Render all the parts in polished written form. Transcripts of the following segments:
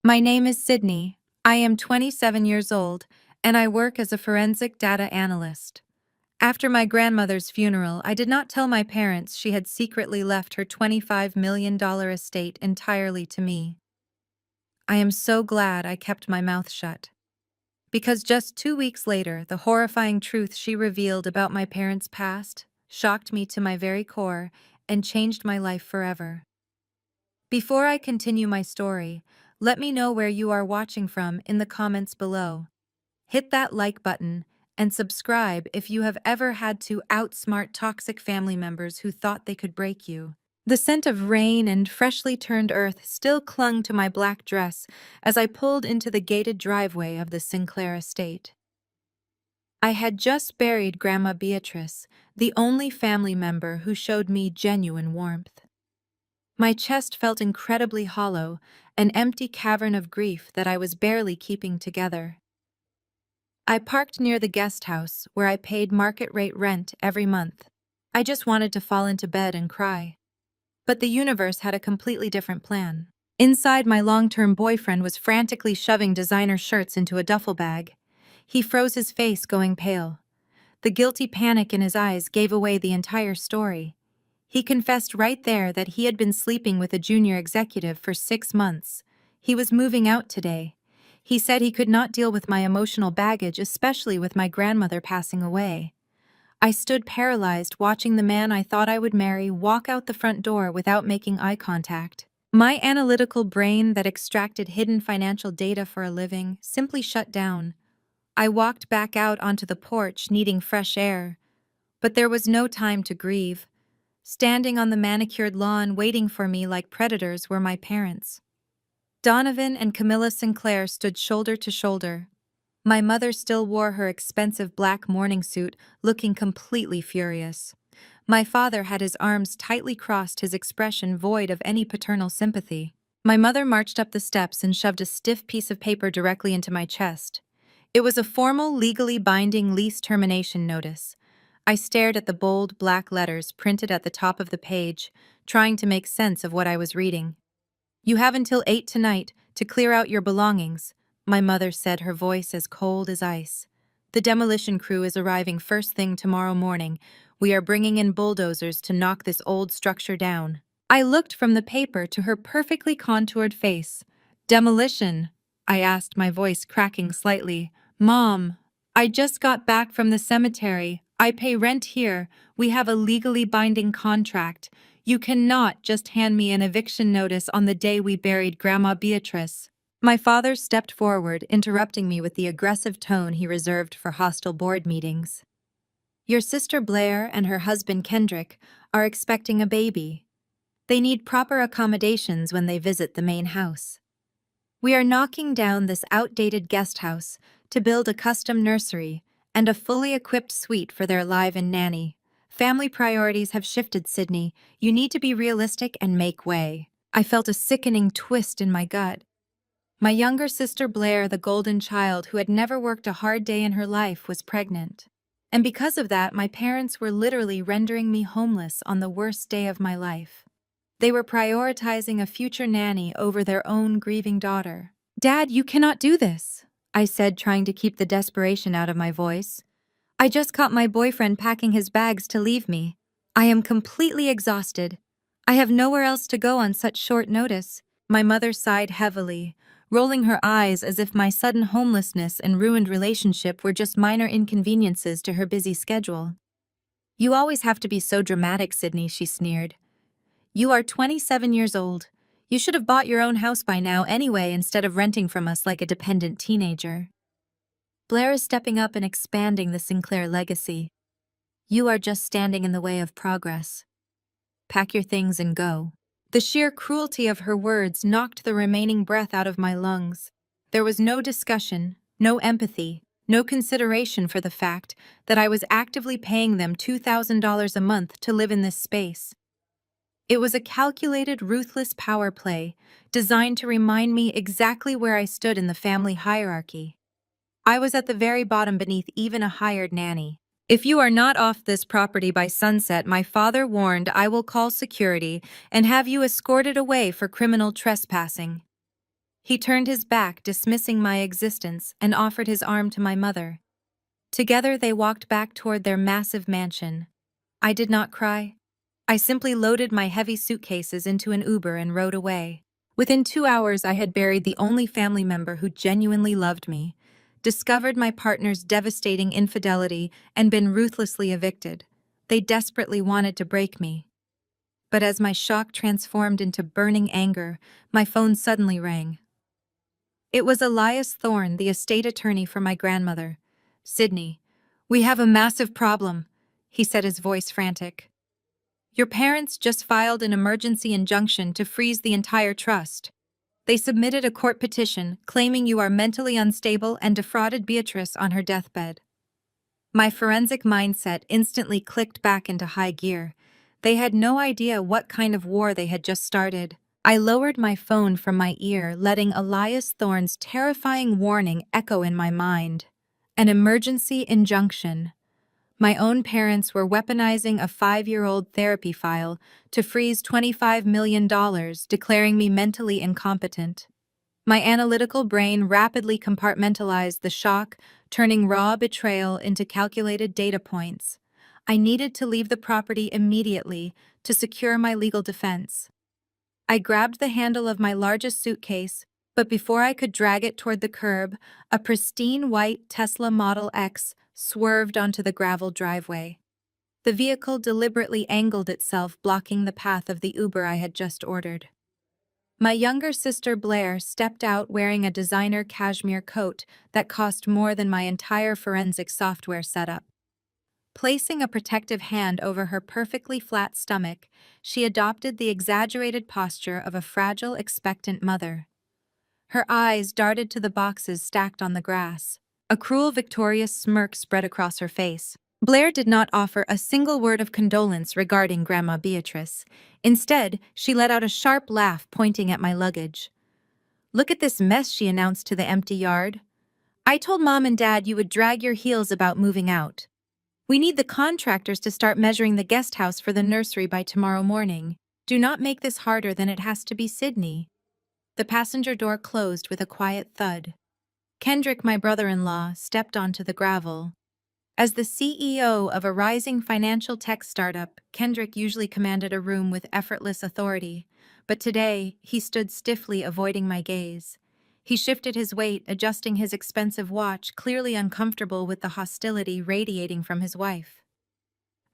My name is Sydney. I am 27 years old, and I work as a forensic data analyst. After my grandmother's funeral, I did not tell my parents she had secretly left her $25 million estate entirely to me. I am so glad I kept my mouth shut. Because just 2 weeks later, the horrifying truth she revealed about my parents' past shocked me to my very core and changed my life forever. Before I continue my story, let me know where you are watching from in the comments below. Hit that like button and subscribe if you have ever had to outsmart toxic family members who thought they could break you. The scent of rain and freshly turned earth still clung to my black dress as I pulled into the gated driveway of the Sinclair estate. I had just buried Grandma Beatrice, the only family member who showed me genuine warmth. My chest felt incredibly hollow, an empty cavern of grief that I was barely keeping together. I parked near the guest house, where I paid market-rate rent every month. I just wanted to fall into bed and cry. But the universe had a completely different plan. Inside, my long-term boyfriend was frantically shoving designer shirts into a duffel bag. He froze his face, going pale. The guilty panic in his eyes gave away the entire story. He confessed right there that he had been sleeping with a junior executive for 6 months. He was moving out today. He said he could not deal with my emotional baggage, especially with my grandmother passing away. I stood paralyzed, watching the man I thought I would marry walk out the front door without making eye contact. My analytical brain that extracted hidden financial data for a living simply shut down. I walked back out onto the porch, needing fresh air. But there was no time to grieve. Standing on the manicured lawn waiting for me like predators were my parents. Donovan and Camilla Sinclair stood shoulder to shoulder. My mother still wore her expensive black morning suit, looking completely furious. My father had his arms tightly crossed, his expression void of any paternal sympathy. My mother marched up the steps and shoved a stiff piece of paper directly into my chest. It was a formal, legally binding lease termination notice. I stared at the bold black letters printed at the top of the page, trying to make sense of what I was reading. "You have until 8 tonight to clear out your belongings," my mother said, her voice as cold as ice. "The demolition crew is arriving first thing tomorrow morning. We are bringing in bulldozers to knock this old structure down." I looked from the paper to her perfectly contoured face. "Demolition?" I asked, my voice cracking slightly. "Mom, I just got back from the cemetery. I pay rent here. We have a legally binding contract. You cannot just hand me an eviction notice on the day we buried Grandma Beatrice." My father stepped forward, interrupting me with the aggressive tone he reserved for hostile board meetings. "Your sister Blair and her husband Kendrick are expecting a baby. They need proper accommodations when they visit the main house. We are knocking down this outdated guest house to build a custom nursery and a fully equipped suite for their live-in nanny. Family priorities have shifted, Sydney. You need to be realistic and make way." I felt a sickening twist in my gut. My younger sister Blair, the golden child who had never worked a hard day in her life, was pregnant. And because of that, my parents were literally rendering me homeless on the worst day of my life. They were prioritizing a future nanny over their own grieving daughter. "Dad, you cannot do this," I said, trying to keep the desperation out of my voice. "I just caught my boyfriend packing his bags to leave me. I am completely exhausted. I have nowhere else to go on such short notice." My mother sighed heavily, rolling her eyes as if my sudden homelessness and ruined relationship were just minor inconveniences to her busy schedule. "You always have to be so dramatic, Sydney," she sneered. "You are 27 years old. You should have bought your own house by now anyway, instead of renting from us like a dependent teenager. Blair is stepping up and expanding the Sinclair legacy. You are just standing in the way of progress. Pack your things and go." The sheer cruelty of her words knocked the remaining breath out of my lungs. There was no discussion, no empathy, no consideration for the fact that I was actively paying them $2,000 a month to live in this space. It was a calculated, ruthless power play designed to remind me exactly where I stood in the family hierarchy. I was at the very bottom, beneath even a hired nanny. "If you are not off this property by sunset," my father warned, "I will call security and have you escorted away for criminal trespassing." He turned his back, dismissing my existence, and offered his arm to my mother. Together they walked back toward their massive mansion. I did not cry. I simply loaded my heavy suitcases into an Uber and rode away. Within 2 hours, I had buried the only family member who genuinely loved me, discovered my partner's devastating infidelity, and been ruthlessly evicted. They desperately wanted to break me. But as my shock transformed into burning anger, my phone suddenly rang. It was Elias Thorne, the estate attorney for my grandmother. "Sydney, we have a massive problem," he said, his voice frantic. "Your parents just filed an emergency injunction to freeze the entire trust. They submitted a court petition claiming you are mentally unstable and defrauded Beatrice on her deathbed." My forensic mindset instantly clicked back into high gear. They had no idea what kind of war they had just started. I lowered my phone from my ear, letting Elias Thorne's terrifying warning echo in my mind. An emergency injunction. My own parents were weaponizing a 5-year-old therapy file to freeze $25 million, declaring me mentally incompetent. My analytical brain rapidly compartmentalized the shock, turning raw betrayal into calculated data points. I needed to leave the property immediately to secure my legal defense. I grabbed the handle of my largest suitcase, but before I could drag it toward the curb, a pristine white Tesla Model X swerved onto the gravel driveway. The vehicle deliberately angled itself, blocking the path of the Uber I had just ordered. My younger sister Blair stepped out wearing a designer cashmere coat that cost more than my entire forensic software setup. Placing a protective hand over her perfectly flat stomach, she adopted the exaggerated posture of a fragile, expectant mother. Her eyes darted to the boxes stacked on the grass. A cruel, victorious smirk spread across her face. Blair did not offer a single word of condolence regarding Grandma Beatrice. Instead, she let out a sharp laugh, pointing at my luggage. "Look at this mess," she announced to the empty yard. "I told Mom and Dad you would drag your heels about moving out. We need the contractors to start measuring the guest house for the nursery by tomorrow morning. Do not make this harder than it has to be, Sydney." The passenger door closed with a quiet thud. Kendrick, my brother-in-law, stepped onto the gravel. As the CEO of a rising financial tech startup, Kendrick usually commanded a room with effortless authority, but today he stood stiffly, avoiding my gaze. He shifted his weight, adjusting his expensive watch, clearly uncomfortable with the hostility radiating from his wife.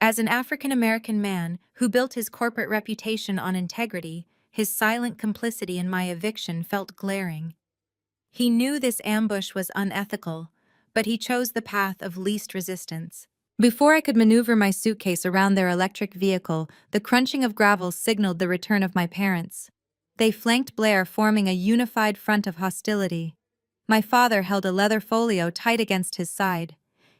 As an African-American man who built his corporate reputation on integrity, his silent complicity in my eviction felt glaring. He knew this ambush was unethical, but he chose the path of least resistance. Before I could maneuver my suitcase around their electric vehicle, the crunching of gravel signaled the return of my parents. They flanked Blair, forming a unified front of hostility. My father held a leather folio tight against his side.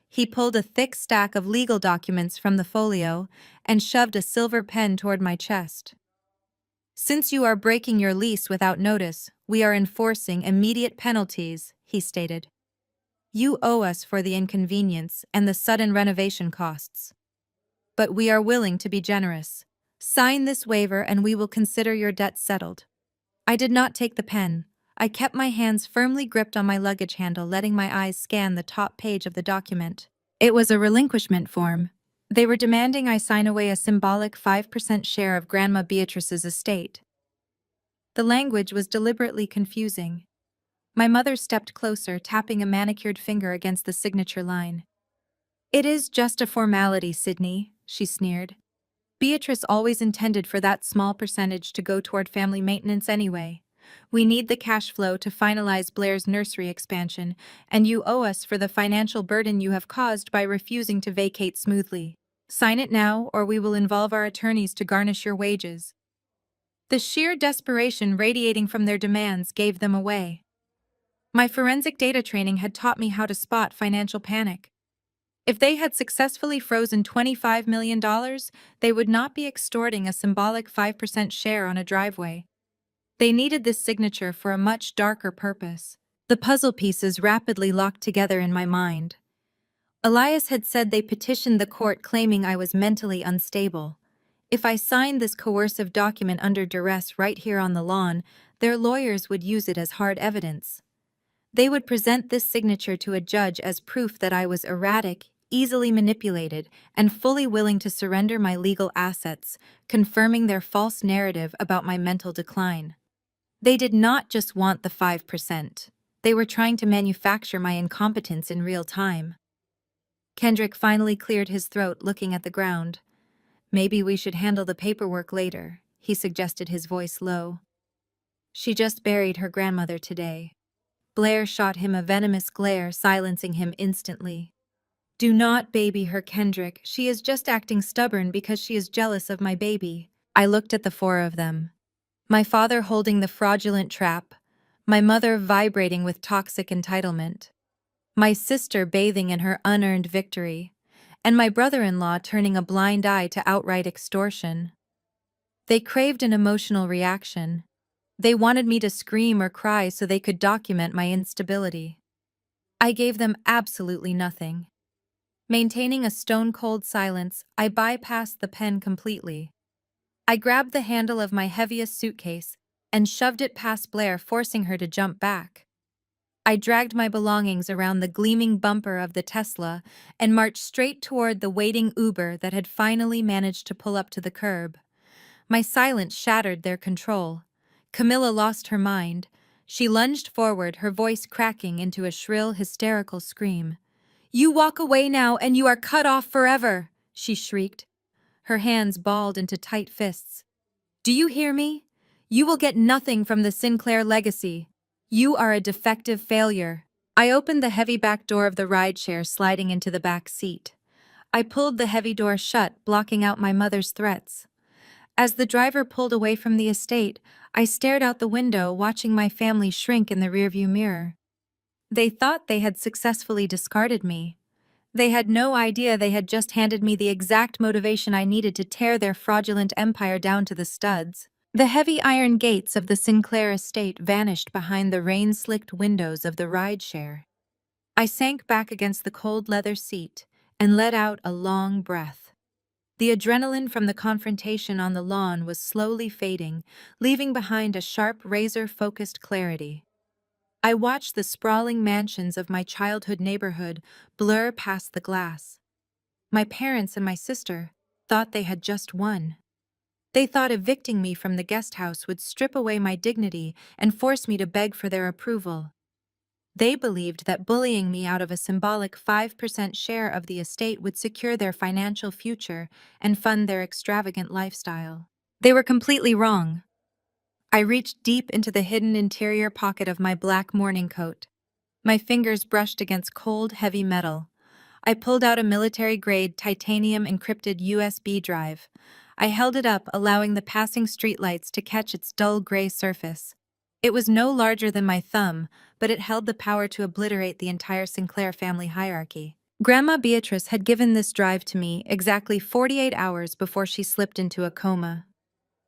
He pulled a thick stack of legal documents from the folio and shoved a silver pen toward my chest. "Since you are breaking your lease without notice, we are enforcing immediate penalties," he stated. "You owe us for the inconvenience and the sudden renovation costs. But we are willing to be generous. Sign this waiver and we will consider your debt settled." I did not take the pen. I kept my hands firmly gripped on my luggage handle, letting my eyes scan the top page of the document. It was a relinquishment form. They were demanding I sign away a symbolic 5% share of Grandma Beatrice's estate. The language was deliberately confusing. My mother stepped closer, tapping a manicured finger against the signature line. "It is just a formality, Sydney," she sneered. "Beatrice always intended for that small percentage to go toward family maintenance anyway. We need the cash flow to finalize Blair's nursery expansion, and you owe us for the financial burden you have caused by refusing to vacate smoothly. Sign it now, or we will involve our attorneys to garnish your wages." The sheer desperation radiating from their demands gave them away. My forensic data training had taught me how to spot financial panic. If they had successfully frozen $25 million, they would not be extorting a symbolic 5% share on a driveway. They needed this signature for a much darker purpose. The puzzle pieces rapidly locked together in my mind. Elias had said they petitioned the court claiming I was mentally unstable. If I signed this coercive document under duress right here on the lawn, Their lawyers would use it as hard evidence. They would present this signature to a judge as proof that I was erratic, easily manipulated, and fully willing to surrender my legal assets, confirming their false narrative about my mental decline. They did not just want the 5%. They were trying to manufacture my incompetence in real time. Kendrick finally cleared his throat, looking at the ground. "Maybe we should handle the paperwork later," he suggested, his voice low. "She just buried her grandmother today." Blair shot him a venomous glare, silencing him instantly. "Do not baby her, Kendrick. She is just acting stubborn because she is jealous of my baby." I looked at the four of them. My father holding the fraudulent trap, my mother vibrating with toxic entitlement, my sister bathing in her unearned victory, and my brother-in-law turning a blind eye to outright extortion. They craved an emotional reaction. They wanted me to scream or cry so they could document my instability. I gave them absolutely nothing. Maintaining a stone-cold silence, I bypassed the pen completely. I grabbed the handle of my heaviest suitcase and shoved it past Blair, forcing her to jump back. I dragged my belongings around the gleaming bumper of the Tesla and marched straight toward the waiting Uber that had finally managed to pull up to the curb. My silence shattered their control. Camilla lost her mind. She lunged forward, her voice cracking into a shrill, hysterical scream. "You walk away now and you are cut off forever," she shrieked, her hands balled into tight fists. "Do you hear me? You will get nothing from the Sinclair legacy. You are a defective failure." I opened the heavy back door of the rideshare, sliding into the back seat. I pulled the heavy door shut, blocking out my mother's threats. As the driver pulled away from the estate, I stared out the window, watching my family shrink in the rearview mirror. They thought they had successfully discarded me. They had no idea they had just handed me the exact motivation I needed to tear their fraudulent empire down to the studs. The heavy iron gates of the Sinclair estate vanished behind the rain-slicked windows of the rideshare. I sank back against the cold leather seat and let out a long breath. The adrenaline from the confrontation on the lawn was slowly fading, leaving behind a sharp, razor-focused clarity. I watched the sprawling mansions of my childhood neighborhood blur past the glass. My parents and my sister thought they had just won. They thought evicting me from the guest house would strip away my dignity and force me to beg for their approval. They believed that bullying me out of a symbolic 5% share of the estate would secure their financial future and fund their extravagant lifestyle. They were completely wrong. I reached deep into the hidden interior pocket of my black morning coat. My fingers brushed against cold, heavy metal. I pulled out a military-grade titanium-encrypted USB drive. I held it up, allowing the passing streetlights to catch its dull gray surface. It was no larger than my thumb, but it held the power to obliterate the entire Sinclair family hierarchy. Grandma Beatrice had given this drive to me exactly 48 hours before she slipped into a coma.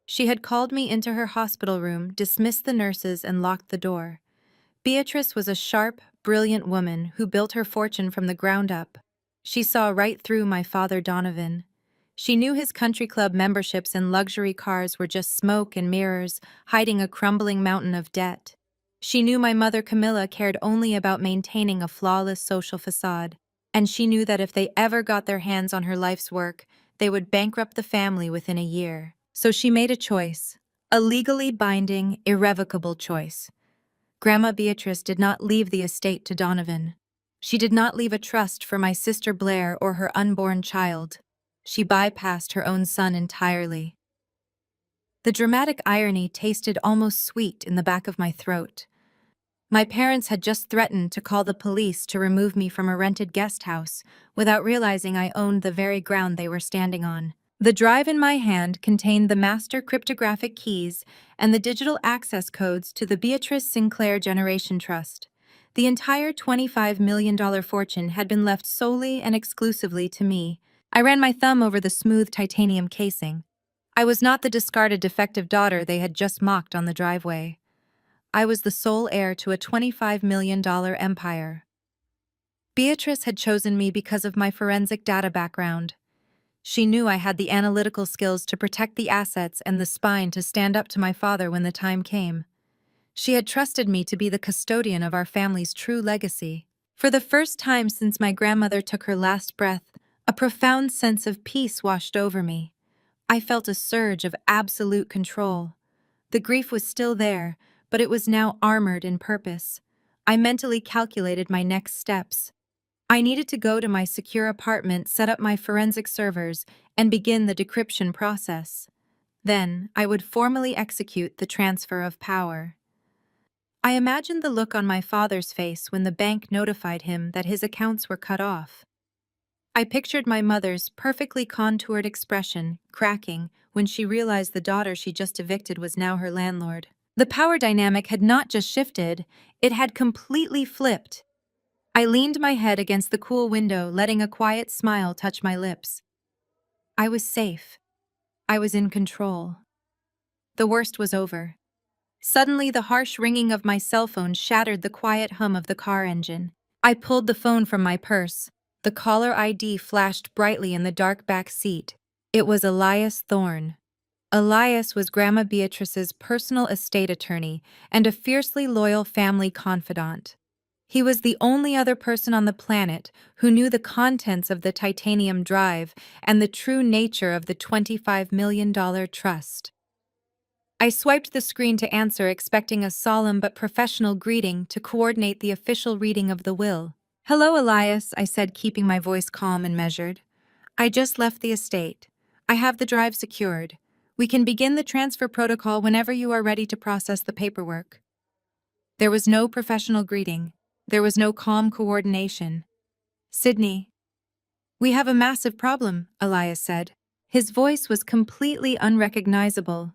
She had called me into her hospital room, dismissed the nurses, and locked the door. Beatrice was a sharp, brilliant woman who built her fortune from the ground up. She saw right through my father Donovan. She knew his country club memberships and luxury cars were just smoke and mirrors, hiding a crumbling mountain of debt. She knew my mother Camilla cared only about maintaining a flawless social facade, and she knew that if they ever got their hands on her life's work, they would bankrupt the family within a year. So she made a choice, a legally binding, irrevocable choice. Grandma Beatrice did not leave the estate to Donovan. She did not leave a trust for my sister Blair or her unborn child. She bypassed her own son entirely. The dramatic irony tasted almost sweet in the back of my throat. My parents had just threatened to call the police to remove me from a rented guest house without realizing I owned the very ground they were standing on. The drive in my hand contained the master cryptographic keys and the digital access codes to the Beatrice Sinclair Generation Trust. The entire $25 million fortune had been left solely and exclusively to me. I ran my thumb over the smooth titanium casing. I was not the discarded defective daughter they had just mocked on the driveway. I was the sole heir to a $25 million empire. Beatrice had chosen me because of my forensic data background. She knew I had the analytical skills to protect the assets and the spine to stand up to my father when the time came. She had trusted me to be the custodian of our family's true legacy. For the first time since my grandmother took her last breath, a profound sense of peace washed over me. I felt a surge of absolute control. The grief was still there, but it was now armored in purpose. I mentally calculated my next steps. I needed to go to my secure apartment, set up my forensic servers, and begin the decryption process. Then, I would formally execute the transfer of power. I imagined the look on my father's face when the bank notified him that his accounts were cut off. I pictured my mother's perfectly contoured expression cracking when she realized the daughter she just evicted was now her landlord. The power dynamic had not just shifted, it had completely flipped. I leaned my head against the cool window, letting a quiet smile touch my lips. I was safe. I was in control. The worst was over. Suddenly, the harsh ringing of my cell phone shattered the quiet hum of the car engine. I pulled the phone from my purse. The caller ID flashed brightly in the dark back seat. It was Elias Thorne. Elias was Grandma Beatrice's personal estate attorney and a fiercely loyal family confidant. He was the only other person on the planet who knew the contents of the titanium drive and the true nature of the $25 million trust. I swiped the screen to answer, expecting a solemn but professional greeting to coordinate the official reading of the will. "Hello, Elias," I said, keeping my voice calm and measured. "I just left the estate. I have the drive secured. We can begin the transfer protocol whenever you are ready to process the paperwork." There was no professional greeting. There was no calm coordination. "Sydney, we have a massive problem," Elias said. His voice was completely unrecognizable.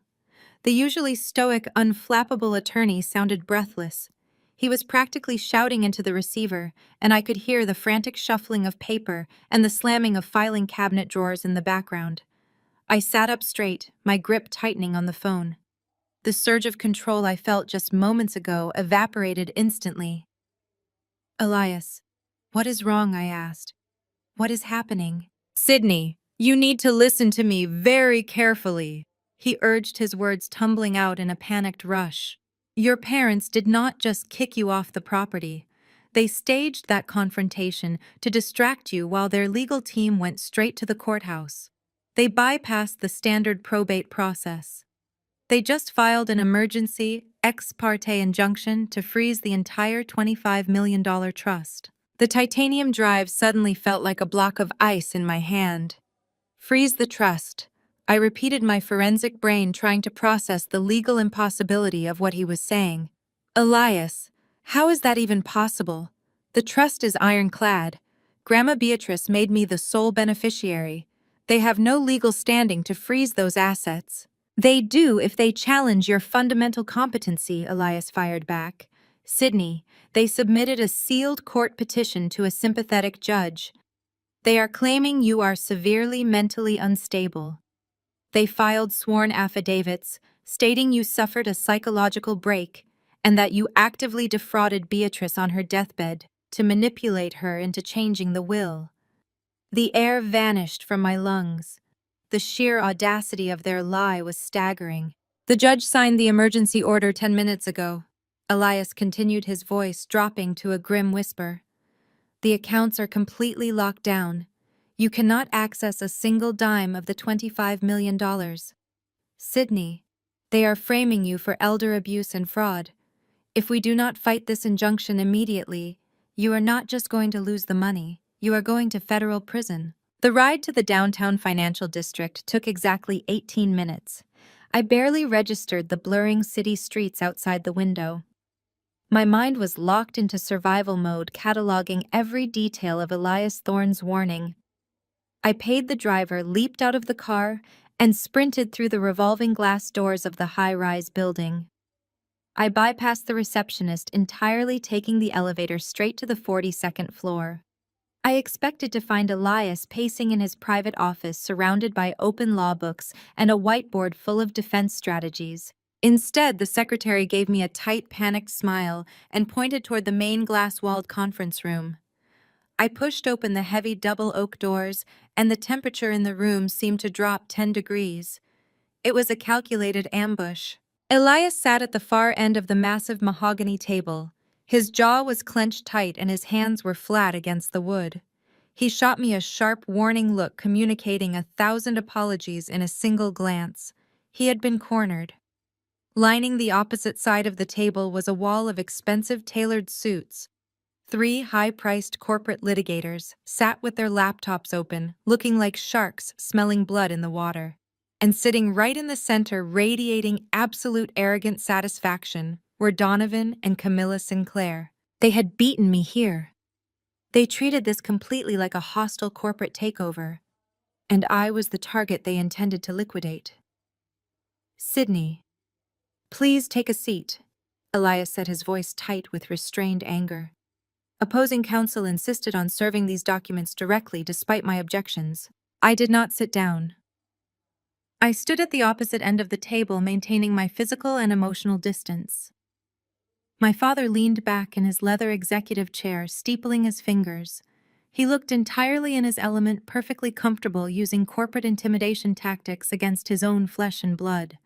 The usually stoic, unflappable attorney sounded breathless. He was practically shouting into the receiver, and I could hear the frantic shuffling of paper and the slamming of filing cabinet drawers in the background. I sat up straight, my grip tightening on the phone. The surge of control I felt just moments ago evaporated instantly. "Elias, what is wrong?" I asked. "What is happening?" "Sydney, you need to listen to me very carefully," he urged, his words tumbling out in a panicked rush. "Your parents did not just kick you off the property. They staged that confrontation to distract you while their legal team went straight to the courthouse. They bypassed the standard probate process. They just filed an emergency, ex parte injunction to freeze the entire $25 million trust." The titanium drive suddenly felt like a block of ice in my hand. "Freeze the trust." I repeated, my forensic brain trying to process the legal impossibility of what he was saying. "Elias, how is that even possible? The trust is ironclad. Grandma Beatrice made me the sole beneficiary. They have no legal standing to freeze those assets." "They do if they challenge your fundamental competency," Elias fired back. "Sydney, they submitted a sealed court petition to a sympathetic judge. They are claiming you are severely mentally unstable. They filed sworn affidavits stating you suffered a psychological break and that you actively defrauded Beatrice on her deathbed to manipulate her into changing the will." The air vanished from my lungs. The sheer audacity of their lie was staggering. "The judge signed the emergency order 10 minutes ago." Elias continued, his voice dropping to a grim whisper. "The accounts are completely locked down. You cannot access a single dime of the $25 million. Sydney, they are framing you for elder abuse and fraud. If we do not fight this injunction immediately, you are not just going to lose the money, you are going to federal prison." The ride to the downtown financial district took exactly 18 minutes. I barely registered the blurring city streets outside the window. My mind was locked into survival mode, cataloging every detail of Elias Thorne's warning. I paid the driver, leaped out of the car, and sprinted through the revolving glass doors of the high-rise building. I bypassed the receptionist entirely, taking the elevator straight to the 42nd floor. I expected to find Elias pacing in his private office, surrounded by open law books and a whiteboard full of defense strategies. Instead, the secretary gave me a tight, panicked smile and pointed toward the main glass-walled conference room. I pushed open the heavy double oak doors, and the temperature in the room seemed to drop 10 degrees. It was a calculated ambush. Elias sat at the far end of the massive mahogany table. His jaw was clenched tight and his hands were flat against the wood. He shot me a sharp, warning look, communicating 1,000 apologies in a single glance. He had been cornered. Lining the opposite side of the table was a wall of expensive tailored suits. 3 high-priced corporate litigators sat with their laptops open, looking like sharks smelling blood in the water. And sitting right in the center, radiating absolute arrogant satisfaction, were Donovan and Camilla Sinclair. They had beaten me here. They treated this completely like a hostile corporate takeover, and I was the target they intended to liquidate. "Sydney, please take a seat," Elias said, his voice tight with restrained anger. Opposing counsel insisted on serving these documents directly despite my objections. I did not sit down. I stood at the opposite end of the table, maintaining my physical and emotional distance. My father leaned back in his leather executive chair, steepling his fingers. He looked entirely in his element, perfectly comfortable using corporate intimidation tactics against his own flesh and blood.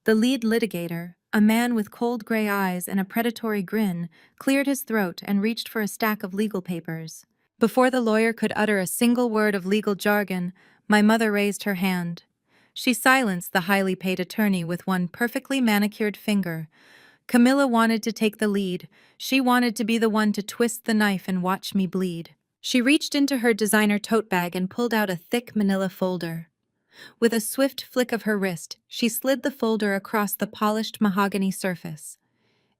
The lead litigator, a man with cold gray eyes and a predatory grin, cleared his throat and reached for a stack of legal papers. Before the lawyer could utter a single word of legal jargon, my mother raised her hand. She silenced the highly paid attorney with one perfectly manicured finger. Camilla wanted to take the lead. She wanted to be the one to twist the knife and watch me bleed. She reached into her designer tote bag and pulled out a thick manila folder. With a swift flick of her wrist, she slid the folder across the polished mahogany surface.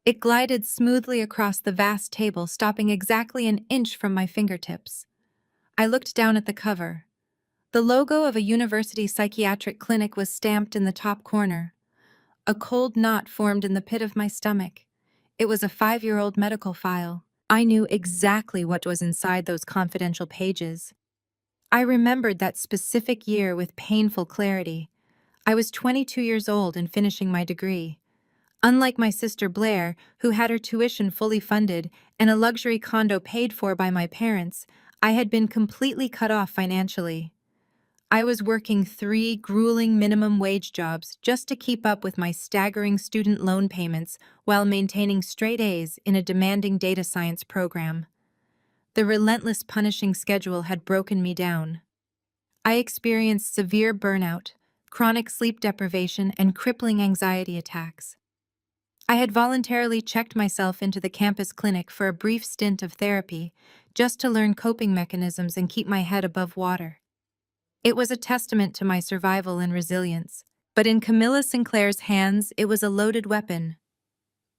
It glided smoothly across the vast table, stopping exactly an inch from my fingertips. I looked down at the cover. The logo of a university psychiatric clinic was stamped in the top corner. A cold knot formed in the pit of my stomach. It was a 5-year-old medical file. I knew exactly what was inside those confidential pages. I remembered that specific year with painful clarity. I was 22 years old and finishing my degree. Unlike my sister Blair, who had her tuition fully funded and a luxury condo paid for by my parents, I had been completely cut off financially. I was working 3 grueling minimum wage jobs just to keep up with my staggering student loan payments while maintaining straight A's in a demanding data science program. The relentless punishing schedule had broken me down. I experienced severe burnout, chronic sleep deprivation, and crippling anxiety attacks. I had voluntarily checked myself into the campus clinic for a brief stint of therapy, just to learn coping mechanisms and keep my head above water. It was a testament to my survival and resilience, but in Camilla Sinclair's hands, it was a loaded weapon.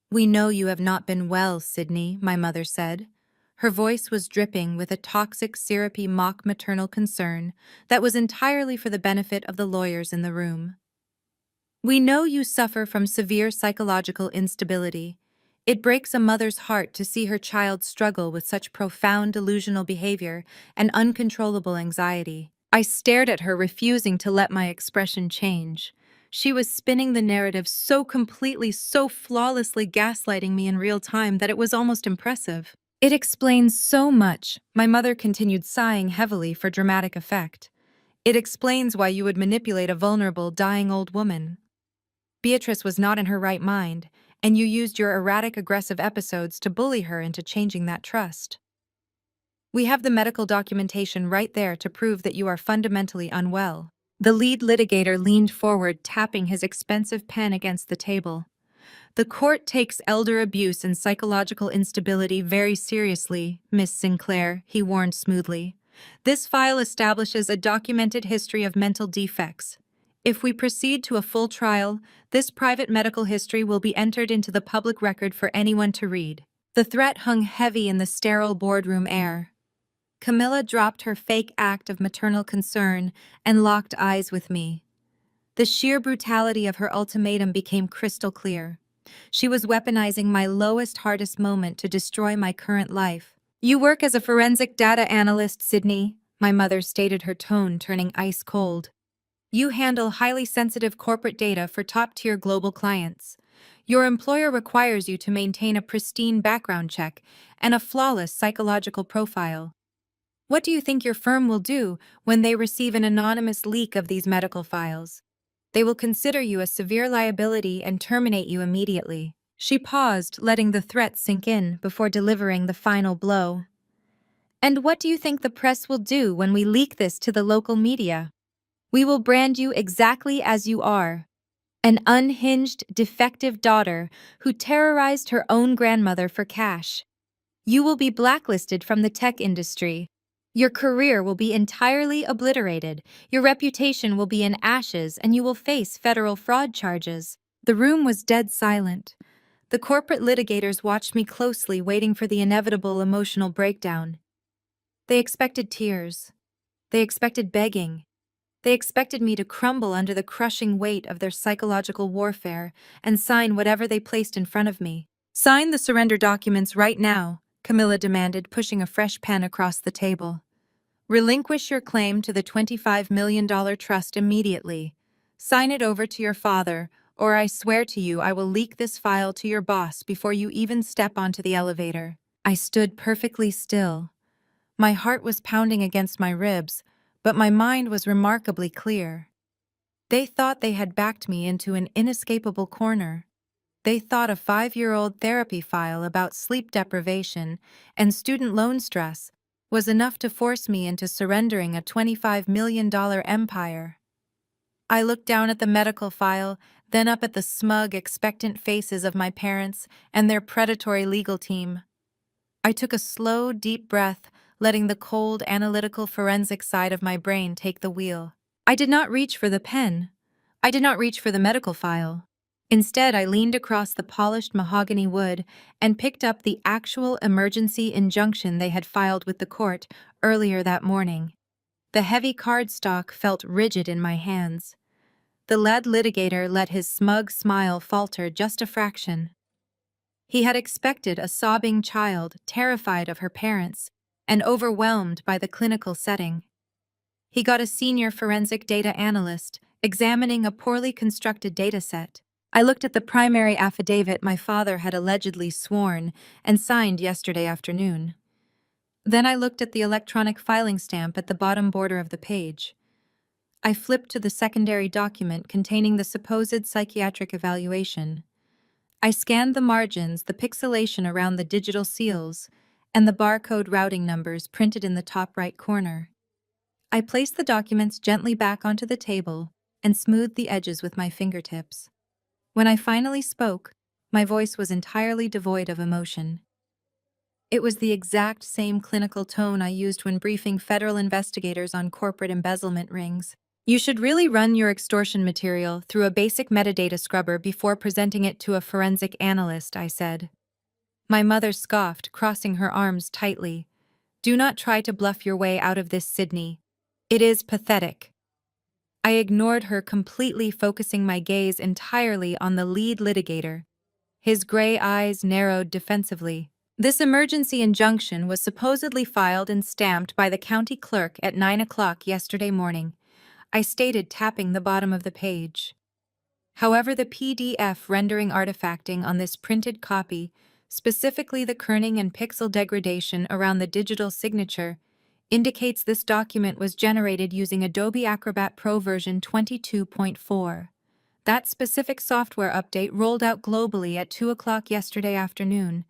"We know you have not been well, Sydney," my mother said. Her voice was dripping with a toxic, syrupy mock maternal concern that was entirely for the benefit of the lawyers in the room. "We know you suffer from severe psychological instability. It breaks a mother's heart to see her child struggle with such profound delusional behavior and uncontrollable anxiety." I stared at her, refusing to let my expression change. She was spinning the narrative so completely, so flawlessly, gaslighting me in real time that it was almost impressive. "It explains so much," my mother continued, sighing heavily for dramatic effect. "It explains why you would manipulate a vulnerable, dying old woman. Beatrice was not in her right mind, and you used your erratic, aggressive episodes to bully her into changing that trust. We have the medical documentation right there to prove that you are fundamentally unwell." The lead litigator leaned forward, tapping his expensive pen against the table. "The court takes elder abuse and psychological instability very seriously, Miss Sinclair," he warned smoothly. "This file establishes a documented history of mental defects. If we proceed to a full trial, this private medical history will be entered into the public record for anyone to read." The threat hung heavy in the sterile boardroom air. Camilla dropped her fake act of maternal concern and locked eyes with me. The sheer brutality of her ultimatum became crystal clear. She was weaponizing my lowest, hardest moment to destroy my current life. "You work as a forensic data analyst, Sydney," my mother stated, her tone turning ice cold. "You handle highly sensitive corporate data for top-tier global clients. Your employer requires you to maintain a pristine background check and a flawless psychological profile. What do you think your firm will do when they receive an anonymous leak of these medical files? They will consider you a severe liability and terminate you immediately." She paused, letting the threat sink in before delivering the final blow. "And what do you think the press will do when we leak this to the local media? We will brand you exactly as you are. An unhinged, defective daughter who terrorized her own grandmother for cash. You will be blacklisted from the tech industry. Your career will be entirely obliterated, your reputation will be in ashes, and you will face federal fraud charges." The room was dead silent. The corporate litigators watched me closely, waiting for the inevitable emotional breakdown. They expected tears. They expected begging. They expected me to crumble under the crushing weight of their psychological warfare and sign whatever they placed in front of me. "Sign the surrender documents right now," Camilla demanded, pushing a fresh pen across the table. "Relinquish your claim to the $25 million trust immediately. Sign it over to your father, or I swear to you I will leak this file to your boss before you even step onto the elevator." I stood perfectly still. My heart was pounding against my ribs, but my mind was remarkably clear. They thought they had backed me into an inescapable corner. They thought a 5-year-old therapy file about sleep deprivation and student loan stress was enough to force me into surrendering a $25 million empire. I looked down at the medical file, then up at the smug, expectant faces of my parents and their predatory legal team. I took a slow, deep breath, letting the cold, analytical forensic side of my brain take the wheel. I did not reach for the pen. I did not reach for the medical file. Instead, I leaned across the polished mahogany wood and picked up the actual emergency injunction they had filed with the court earlier that morning. The heavy cardstock felt rigid in my hands. The lead litigator let his smug smile falter just a fraction. He had expected a sobbing child, terrified of her parents and overwhelmed by the clinical setting. He got a senior forensic data analyst examining a poorly constructed dataset. I looked at the primary affidavit my father had allegedly sworn and signed yesterday afternoon. Then I looked at the electronic filing stamp at the bottom border of the page. I flipped to the secondary document containing the supposed psychiatric evaluation. I scanned the margins, the pixelation around the digital seals, and the barcode routing numbers printed in the top right corner. I placed the documents gently back onto the table and smoothed the edges with my fingertips. When I finally spoke, my voice was entirely devoid of emotion. It was the exact same clinical tone I used when briefing federal investigators on corporate embezzlement rings. "You should really run your extortion material through a basic metadata scrubber before presenting it to a forensic analyst," I said. My mother scoffed, crossing her arms tightly. "Do not try to bluff your way out of this, Sydney. It is pathetic." I ignored her completely, focusing my gaze entirely on the lead litigator. His gray eyes narrowed defensively. "This emergency injunction was supposedly filed and stamped by the county clerk at 9 o'clock yesterday morning," I stated, tapping the bottom of the page. "However, the PDF rendering artifacting on this printed copy, specifically the kerning and pixel degradation around the digital signature, indicates this document was generated using Adobe Acrobat Pro version 22.4. That specific software update rolled out globally at 2 o'clock yesterday afternoon.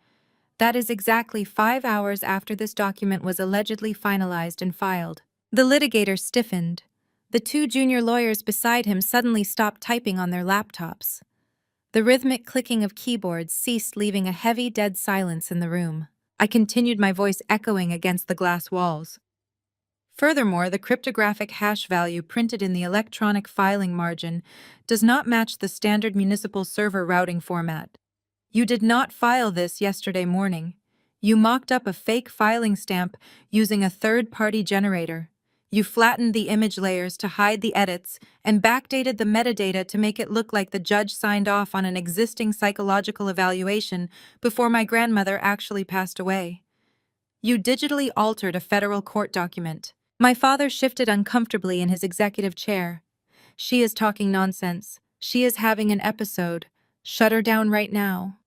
That is exactly 5 hours after this document was allegedly finalized and filed." The litigator stiffened. The two junior lawyers beside him suddenly stopped typing on their laptops. The rhythmic clicking of keyboards ceased, leaving a heavy, dead silence in the room. I continued, my voice echoing against the glass walls. "Furthermore, the cryptographic hash value printed in the electronic filing margin does not match the standard municipal server routing format. You did not file this yesterday morning. You mocked up a fake filing stamp using a third-party generator. You flattened the image layers to hide the edits and backdated the metadata to make it look like the judge signed off on an existing psychological evaluation before my grandmother actually passed away. You digitally altered a federal court document." My father shifted uncomfortably in his executive chair. "She is talking nonsense. She is having an episode. Shut her down right now."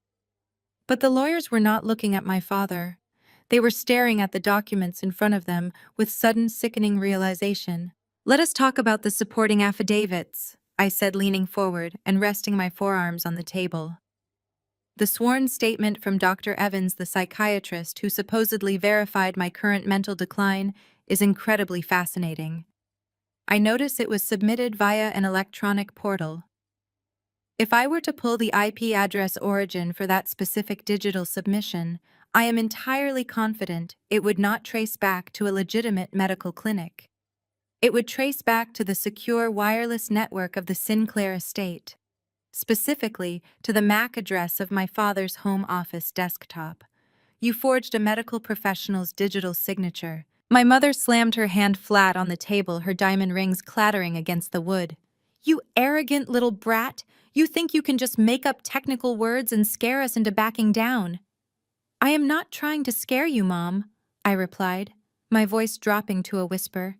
But the lawyers were not looking at my father. They were staring at the documents in front of them with sudden, sickening realization. "Let us talk about the supporting affidavits," I said, leaning forward and resting my forearms on the table. The sworn statement from Dr. Evans, the psychiatrist who supposedly verified my current mental decline, is incredibly fascinating. I notice it was submitted via an electronic portal. If I were to pull the IP address origin for that specific digital submission, I am entirely confident it would not trace back to a legitimate medical clinic. It would trace back to the secure wireless network of the Sinclair estate, specifically to the MAC address of my father's home office desktop. You forged a medical professional's digital signature. My mother slammed her hand flat on the table, her diamond rings clattering against the wood. You arrogant little brat! You think you can just make up technical words and scare us into backing down. I am not trying to scare you, Mom, I replied, my voice dropping to a whisper.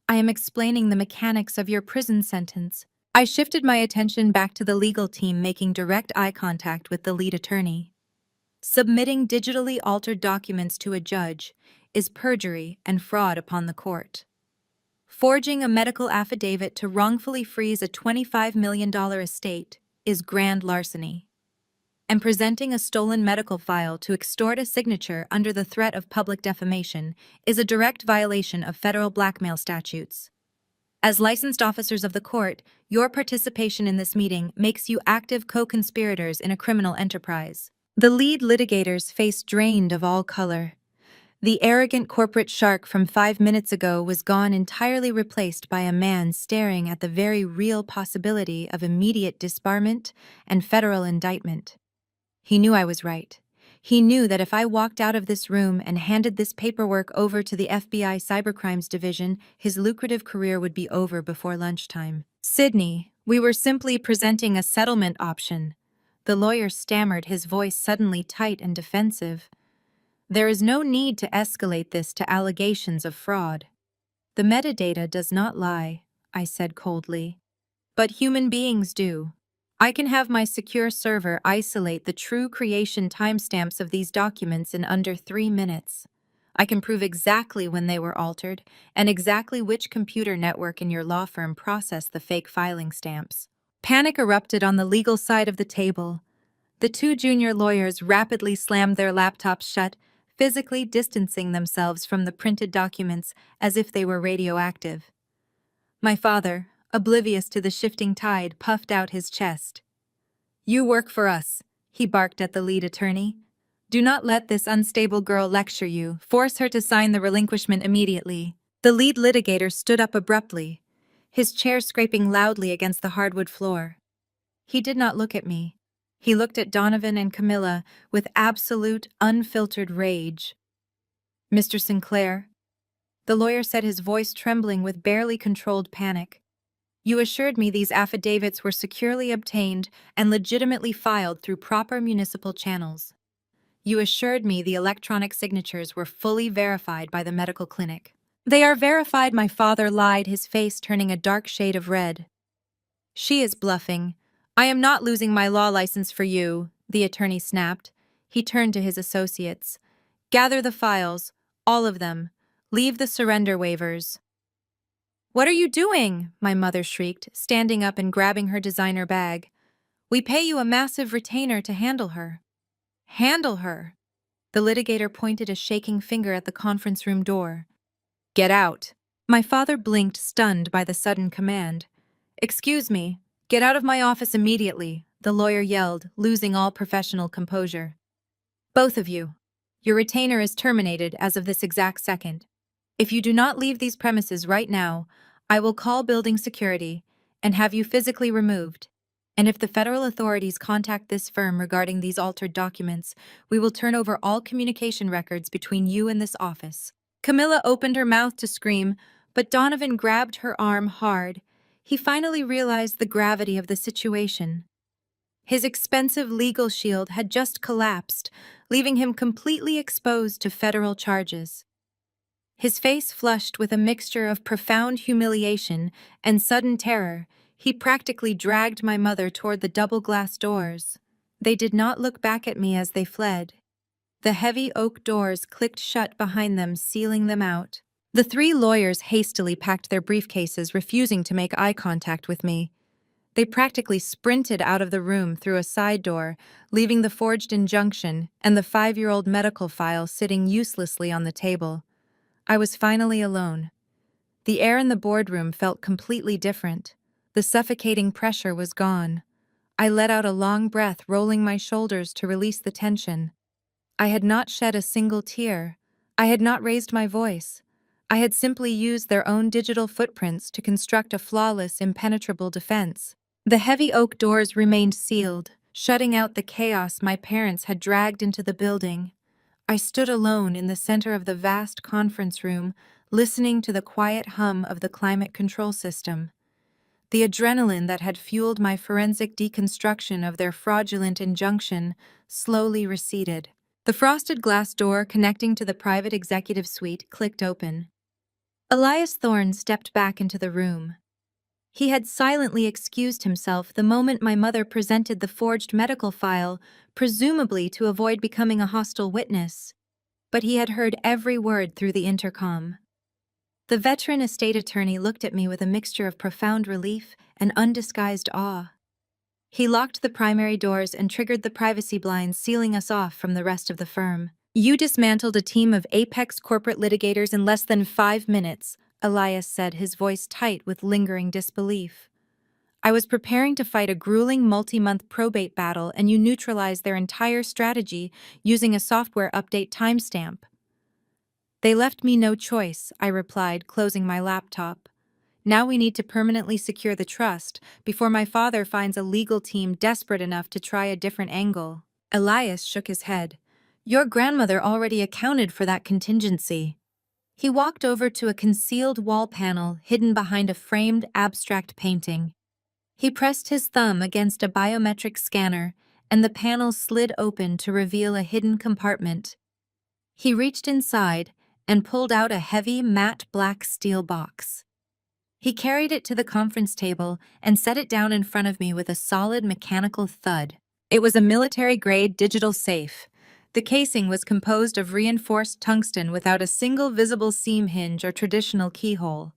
I am explaining the mechanics of your prison sentence. I shifted my attention back to the legal team, making direct eye contact with the lead attorney. Submitting digitally altered documents to a judge is perjury and fraud upon the court. Forging a medical affidavit to wrongfully freeze a $25 million estate is grand larceny. And presenting a stolen medical file to extort a signature under the threat of public defamation is a direct violation of federal blackmail statutes. As licensed officers of the court, your participation in this meeting makes you active co-conspirators in a criminal enterprise. The lead litigator's face drained of all color. The arrogant corporate shark from 5 minutes ago was gone, entirely replaced by a man staring at the very real possibility of immediate disbarment and federal indictment. He knew I was right. He knew that if I walked out of this room and handed this paperwork over to the FBI Cybercrimes Division, his lucrative career would be over before lunchtime. Sydney, we were simply presenting a settlement option. The lawyer stammered, his voice suddenly tight and defensive. There is no need to escalate this to allegations of fraud. The metadata does not lie, I said coldly. But human beings do. I can have my secure server isolate the true creation timestamps of these documents in under 3 minutes. I can prove exactly when they were altered and exactly which computer network in your law firm processed the fake filing stamps. Panic erupted on the legal side of the table. The two junior lawyers rapidly slammed their laptops shut, physically distancing themselves from the printed documents as if they were radioactive. My father, oblivious to the shifting tide, puffed out his chest. You work for us, he barked at the lead attorney. Do not let this unstable girl lecture you. Force her to sign the relinquishment immediately. The lead litigator stood up abruptly, his chair scraping loudly against the hardwood floor. He did not look at me. He looked at Donovan and Camilla with absolute, unfiltered rage. Mr. Sinclair, the lawyer said, his voice trembling with barely controlled panic. You assured me these affidavits were securely obtained and legitimately filed through proper municipal channels. You assured me the electronic signatures were fully verified by the medical clinic. They are verified, my father lied, his face turning a dark shade of red. She is bluffing. I am not losing my law license for you, the attorney snapped. He turned to his associates. Gather the files, all of them. Leave the surrender waivers. What are you doing? My mother shrieked, standing up and grabbing her designer bag. We pay you a massive retainer to handle her. Handle her. The litigator pointed a shaking finger at the conference room door. Get out. My father blinked, stunned by the sudden command. Excuse me. Get out of my office immediately, the lawyer yelled, losing all professional composure. Both of you. Your retainer is terminated as of this exact second. If you do not leave these premises right now, I will call building security and have you physically removed. And if the federal authorities contact this firm regarding these altered documents, we will turn over all communication records between you and this office. Camilla opened her mouth to scream, but Donovan grabbed her arm hard. He finally realized the gravity of the situation. His expensive legal shield had just collapsed, leaving him completely exposed to federal charges. His face flushed with a mixture of profound humiliation and sudden terror. He practically dragged my mother toward the double-glass doors. They did not look back at me as they fled. The heavy oak doors clicked shut behind them, sealing them out. The three lawyers hastily packed their briefcases, refusing to make eye contact with me. They practically sprinted out of the room through a side door, leaving the forged injunction and the 5-year-old medical file sitting uselessly on the table. I was finally alone. The air in the boardroom felt completely different. The suffocating pressure was gone. I let out a long breath, rolling my shoulders to release the tension. I had not shed a single tear. I had not raised my voice. I had simply used their own digital footprints to construct a flawless, impenetrable defense. The heavy oak doors remained sealed, shutting out the chaos my parents had dragged into the building. I stood alone in the center of the vast conference room, listening to the quiet hum of the climate control system. The adrenaline that had fueled my forensic deconstruction of their fraudulent injunction slowly receded. The frosted glass door connecting to the private executive suite clicked open. Elias Thorne stepped back into the room. He had silently excused himself the moment my mother presented the forged medical file, presumably to avoid becoming a hostile witness. But he had heard every word through the intercom. The veteran estate attorney looked at me with a mixture of profound relief and undisguised awe. He locked the primary doors and triggered the privacy blinds, sealing us off from the rest of the firm. "You dismantled a team of apex corporate litigators in less than 5 minutes, Elias said, his voice tight with lingering disbelief. "I was preparing to fight a grueling multi-month probate battle, and you neutralized their entire strategy using a software update timestamp." "They left me no choice," I replied, closing my laptop. "Now we need to permanently secure the trust before my father finds a legal team desperate enough to try a different angle." Elias shook his head. "Your grandmother already accounted for that contingency." He walked over to a concealed wall panel hidden behind a framed abstract painting. He pressed his thumb against a biometric scanner, and the panel slid open to reveal a hidden compartment. He reached inside and pulled out a heavy, matte black steel box. He carried it to the conference table and set it down in front of me with a solid mechanical thud. It was a military-grade digital safe. The casing was composed of reinforced tungsten without a single visible seam hinge or traditional keyhole.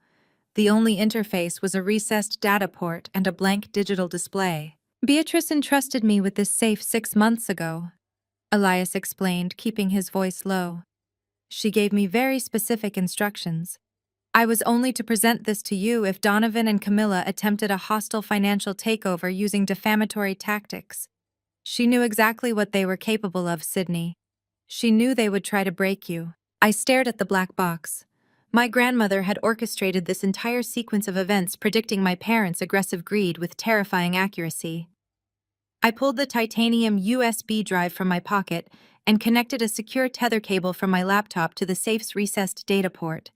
The only interface was a recessed data port and a blank digital display. "Beatrice entrusted me with this safe 6 months ago," Elias explained, keeping his voice low. "She gave me very specific instructions. I was only to present this to you if Donovan and Camilla attempted a hostile financial takeover using defamatory tactics. She knew exactly what they were capable of, Sydney. She knew they would try to break you." I stared at the black box. My grandmother had orchestrated this entire sequence of events, predicting my parents' aggressive greed with terrifying accuracy. I pulled the titanium USB drive from my pocket and connected a secure tether cable from my laptop to the safe's recessed data port.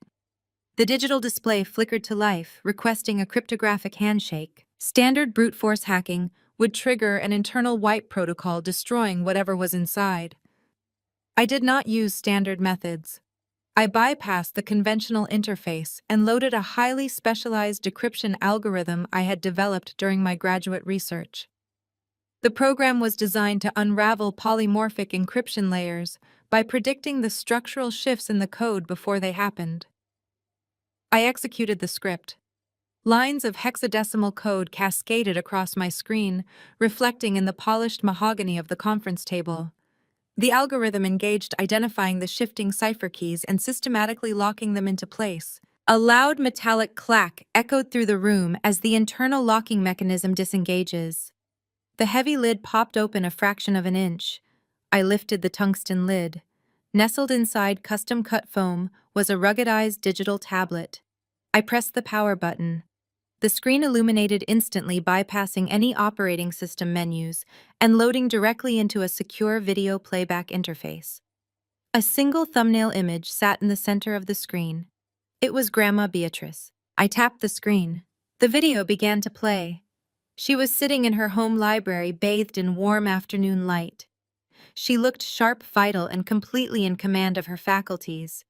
The digital display flickered to life, requesting a cryptographic handshake. Standard brute force hacking would trigger an internal wipe protocol, destroying whatever was inside. I did not use standard methods. I bypassed the conventional interface and loaded a highly specialized decryption algorithm I had developed during my graduate research. The program was designed to unravel polymorphic encryption layers by predicting the structural shifts in the code before they happened. I executed the script. Lines of hexadecimal code cascaded across my screen, reflecting in the polished mahogany of the conference table. The algorithm engaged identifying the shifting cipher keys and systematically locking them into place. A loud metallic clack echoed through the room as the internal locking mechanism disengages. The heavy lid popped open a fraction of an inch. I lifted the tungsten lid. Nestled inside custom-cut foam was a ruggedized digital tablet. I pressed the power button. The screen illuminated instantly, bypassing any operating system menus and loading directly into a secure video playback interface. A single thumbnail image sat in the center of the screen. It was Grandma Beatrice. I tapped the screen. The video began to play. She was sitting in her home library, bathed in warm afternoon light. She looked sharp, vital, and completely in command of her faculties.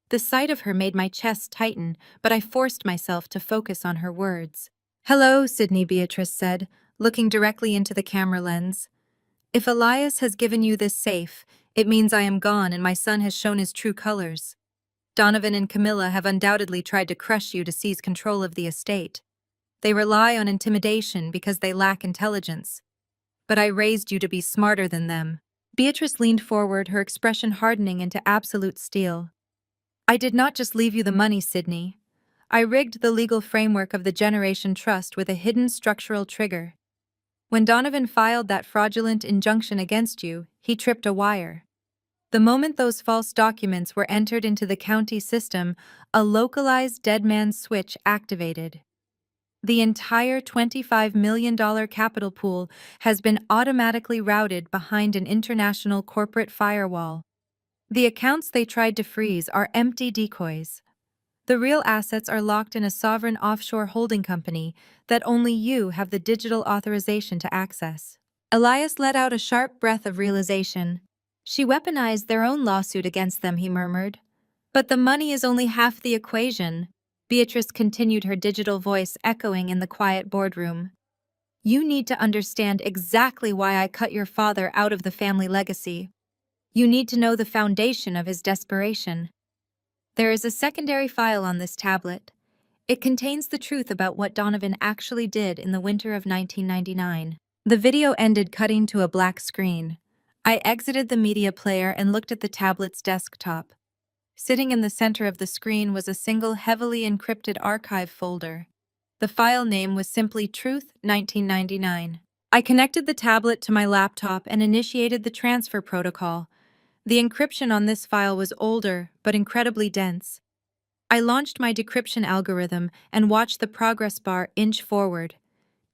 The sight of her made my chest tighten, but I forced myself to focus on her words. "Hello," Sydney, Beatrice said, looking directly into the camera lens. "If Elias has given you this safe, it means I am gone and my son has shown his true colors. Donovan and Camilla have undoubtedly tried to crush you to seize control of the estate. They rely on intimidation because they lack intelligence. But I raised you to be smarter than them. Beatrice leaned forward, her expression hardening into absolute steel. I did not just leave you the money, Sydney. I rigged the legal framework of the Generation Trust with a hidden structural trigger. When Donovan filed that fraudulent injunction against you, he tripped a wire. The moment those false documents were entered into the county system, a localized dead man's switch activated. The entire $25 million capital pool has been automatically routed behind an international corporate firewall. The accounts they tried to freeze are empty decoys. The real assets are locked in a sovereign offshore holding company that only you have the digital authorization to access. Elias let out a sharp breath of realization. She weaponized their own lawsuit against them, he murmured. But the money is only half the equation. Beatrice continued, her digital voice echoing in the quiet boardroom. You need to understand exactly why I cut your father out of the family legacy. You need to know the foundation of his desperation. There is a secondary file on this tablet. It contains the truth about what Donovan actually did in the winter of 1999. The video ended, cutting to a black screen. I exited the media player and looked at the tablet's desktop. Sitting in the center of the screen was a single heavily encrypted archive folder. The file name was simply Truth 1999. I connected the tablet to my laptop and initiated the transfer protocol. The encryption on this file was older, but incredibly dense. I launched my decryption algorithm and watched the progress bar inch forward.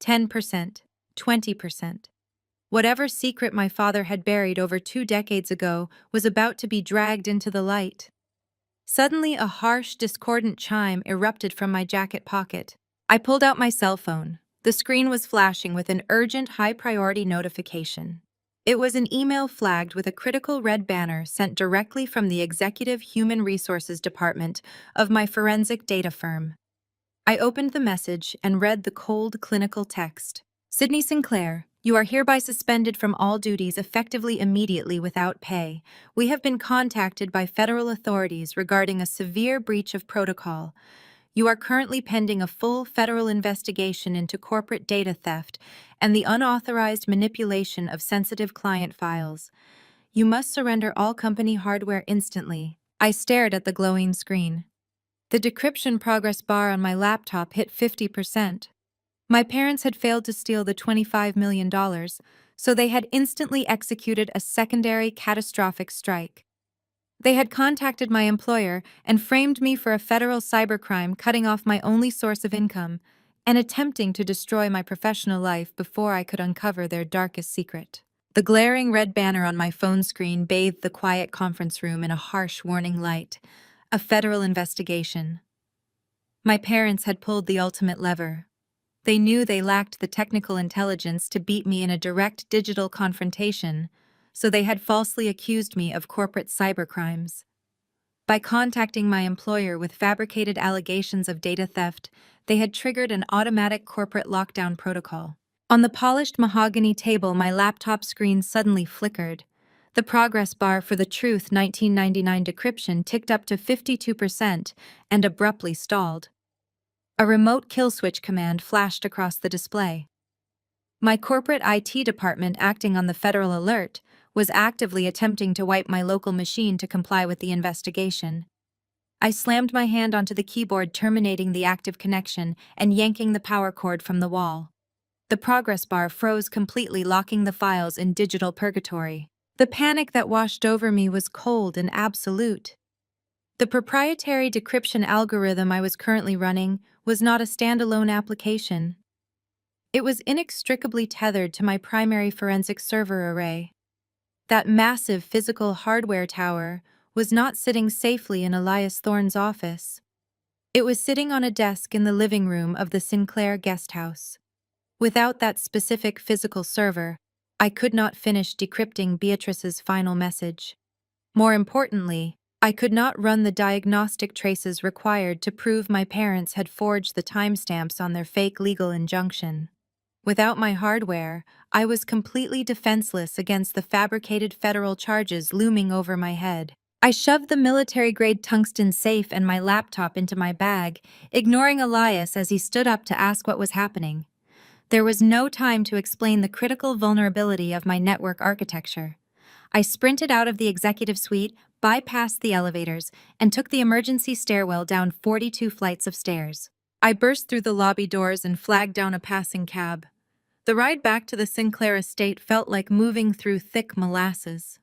10%, 20%. Whatever secret my father had buried over 2 decades ago was about to be dragged into the light. Suddenly, a harsh, discordant chime erupted from my jacket pocket. I pulled out my cell phone. The screen was flashing with an urgent, high-priority notification. It was an email flagged with a critical red banner sent directly from the Executive Human Resources Department of my forensic data firm. I opened the message and read the cold, clinical text. Sydney Sinclair, you are hereby suspended from all duties effectively immediately without pay. We have been contacted by federal authorities regarding a severe breach of protocol. You are currently pending a full federal investigation into corporate data theft and the unauthorized manipulation of sensitive client files. You must surrender all company hardware instantly. I stared at the glowing screen. The decryption progress bar on my laptop hit 50%. My parents had failed to steal the $25 million, so they had instantly executed a secondary catastrophic strike. They had contacted my employer and framed me for a federal cybercrime, cutting off my only source of income and attempting to destroy my professional life before I could uncover their darkest secret. The glaring red banner on my phone screen bathed the quiet conference room in a harsh warning light. A federal investigation. My parents had pulled the ultimate lever. They knew they lacked the technical intelligence to beat me in a direct digital confrontation, so they had falsely accused me of corporate cybercrimes. By contacting my employer with fabricated allegations of data theft, they had triggered an automatic corporate lockdown protocol. On the polished mahogany table, my laptop screen suddenly flickered. The progress bar for the Truth 1999 decryption ticked up to 52% and abruptly stalled. A remote kill switch command flashed across the display. My corporate IT department, acting on the federal alert, was actively attempting to wipe my local machine to comply with the investigation. I slammed my hand onto the keyboard, terminating the active connection and yanking the power cord from the wall. The progress bar froze completely, locking the files in digital purgatory. The panic that washed over me was cold and absolute. The proprietary decryption algorithm I was currently running was not a standalone application. It was inextricably tethered to my primary forensic server array. That massive physical hardware tower was not sitting safely in Elias Thorne's office. It was sitting on a desk in the living room of the Sinclair guest house. Without that specific physical server, I could not finish decrypting Beatrice's final message. More importantly, I could not run the diagnostic traces required to prove my parents had forged the timestamps on their fake legal injunction. Without my hardware, I was completely defenseless against the fabricated federal charges looming over my head. I shoved the military-grade tungsten safe and my laptop into my bag, ignoring Elias as he stood up to ask what was happening. There was no time to explain the critical vulnerability of my network architecture. I sprinted out of the executive suite, bypassed the elevators, and took the emergency stairwell down 42 flights of stairs. I burst through the lobby doors and flagged down a passing cab. The ride back to the Sinclair estate felt like moving through thick molasses.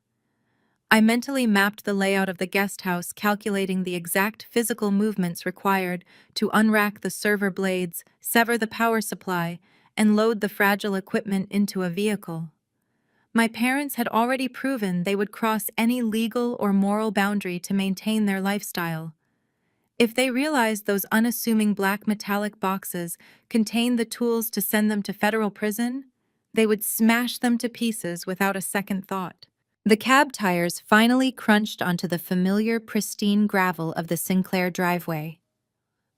I mentally mapped the layout of the guest house, calculating the exact physical movements required to unrack the server blades, sever the power supply, and load the fragile equipment into a vehicle. My parents had already proven they would cross any legal or moral boundary to maintain their lifestyle. If they realized those unassuming black metallic boxes contained the tools to send them to federal prison, they would smash them to pieces without a second thought. The cab tires finally crunched onto the familiar, pristine gravel of the Sinclair driveway.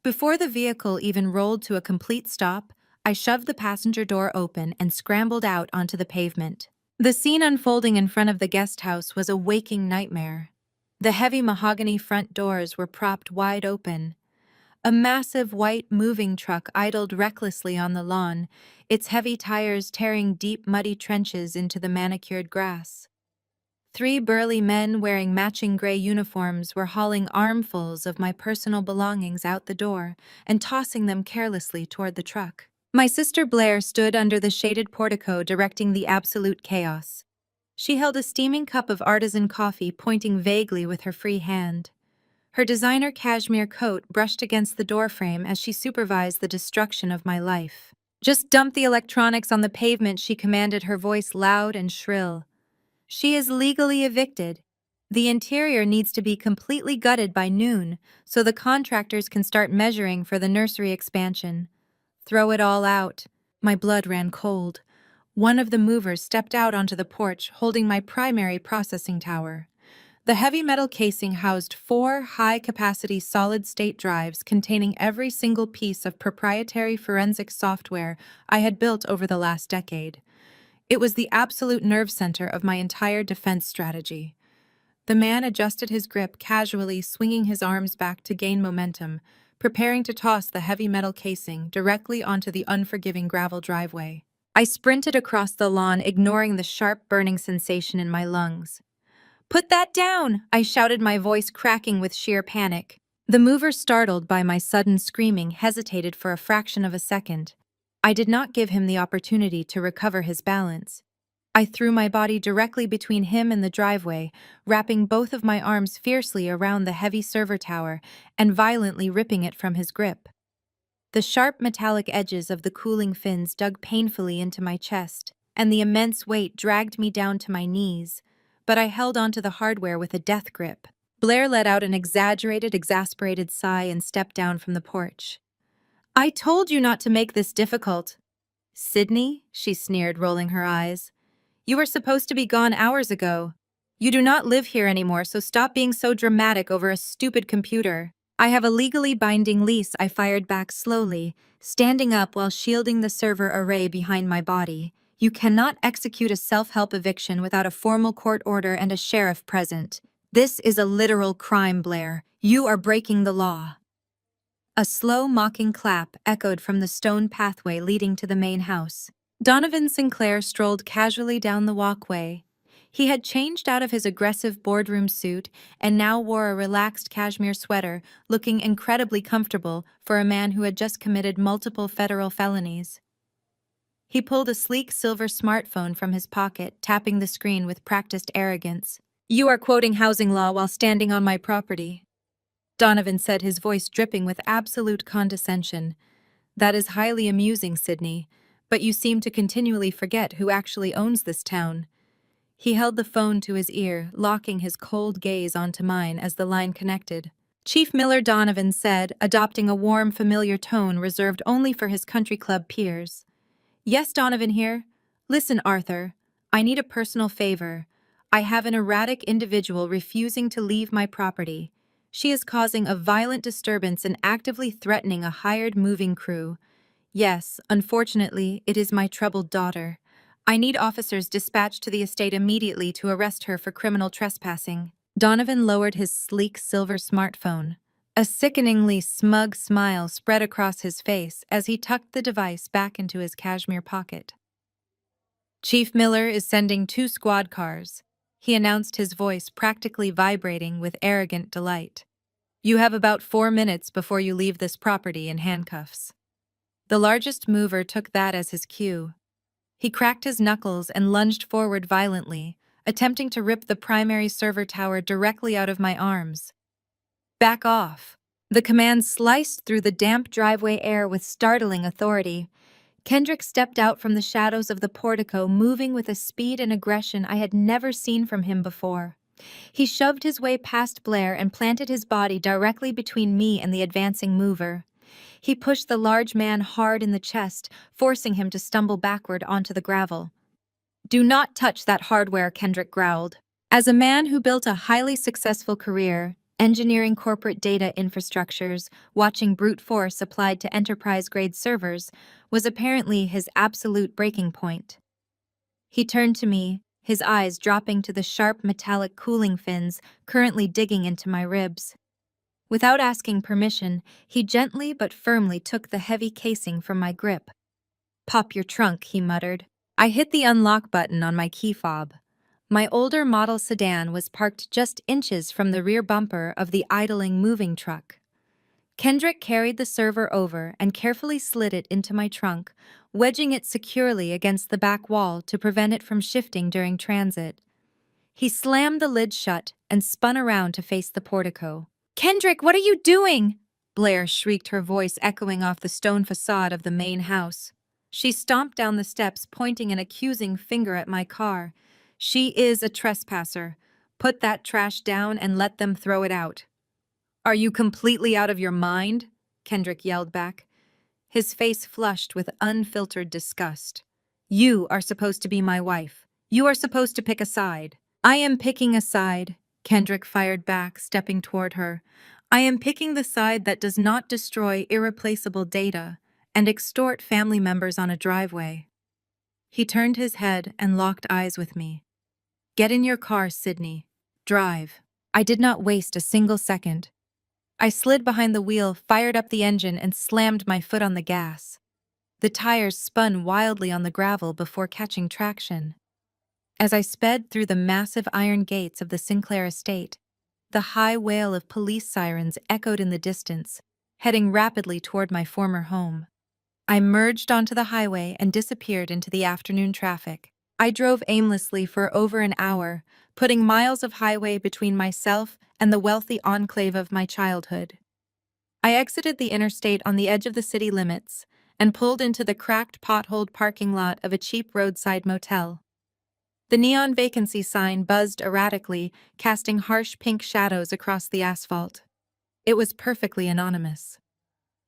Before the vehicle even rolled to a complete stop, I shoved the passenger door open and scrambled out onto the pavement. The scene unfolding in front of the guest house was a waking nightmare. The heavy mahogany front doors were propped wide open. A massive white moving truck idled recklessly on the lawn, its heavy tires tearing deep, muddy trenches into the manicured grass. 3 burly men wearing matching gray uniforms were hauling armfuls of my personal belongings out the door and tossing them carelessly toward the truck. My sister Blair stood under the shaded portico directing the absolute chaos. She held a steaming cup of artisan coffee, pointing vaguely with her free hand. Her designer cashmere coat brushed against the doorframe as she supervised the destruction of my life. "Just dump the electronics on the pavement," she commanded, her voice loud and shrill. "She is legally evicted. The interior needs to be completely gutted by noon so the contractors can start measuring for the nursery expansion. Throw it all out." My blood ran cold. One of the movers stepped out onto the porch, holding my primary processing tower. The heavy metal casing housed 4 high-capacity solid-state drives containing every single piece of proprietary forensic software I had built over the last decade. It was the absolute nerve center of my entire defense strategy. The man adjusted his grip, casually swinging his arms back to gain momentum, preparing to toss the heavy metal casing directly onto the unforgiving gravel driveway. I sprinted across the lawn, ignoring the sharp burning sensation in my lungs. "Put that down!" I shouted, my voice cracking with sheer panic. The mover, startled by my sudden screaming, hesitated for a fraction of a second. I did not give him the opportunity to recover his balance. I threw my body directly between him and the driveway, wrapping both of my arms fiercely around the heavy server tower and violently ripping it from his grip. The sharp metallic edges of the cooling fins dug painfully into my chest, and the immense weight dragged me down to my knees, but I held onto the hardware with a death grip. Blair let out an exasperated sigh and stepped down from the porch. "I told you not to make this difficult." "Sydney," she sneered, rolling her eyes. "You were supposed to be gone hours ago. You do not live here anymore, so stop being so dramatic over a stupid computer." "I have a legally binding lease," I fired back slowly, standing up while shielding the server array behind my body. "You cannot execute a self-help eviction without a formal court order and a sheriff present. This is a literal crime, Blair. You are breaking the law." A slow, mocking clap echoed from the stone pathway leading to the main house. Donovan Sinclair strolled casually down the walkway. He had changed out of his aggressive boardroom suit and now wore a relaxed cashmere sweater, looking incredibly comfortable for a man who had just committed multiple federal felonies. He pulled a sleek silver smartphone from his pocket, tapping the screen with practiced arrogance. "You are quoting housing law while standing on my property," Donovan said, his voice dripping with absolute condescension. "That is highly amusing, Sydney, but you seem to continually forget who actually owns this town." He held the phone to his ear, locking his cold gaze onto mine as the line connected. "Chief Miller," Donovan said, adopting a warm, familiar tone reserved only for his country club peers. "Yes, Donovan here. Listen, Arthur, I need a personal favor. I have an erratic individual refusing to leave my property. She is causing a violent disturbance and actively threatening a hired moving crew. Yes, unfortunately, it is my troubled daughter. I need officers dispatched to the estate immediately to arrest her for criminal trespassing." Donovan lowered his sleek silver smartphone. A sickeningly smug smile spread across his face as he tucked the device back into his cashmere pocket. Chief Miller is sending 2 squad cars, he announced, his voice practically vibrating with arrogant delight. You have about 4 minutes before you leave this property in handcuffs. The largest mover took that as his cue. He cracked his knuckles and lunged forward violently, attempting to rip the primary server tower directly out of my arms. Back off! The command sliced through the damp driveway air with startling authority. Kendrick stepped out from the shadows of the portico, moving with a speed and aggression I had never seen from him before. He shoved his way past Blair and planted his body directly between me and the advancing mover. He pushed the large man hard in the chest, forcing him to stumble backward onto the gravel. Do not touch that hardware, Kendrick growled. As a man who built a highly successful career, engineering corporate data infrastructures, watching brute force applied to enterprise-grade servers was apparently his absolute breaking point. He turned to me, his eyes dropping to the sharp metallic cooling fins currently digging into my ribs. Without asking permission, he gently but firmly took the heavy casing from my grip. Pop your trunk, he muttered. I hit the unlock button on my key fob. My older model sedan was parked just inches from the rear bumper of the idling moving truck. Kendrick carried the server over and carefully slid it into my trunk, wedging it securely against the back wall to prevent it from shifting during transit. He slammed the lid shut and spun around to face the portico. Kendrick, what are you doing? Blair shrieked, her voice echoing off the stone facade of the main house. She stomped down the steps, pointing an accusing finger at my car. She is a trespasser. Put that trash down and let them throw it out. Are you completely out of your mind? Kendrick yelled back, his face flushed with unfiltered disgust. You are supposed to be my wife. You are supposed to pick a side. I am picking a side, Kendrick fired back, stepping toward her. I am picking the side that does not destroy irreplaceable data and extort family members on a driveway. He turned his head and locked eyes with me. Get in your car, Sydney. Drive. I did not waste a single second. I slid behind the wheel, fired up the engine, and slammed my foot on the gas. The tires spun wildly on the gravel before catching traction. As I sped through the massive iron gates of the Sinclair estate, the high wail of police sirens echoed in the distance, heading rapidly toward my former home. I merged onto the highway and disappeared into the afternoon traffic. I drove aimlessly for over an hour, putting miles of highway between myself and the wealthy enclave of my childhood. I exited the interstate on the edge of the city limits and pulled into the cracked, potholed parking lot of a cheap roadside motel. The neon vacancy sign buzzed erratically, casting harsh pink shadows across the asphalt. It was perfectly anonymous.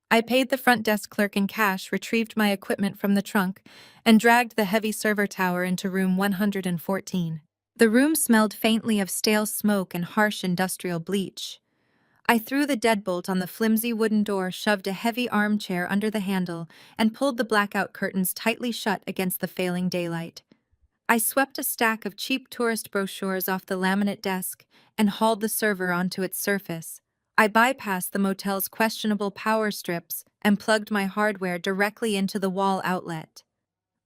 I paid the front desk clerk in cash, retrieved my equipment from the trunk, and dragged the heavy server tower into room 114. The room smelled faintly of stale smoke and harsh industrial bleach. I threw the deadbolt on the flimsy wooden door, shoved a heavy armchair under the handle, and pulled the blackout curtains tightly shut against the failing daylight. I swept a stack of cheap tourist brochures off the laminate desk and hauled the server onto its surface. I bypassed the motel's questionable power strips and plugged my hardware directly into the wall outlet.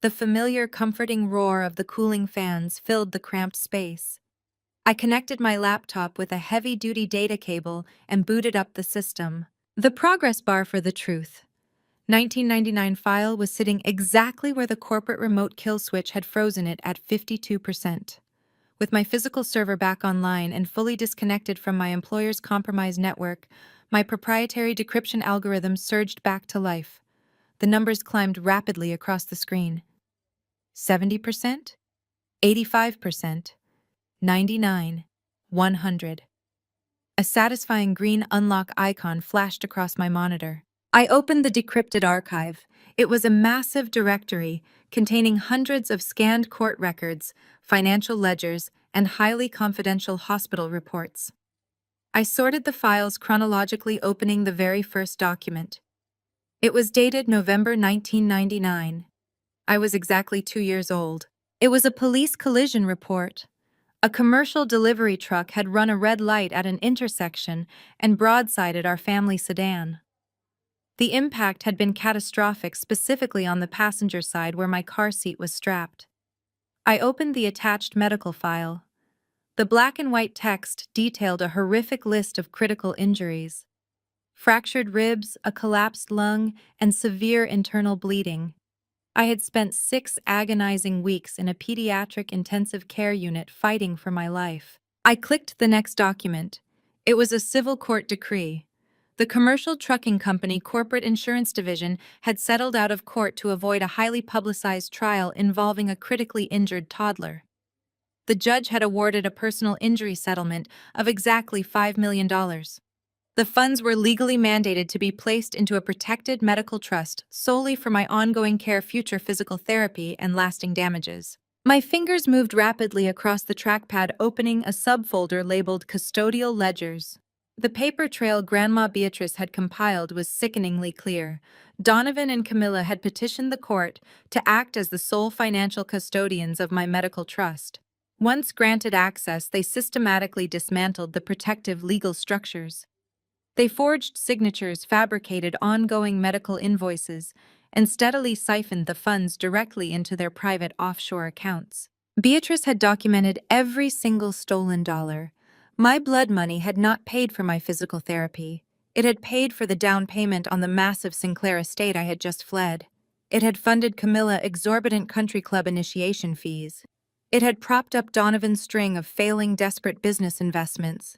The familiar, comforting roar of the cooling fans filled the cramped space. I connected my laptop with a heavy-duty data cable and booted up the system. The progress bar for the truth. 1999 file was sitting exactly where the corporate remote kill switch had frozen it at 52%. With my physical server back online and fully disconnected from my employer's compromised network, my proprietary decryption algorithm surged back to life. The numbers climbed rapidly across the screen. 70%? 85%? 99? 100? A satisfying green unlock icon flashed across my monitor. I opened the decrypted archive. It was a massive directory containing hundreds of scanned court records, financial ledgers, and highly confidential hospital reports. I sorted the files chronologically, opening the very first document. It was dated November 1999. I was exactly 2 years old. It was a police collision report. A commercial delivery truck had run a red light at an intersection and broadsided our family sedan. The impact had been catastrophic, specifically on the passenger side where my car seat was strapped. I opened the attached medical file. The black and white text detailed a horrific list of critical injuries: fractured ribs, a collapsed lung, and severe internal bleeding. I had spent 6 agonizing weeks in a pediatric intensive care unit fighting for my life. I clicked the next document. It was a civil court decree. The commercial trucking company corporate insurance division had settled out of court to avoid a highly publicized trial involving a critically injured toddler. The judge had awarded a personal injury settlement of exactly $5 million. The funds were legally mandated to be placed into a protected medical trust solely for my ongoing care, future physical therapy, and lasting damages. My fingers moved rapidly across the trackpad, opening a subfolder labeled Custodial Ledgers. The paper trail Grandma Beatrice had compiled was sickeningly clear. Donovan and Camilla had petitioned the court to act as the sole financial custodians of my medical trust. Once granted access, they systematically dismantled the protective legal structures. They forged signatures, fabricated ongoing medical invoices, and steadily siphoned the funds directly into their private offshore accounts. Beatrice had documented every single stolen dollar. My blood money had not paid for my physical therapy. It had paid for the down payment on the massive Sinclair estate I had just fled. It had funded Camilla exorbitant country club initiation fees. It had propped up Donovan's string of failing, desperate business investments.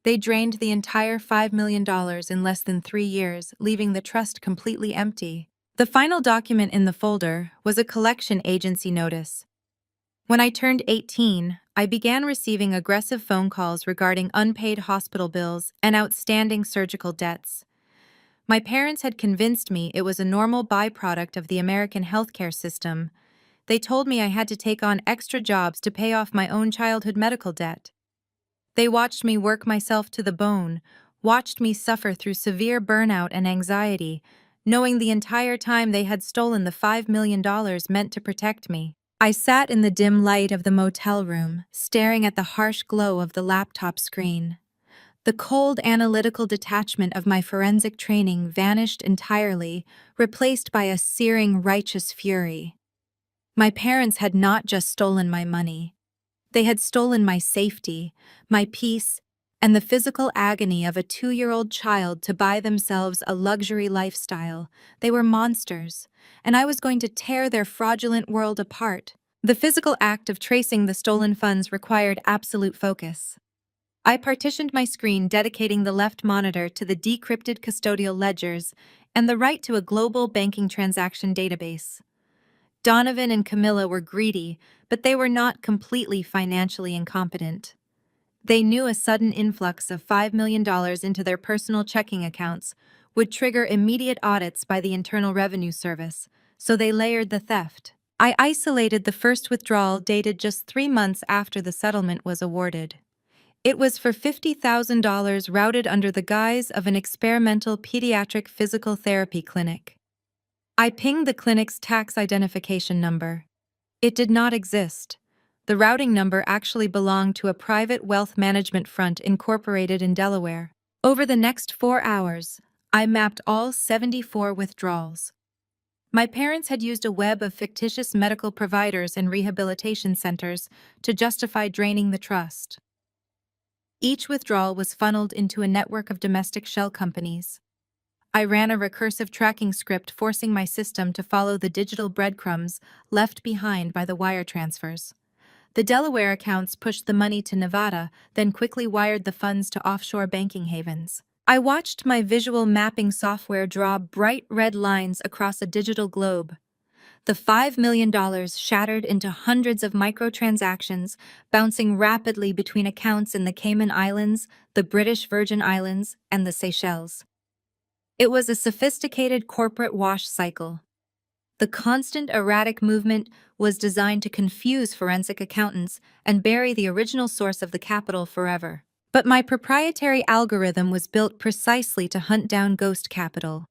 They drained the entire $5 million in less than 3 years, leaving the trust completely empty. The final document in the folder was a collection agency notice. When I turned 18, I began receiving aggressive phone calls regarding unpaid hospital bills and outstanding surgical debts. My parents had convinced me it was a normal byproduct of the American healthcare system. They told me I had to take on extra jobs to pay off my own childhood medical debt. They watched me work myself to the bone, watched me suffer through severe burnout and anxiety, knowing the entire time they had stolen the $5 million meant to protect me. I sat in the dim light of the motel room, staring at the harsh glow of the laptop screen. The cold, analytical detachment of my forensic training vanished entirely, replaced by a searing, righteous fury. My parents had not just stolen my money. They had stolen my safety, my peace, and the physical agony of a 2-year-old child to buy themselves a luxury lifestyle. They were monsters, and I was going to tear their fraudulent world apart. The physical act of tracing the stolen funds required absolute focus. I partitioned my screen, dedicating the left monitor to the decrypted custodial ledgers and the right to a global banking transaction database. Donovan and Camilla were greedy, but they were not completely financially incompetent. They knew a sudden influx of $5 million into their personal checking accounts would trigger immediate audits by the Internal Revenue Service, so they layered the theft. I isolated the first withdrawal, dated just 3 months after the settlement was awarded. It was for $50,000, routed under the guise of an experimental pediatric physical therapy clinic. I pinged the clinic's tax identification number. It did not exist. The routing number actually belonged to a private wealth management front incorporated in Delaware. Over the next 4 hours, I mapped all 74 withdrawals. My parents had used a web of fictitious medical providers and rehabilitation centers to justify draining the trust. Each withdrawal was funneled into a network of domestic shell companies. I ran a recursive tracking script, forcing my system to follow the digital breadcrumbs left behind by the wire transfers. The Delaware accounts pushed the money to Nevada, then quickly wired the funds to offshore banking havens. I watched my visual mapping software draw bright red lines across a digital globe. The $5 million shattered into hundreds of microtransactions, bouncing rapidly between accounts in the Cayman Islands, the British Virgin Islands, and the Seychelles. It was a sophisticated corporate wash cycle. The constant erratic movement was designed to confuse forensic accountants and bury the original source of the capital forever. But my proprietary algorithm was built precisely to hunt down ghost capital.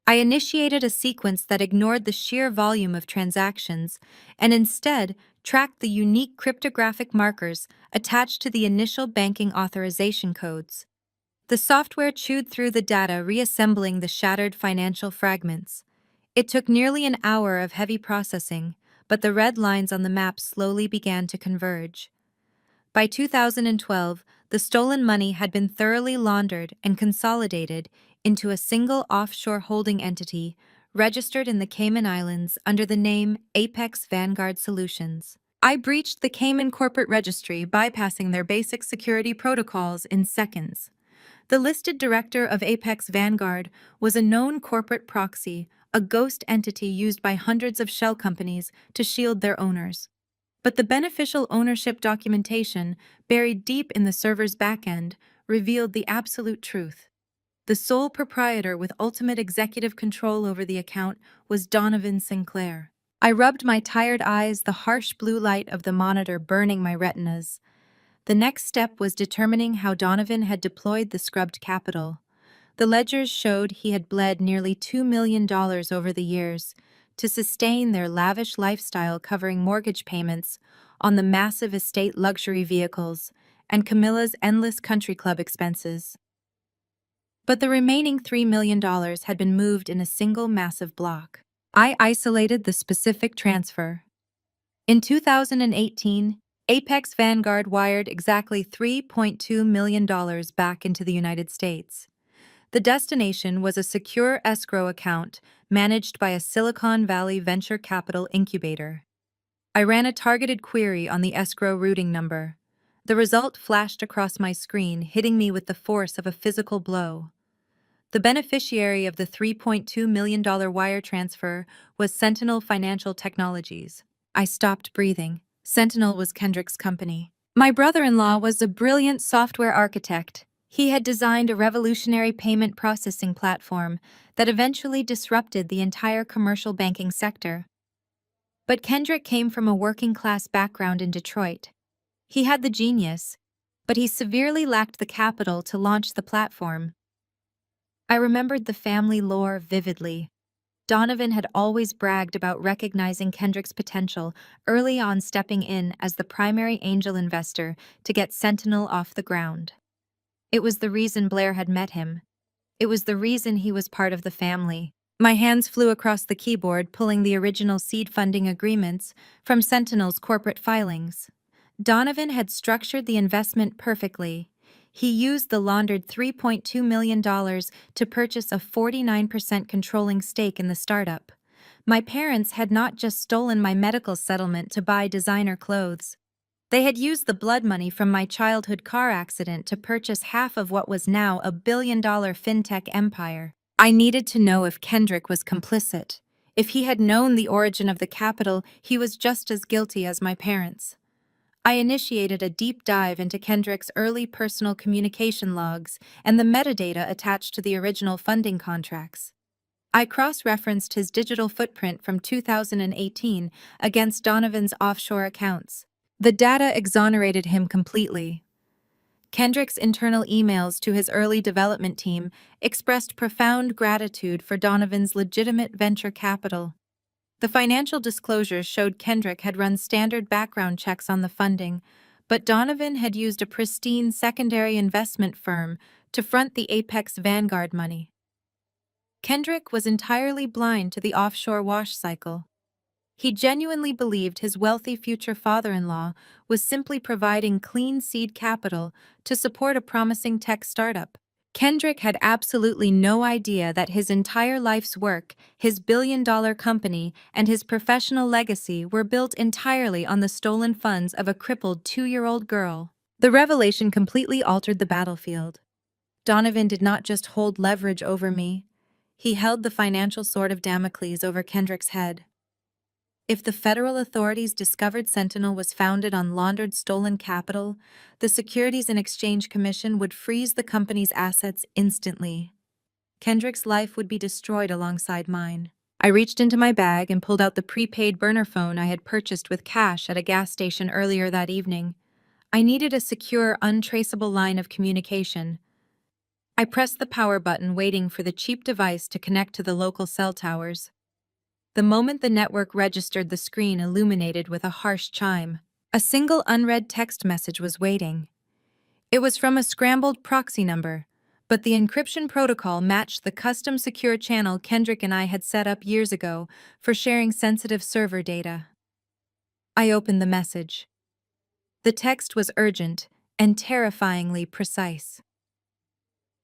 I initiated a sequence that ignored the sheer volume of transactions and instead tracked the unique cryptographic markers attached to the initial banking authorization codes. The software chewed through the data, reassembling the shattered financial fragments. It took nearly an hour of heavy processing, but the red lines on the map slowly began to converge. By 2012, the stolen money had been thoroughly laundered and consolidated into a single offshore holding entity registered in the Cayman Islands under the name Apex Vanguard Solutions. I breached the Cayman corporate registry, bypassing their basic security protocols in seconds. The listed director of Apex Vanguard was a known corporate proxy, a ghost entity used by hundreds of shell companies to shield their owners. But the beneficial ownership documentation, buried deep in the server's backend, revealed the absolute truth. The sole proprietor with ultimate executive control over the account was Donovan Sinclair. I rubbed my tired eyes, the harsh blue light of the monitor burning my retinas. The next step was determining how Donovan had deployed the scrubbed capital. The ledgers showed he had bled nearly $2 million over the years to sustain their lavish lifestyle, covering mortgage payments on the massive estate, luxury vehicles, and Camilla's endless country club expenses. But the remaining $3 million had been moved in a single massive block. I isolated the specific transfer. In 2018, Apex Vanguard wired exactly $3.2 million back into the United States. The destination was a secure escrow account managed by a Silicon Valley venture capital incubator. I ran a targeted query on the escrow routing number. The result flashed across my screen, hitting me with the force of a physical blow. The beneficiary of the $3.2 million wire transfer was Sentinel Financial Technologies. I stopped breathing. Sentinel was Kendrick's company. My brother-in-law was a brilliant software architect. He had designed a revolutionary payment processing platform that eventually disrupted the entire commercial banking sector. But Kendrick came from a working-class background in Detroit. He had the genius, but he severely lacked the capital to launch the platform. I remembered the family lore vividly. Donovan had always bragged about recognizing Kendrick's potential, early on stepping in as the primary angel investor to get Sentinel off the ground. It was the reason Blair had met him. It was the reason he was part of the family. My hands flew across the keyboard, pulling the original seed funding agreements from Sentinel's corporate filings. Donovan had structured the investment perfectly. He used the laundered $3.2 million to purchase a 49% controlling stake in the startup. My parents had not just stolen my medical settlement to buy designer clothes. They had used the blood money from my childhood car accident to purchase half of what was now a billion-dollar fintech empire. I needed to know if Kendrick was complicit. If he had known the origin of the capital, he was just as guilty as my parents. I initiated a deep dive into Kendrick's early personal communication logs and the metadata attached to the original funding contracts. I cross-referenced his digital footprint from 2018 against Donovan's offshore accounts. The data exonerated him completely. Kendrick's internal emails to his early development team expressed profound gratitude for Donovan's legitimate venture capital. The financial disclosures showed Kendrick had run standard background checks on the funding, but Donovan had used a pristine secondary investment firm to front the Apex Vanguard money. Kendrick was entirely blind to the offshore wash cycle. He genuinely believed his wealthy future father-in-law was simply providing clean seed capital to support a promising tech startup. Kendrick had absolutely no idea that his entire life's work, his billion-dollar company, and his professional legacy were built entirely on the stolen funds of a crippled 2-year-old girl. The revelation completely altered the battlefield. Donovan did not just hold leverage over me. He held the financial sword of Damocles over Kendrick's head. If the federal authorities discovered Sentinel was founded on laundered stolen capital, the Securities and Exchange Commission would freeze the company's assets instantly. Kendrick's life would be destroyed alongside mine. I reached into my bag and pulled out the prepaid burner phone I had purchased with cash at a gas station earlier that evening. I needed a secure, untraceable line of communication. I pressed the power button, waiting for the cheap device to connect to the local cell towers. The moment the network registered, the screen illuminated with a harsh chime. A single unread text message was waiting. It was from a scrambled proxy number, but the encryption protocol matched the custom secure channel Kendrick and I had set up years ago for sharing sensitive server data. I opened the message. The text was urgent and terrifyingly precise.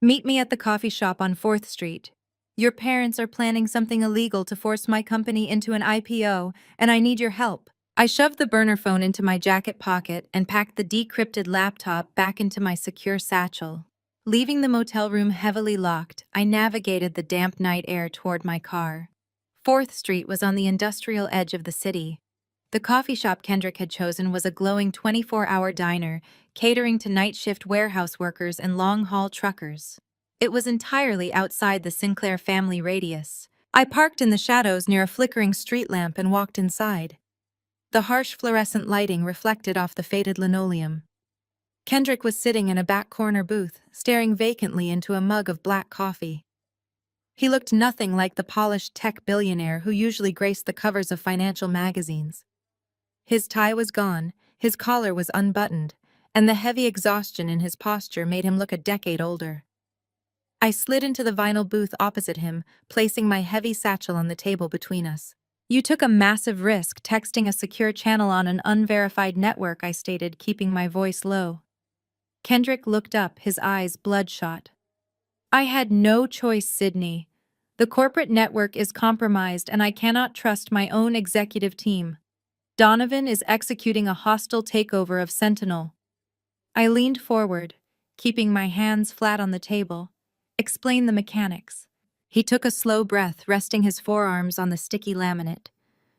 Meet me at the coffee shop on 4th Street. Your parents are planning something illegal to force my company into an IPO, and I need your help. I shoved the burner phone into my jacket pocket and packed the decrypted laptop back into my secure satchel. Leaving the motel room heavily locked, I navigated the damp night air toward my car. 4th Street was on the industrial edge of the city. The coffee shop Kendrick had chosen was a glowing 24-hour diner, catering to night shift warehouse workers and long-haul truckers. It was entirely outside the Sinclair family radius. I parked in the shadows near a flickering street lamp and walked inside. The harsh fluorescent lighting reflected off the faded linoleum. Kendrick was sitting in a back corner booth, staring vacantly into a mug of black coffee. He looked nothing like the polished tech billionaire who usually graced the covers of financial magazines. His tie was gone, his collar was unbuttoned, and the heavy exhaustion in his posture made him look a decade older. I slid into the vinyl booth opposite him, placing my heavy satchel on the table between us. You took a massive risk texting a secure channel on an unverified network, I stated, keeping my voice low. Kendrick looked up, his eyes bloodshot. I had no choice, Sydney. The corporate network is compromised and I cannot trust my own executive team. Donovan is executing a hostile takeover of Sentinel. I leaned forward, keeping my hands flat on the table. Explain the mechanics. He took a slow breath, resting his forearms on the sticky laminate.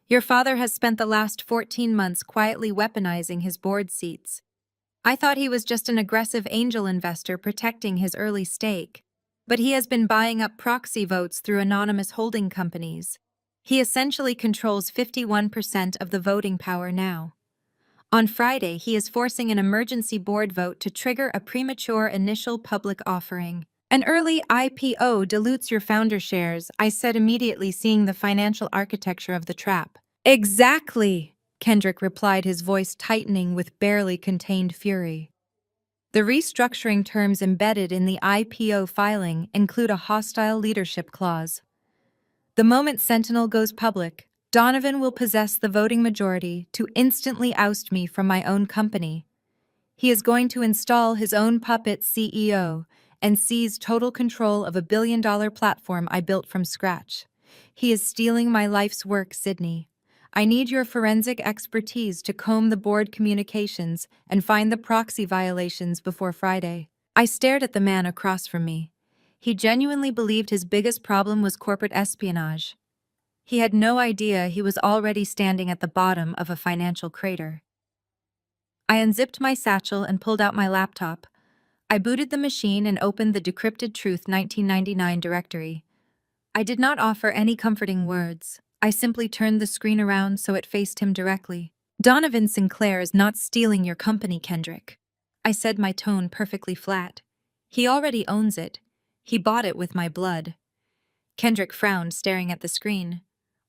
Your father has spent the last 14 months quietly weaponizing his board seats. I thought he was just an aggressive angel investor protecting his early stake. But he has been buying up proxy votes through anonymous holding companies. He essentially controls 51% of the voting power now. On Friday, he is forcing an emergency board vote to trigger a premature initial public offering. An early IPO dilutes your founder shares, I said, immediately seeing the financial architecture of the trap. Exactly, Kendrick replied, his voice tightening with barely contained fury. The restructuring terms embedded in the IPO filing include a hostile leadership clause. The moment Sentinel goes public, Donovan will possess the voting majority to instantly oust me from my own company. He is going to install his own puppet CEO and seize total control of a billion-dollar platform I built from scratch. He is stealing my life's work, Sydney. I need your forensic expertise to comb the board communications and find the proxy violations before Friday. I stared at the man across from me. He genuinely believed his biggest problem was corporate espionage. He had no idea he was already standing at the bottom of a financial crater. I unzipped my satchel and pulled out my laptop. I booted the machine and opened the Decrypted Truth 1999 directory. I did not offer any comforting words. I simply turned the screen around so it faced him directly. Donovan Sinclair is not stealing your company, Kendrick. I said, my tone perfectly flat. He already owns it. He bought it with my blood. Kendrick frowned, staring at the screen.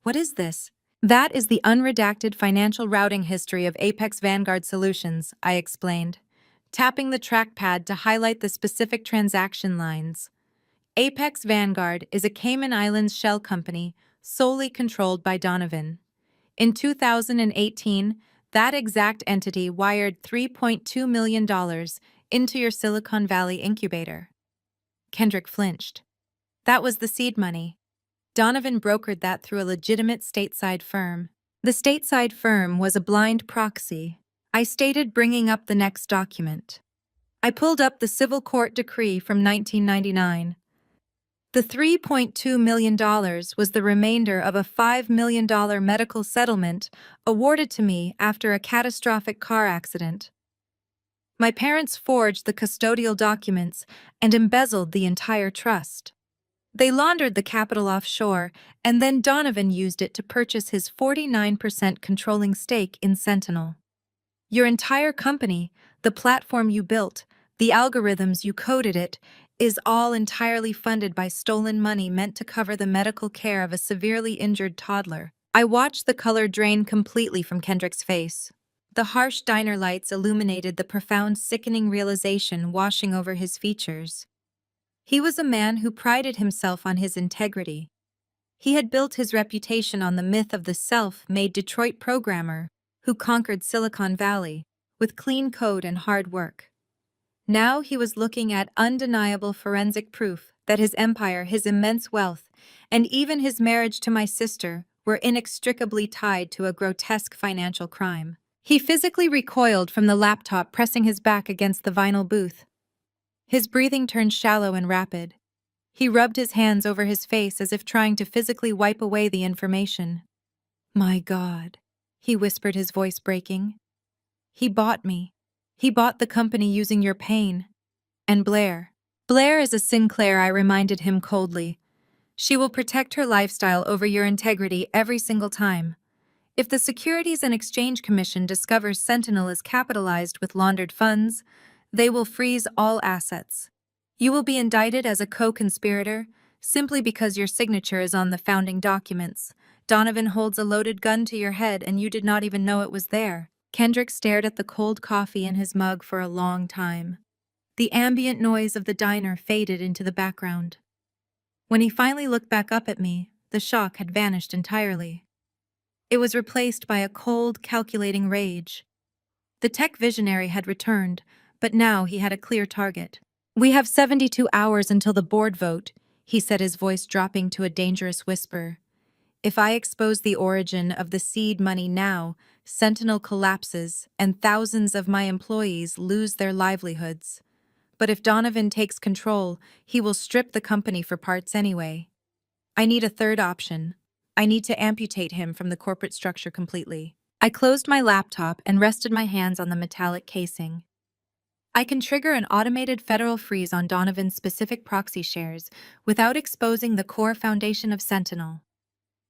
What is this? That is the unredacted financial routing history of Apex Vanguard Solutions, I explained, tapping the trackpad to highlight the specific transaction lines. Apex Vanguard is a Cayman Islands shell company solely controlled by Donovan. In 2018, that exact entity wired $3.2 million into your Silicon Valley incubator. Kendrick flinched. That was the seed money. Donovan brokered that through a legitimate stateside firm. The stateside firm was a blind proxy, I stated, bringing up the next document. I pulled up the civil court decree from 1999. The $3.2 million was the remainder of a $5 million medical settlement awarded to me after a catastrophic car accident. My parents forged the custodial documents and embezzled the entire trust. They laundered the capital offshore, and then Donovan used it to purchase his 49% controlling stake in Sentinel. Your entire company, the platform you built, The algorithms you coded it is all entirely funded by stolen money meant to cover the medical care of a severely injured toddler. I watched the color drain completely from Kendrick's face. The harsh diner lights illuminated the profound, sickening realization washing over his features. He was a man who prided himself on his integrity. He had built his reputation on the myth of the self-made Detroit programmer who conquered Silicon Valley with clean code and hard work. Now he was looking at undeniable forensic proof that his empire, his immense wealth, and even his marriage to my sister were inextricably tied to a grotesque financial crime. He physically recoiled from the laptop, pressing his back against the vinyl booth. His breathing turned shallow and rapid. He rubbed his hands over his face as if trying to physically wipe away the information. "My God," he whispered, his voice breaking. "He bought me. He bought the company using your pain. And Blair. Blair is a Sinclair," I reminded him coldly. "She will protect her lifestyle over your integrity every single time. If the Securities and Exchange Commission discovers Sentinel is capitalized with laundered funds, they will freeze all assets. You will be indicted as a co-conspirator simply because your signature is on the founding documents. Donovan holds a loaded gun to your head and you did not even know it was there." Kendrick stared at the cold coffee in his mug for a long time. The ambient noise of the diner faded into the background. When he finally looked back up at me, the shock had vanished entirely. It was replaced by a cold, calculating rage. The tech visionary had returned, but now he had a clear target. "We have 72 hours until the board vote," he said, his voice dropping to a dangerous whisper. "If I expose the origin of the seed money now, Sentinel collapses and thousands of my employees lose their livelihoods. But if Donovan takes control, he will strip the company for parts anyway. I need a third option. I need to amputate him from the corporate structure completely." I closed my laptop and rested my hands on the metallic casing. I can trigger an automated federal freeze on Donovan's specific proxy shares without exposing the core foundation of Sentinel.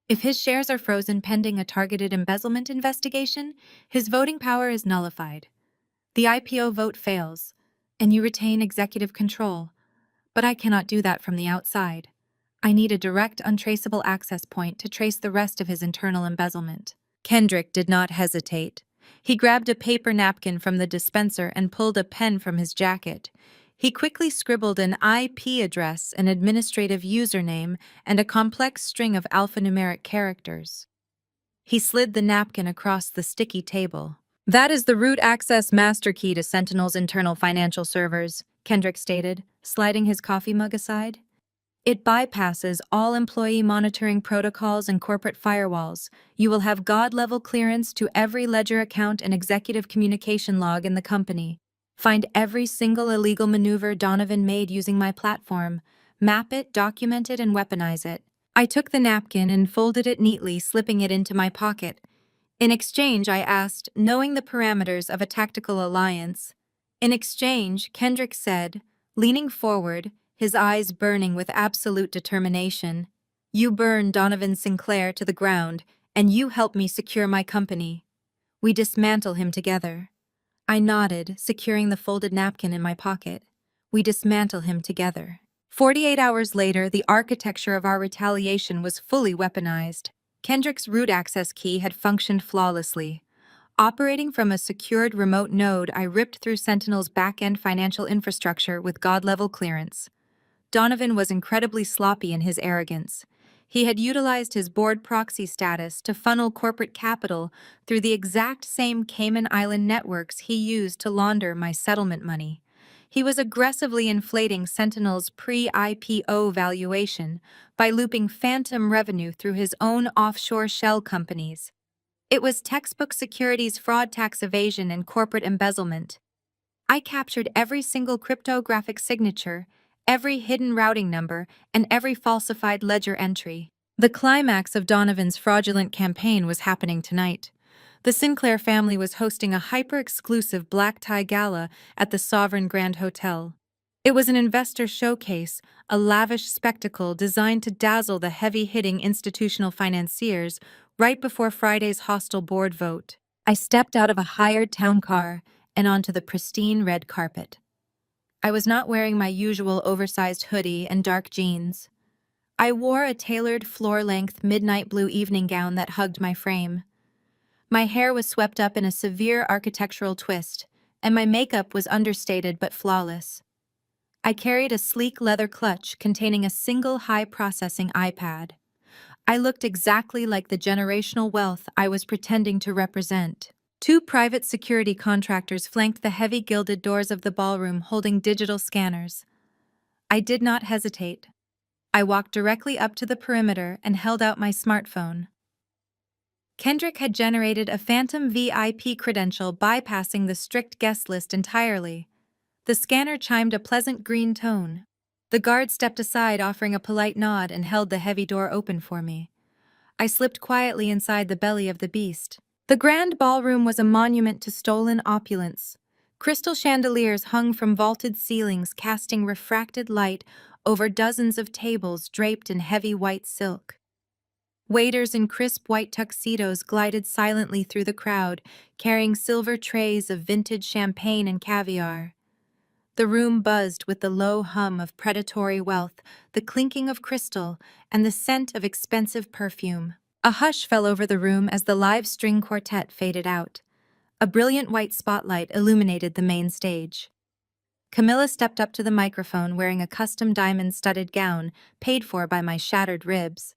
If his shares are frozen pending a targeted embezzlement investigation, his voting power is nullified. The IPO vote fails, and you retain executive control. But I cannot do that from the outside. I need a direct, untraceable access point to trace the rest of his internal embezzlement. Kendrick did not hesitate. He grabbed a paper napkin from the dispenser and pulled a pen from his jacket. He quickly scribbled an IP address, an administrative username, and a complex string of alphanumeric characters. He slid the napkin across the sticky table. "That is the root access master key to Sentinel's internal financial servers," Kendrick stated, sliding his coffee mug aside. "It bypasses all employee monitoring protocols and corporate firewalls. You will have God-level clearance to every ledger account and executive communication log in the company. Find every single illegal maneuver Donovan made using my platform. Map it, document it, and weaponize it." I took the napkin and folded it neatly, slipping it into my pocket. "In exchange," I asked, knowing the parameters of a tactical alliance. "In exchange," Kendrick said, leaning forward, his eyes burning with absolute determination, "you burn Donovan Sinclair to the ground, and you help me secure my company. We dismantle him together." I nodded, securing the folded napkin in my pocket. "We dismantle him together." 48 hours later, the architecture of our retaliation was fully weaponized. Kendrick's root access key had functioned flawlessly. Operating from a secured remote node, I ripped through Sentinel's back-end financial infrastructure with God-level clearance. Donovan was incredibly sloppy in his arrogance. He had utilized his board proxy status to funnel corporate capital through the exact same Cayman Island networks he used to launder my settlement money. He was aggressively inflating Sentinel's pre-IPO valuation by looping phantom revenue through his own offshore shell companies. It was textbook securities fraud, tax evasion, and corporate embezzlement. I captured every single cryptographic signature, every hidden routing number, and every falsified ledger entry. The climax of Donovan's fraudulent campaign was happening tonight. The Sinclair family was hosting a hyper-exclusive black-tie gala at the Sovereign Grand Hotel. It was an investor showcase, a lavish spectacle designed to dazzle the heavy-hitting institutional financiers right before Friday's hostile board vote. I stepped out of a hired town car and onto the pristine red carpet. I was not wearing my usual oversized hoodie and dark jeans. I wore a tailored floor-length midnight blue evening gown that hugged my frame. My hair was swept up in a severe architectural twist, and my makeup was understated but flawless. I carried a sleek leather clutch containing a single high-processing iPad. I looked exactly like the generational wealth I was pretending to represent. Two private security contractors flanked the heavy gilded doors of the ballroom holding digital scanners. I did not hesitate. I walked directly up to the perimeter and held out my smartphone. Kendrick had generated a phantom VIP credential bypassing the strict guest list entirely. The scanner chimed a pleasant green tone. The guard stepped aside, offering a polite nod, and held the heavy door open for me. I slipped quietly inside the belly of the beast. The grand ballroom was a monument to stolen opulence. Crystal chandeliers hung from vaulted ceilings, casting refracted light over dozens of tables draped in heavy white silk. Waiters in crisp white tuxedos glided silently through the crowd, carrying silver trays of vintage champagne and caviar. The room buzzed with the low hum of predatory wealth, the clinking of crystal, and the scent of expensive perfume. A hush fell over the room as the live string quartet faded out. A brilliant white spotlight illuminated the main stage. Camilla stepped up to the microphone wearing a custom diamond-studded gown, paid for by my shattered ribs.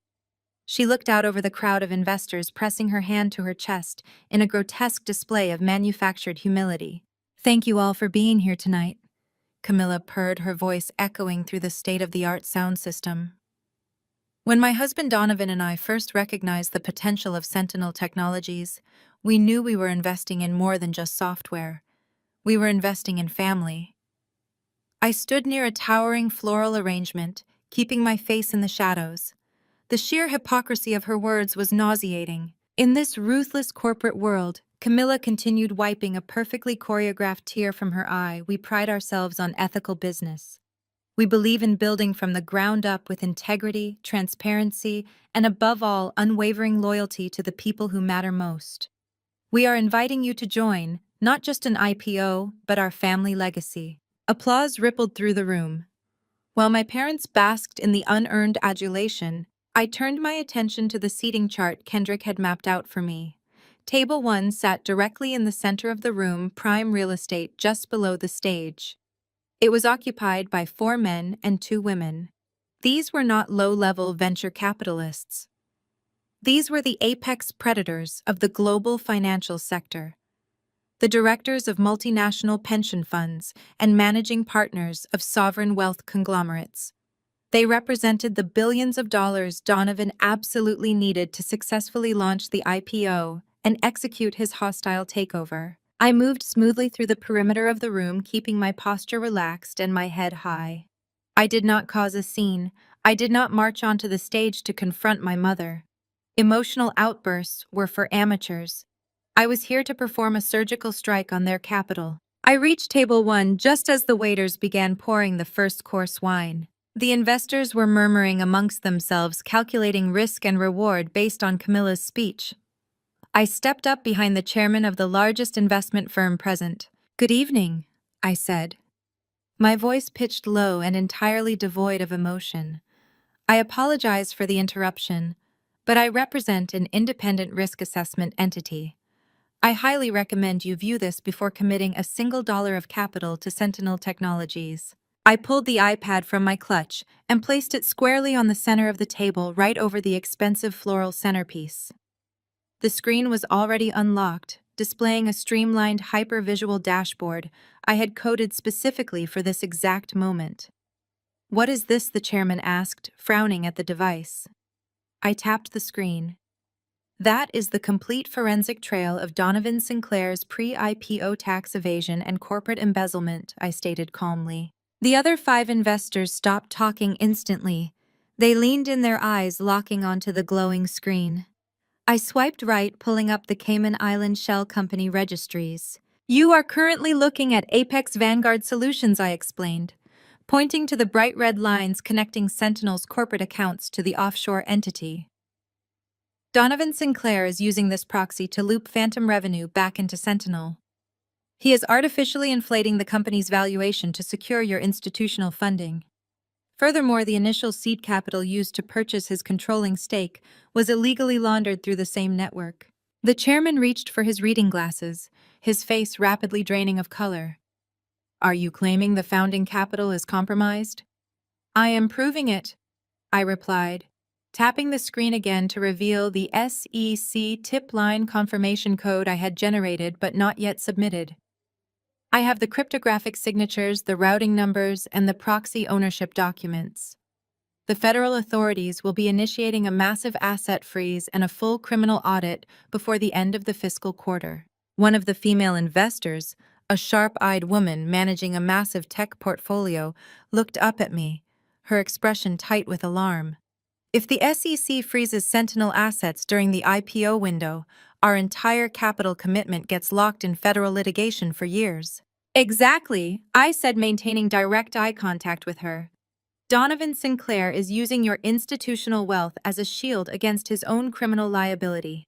She looked out over the crowd of investors, pressing her hand to her chest in a grotesque display of manufactured humility. "Thank you all for being here tonight," Camilla purred, her voice echoing through the state-of-the-art sound system. When my husband Donovan and I first recognized the potential of Sentinel Technologies, we knew we were investing in more than just software. We were investing in family. I stood near a towering floral arrangement, keeping my face in the shadows. The sheer hypocrisy of her words was nauseating. In this ruthless corporate world, Camilla continued, wiping a perfectly choreographed tear from her eye, we pride ourselves on ethical business. We believe in building from the ground up with integrity, transparency, and above all, unwavering loyalty to the people who matter most. We are inviting you to join, not just an IPO, but our family legacy. Applause rippled through the room. While my parents basked in the unearned adulation, I turned my attention to the seating chart Kendrick had mapped out for me. Table 1 sat directly in the center of the room, prime real estate just below the stage. It was occupied by 4 men and 2 women. These were not low-level venture capitalists. These were the apex predators of the global financial sector, the directors of multinational pension funds and managing partners of sovereign wealth conglomerates. They represented the billions of dollars Donovan absolutely needed to successfully launch the IPO and execute his hostile takeover. I moved smoothly through the perimeter of the room, keeping my posture relaxed and my head high. I did not cause a scene. I did not march onto the stage to confront my mother. Emotional outbursts were for amateurs. I was here to perform a surgical strike on their capital. I reached table 1 just as the waiters began pouring the first-course wine. The investors were murmuring amongst themselves, calculating risk and reward based on Camilla's speech. I stepped up behind the chairman of the largest investment firm present. "Good evening," I said, my voice pitched low and entirely devoid of emotion. "I apologize for the interruption, but I represent an independent risk assessment entity. I highly recommend you view this before committing a single dollar of capital to Sentinel Technologies." I pulled the iPad from my clutch and placed it squarely on the center of the table, right over the expensive floral centerpiece. The screen was already unlocked, displaying a streamlined hyper-visual dashboard I had coded specifically for this exact moment. "What is this?" the chairman asked, frowning at the device. I tapped the screen. "That is the complete forensic trail of Donovan Sinclair's pre-IPO tax evasion and corporate embezzlement," I stated calmly. The other 5 investors stopped talking instantly. They leaned in, their eyes locking onto the glowing screen. I swiped right, pulling up the Cayman Island shell company registries. "You are currently looking at Apex Vanguard Solutions," I explained, pointing to the bright red lines connecting Sentinel's corporate accounts to the offshore entity. "Donovan Sinclair is using this proxy to loop phantom revenue back into Sentinel." He is artificially inflating the company's valuation to secure your institutional funding. Furthermore, the initial seed capital used to purchase his controlling stake was illegally laundered through the same network. The chairman reached for his reading glasses, his face rapidly draining of color. Are you claiming the founding capital is compromised? I am proving it, I replied, tapping the screen again to reveal the SEC tip line confirmation code I had generated but not yet submitted. I have the cryptographic signatures, the routing numbers, and the proxy ownership documents. The federal authorities will be initiating a massive asset freeze and a full criminal audit before the end of the fiscal quarter. One of the female investors, a sharp-eyed woman managing a massive tech portfolio, looked up at me, her expression tight with alarm. If the SEC freezes Sentinel assets during the IPO window, our entire capital commitment gets locked in federal litigation for years. Exactly, I said, maintaining direct eye contact with her. Donovan Sinclair is using your institutional wealth as a shield against his own criminal liability.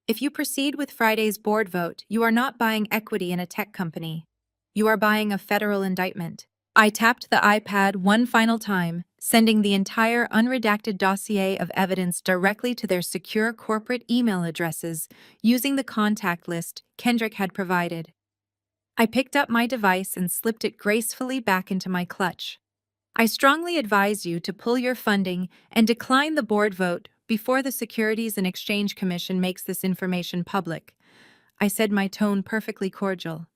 If you proceed with Friday's board vote, you are not buying equity in a tech company. You are buying a federal indictment. I tapped the iPad one final time, sending the entire unredacted dossier of evidence directly to their secure corporate email addresses using the contact list Kendrick had provided. I picked up my device and slipped it gracefully back into my clutch. I strongly advise you to pull your funding and decline the board vote before the Securities and Exchange Commission makes this information public. I said, my tone perfectly cordial.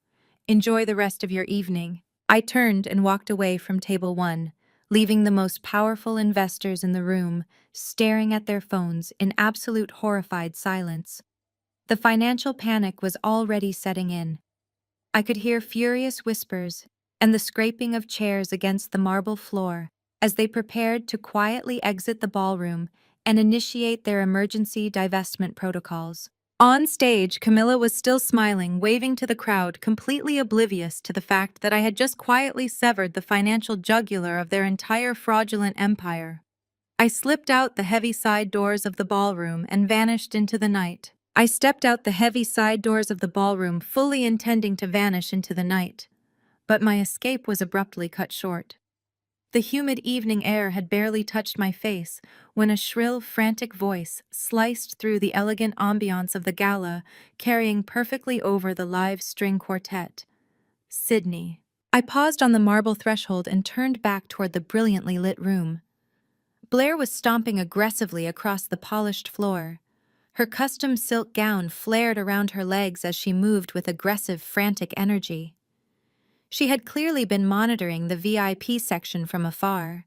Enjoy the rest of your evening. I turned and walked away from table 1, leaving the most powerful investors in the room staring at their phones in absolute horrified silence. The financial panic was already setting in. I could hear furious whispers and the scraping of chairs against the marble floor as they prepared to quietly exit the ballroom and initiate their emergency divestment protocols. On stage, Camilla was still smiling, waving to the crowd, completely oblivious to the fact that I had just quietly severed the financial jugular of their entire fraudulent empire. I slipped out the heavy side doors of the ballroom and vanished into the night. I stepped out the heavy side doors of the ballroom, fully intending to vanish into the night. But my escape was abruptly cut short. The humid evening air had barely touched my face when a shrill, frantic voice sliced through the elegant ambiance of the gala, carrying perfectly over the live string quartet. Sydney. I paused on the marble threshold and turned back toward the brilliantly lit room. Blair was stomping aggressively across the polished floor. Her custom silk gown flared around her legs as she moved with aggressive, frantic energy. She had clearly been monitoring the VIP section from afar.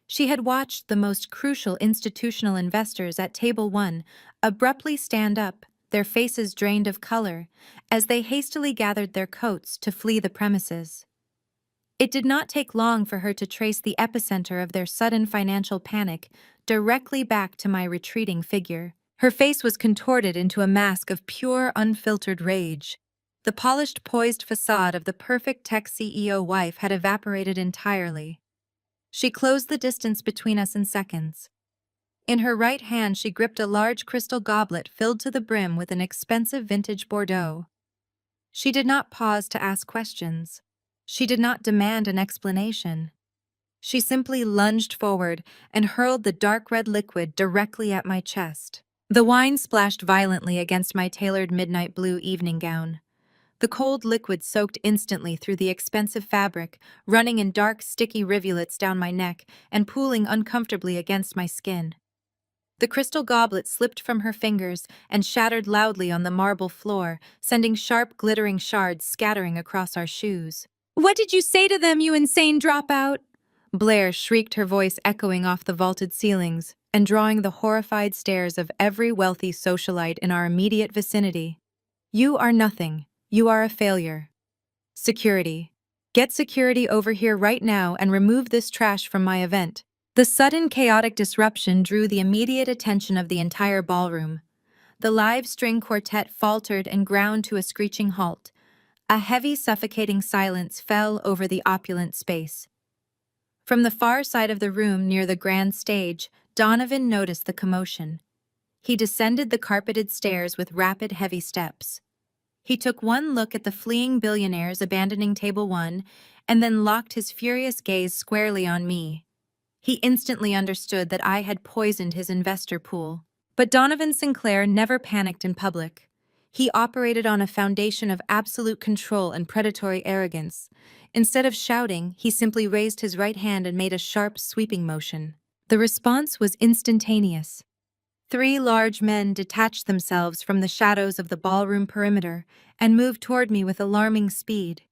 She had watched the most crucial institutional investors at Table 1 abruptly stand up, their faces drained of color, as they hastily gathered their coats to flee the premises. It did not take long for her to trace the epicenter of their sudden financial panic directly back to my retreating figure. Her face was contorted into a mask of pure, unfiltered rage. The polished, poised facade of the perfect tech CEO wife had evaporated entirely. She closed the distance between us in seconds. In her right hand, she gripped a large crystal goblet filled to the brim with an expensive vintage Bordeaux. She did not pause to ask questions. She did not demand an explanation. She simply lunged forward and hurled the dark red liquid directly at my chest. The wine splashed violently against my tailored midnight blue evening gown. The cold liquid soaked instantly through the expensive fabric, running in dark, sticky rivulets down my neck and pooling uncomfortably against my skin. The crystal goblet slipped from her fingers and shattered loudly on the marble floor, sending sharp, glittering shards scattering across our shoes. "What did you say to them, you insane dropout?" Blair shrieked, her voice echoing off the vaulted ceilings and drawing the horrified stares of every wealthy socialite in our immediate vicinity. "You are nothing. You are a failure. Security. Get security over here right now and remove this trash from my event." The sudden chaotic disruption drew the immediate attention of the entire ballroom. The live string quartet faltered and ground to a screeching halt. A heavy, suffocating silence fell over the opulent space. From the far side of the room near the grand stage, Donovan noticed the commotion. He descended the carpeted stairs with rapid, heavy steps. He took one look at the fleeing billionaires abandoning Table 1 and then locked his furious gaze squarely on me. He instantly understood that I had poisoned his investor pool. But Donovan Sinclair never panicked in public. He operated on a foundation of absolute control and predatory arrogance. Instead of shouting, he simply raised his right hand and made a sharp, sweeping motion. The response was instantaneous. 3 large men detached themselves from the shadows of the ballroom perimeter and moved toward me with alarming speed.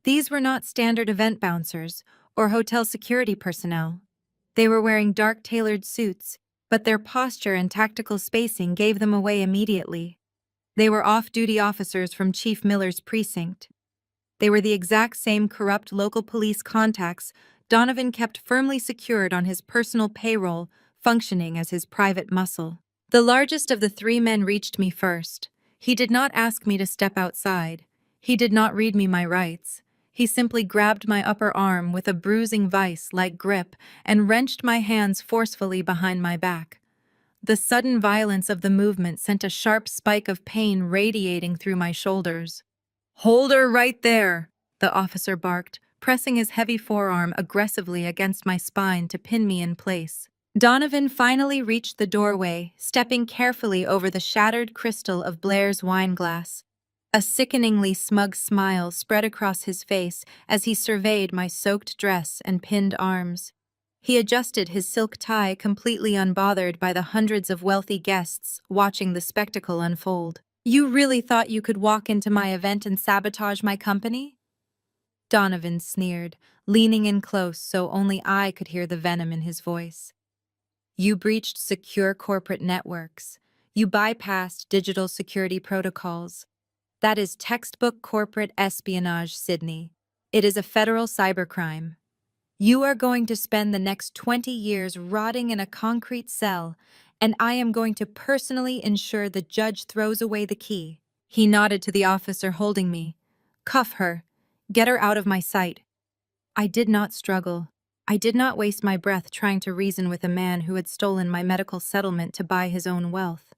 These were not standard event bouncers or hotel security personnel. They were wearing dark tailored suits, but their posture and tactical spacing gave them away immediately. They were off-duty officers from Chief Miller's precinct. They were the exact same corrupt local police contacts Donovan kept firmly secured on his personal payroll, functioning as his private muscle. The largest of the 3 men reached me first. He did not ask me to step outside. He did not read me my rights. He simply grabbed my upper arm with a bruising vice-like grip and wrenched my hands forcefully behind my back. The sudden violence of the movement sent a sharp spike of pain radiating through my shoulders. "Hold her right there," the officer barked, pressing his heavy forearm aggressively against my spine to pin me in place. Donovan finally reached the doorway, stepping carefully over the shattered crystal of Blair's wine glass. A sickeningly smug smile spread across his face as he surveyed my soaked dress and pinned arms. He adjusted his silk tie, completely unbothered by the hundreds of wealthy guests watching the spectacle unfold. "You really thought you could walk into my event and sabotage my company?" Donovan sneered, leaning in close so only I could hear the venom in his voice. "You breached secure corporate networks. You bypassed digital security protocols. That is textbook corporate espionage, Sydney. It is a federal cybercrime. You are going to spend the next 20 years rotting in a concrete cell, and I am going to personally ensure the judge throws away the key." He nodded to the officer holding me. "Cuff her. Get her out of my sight." I did not struggle. I did not waste my breath trying to reason with a man who had stolen my medical settlement to buy his own wealth.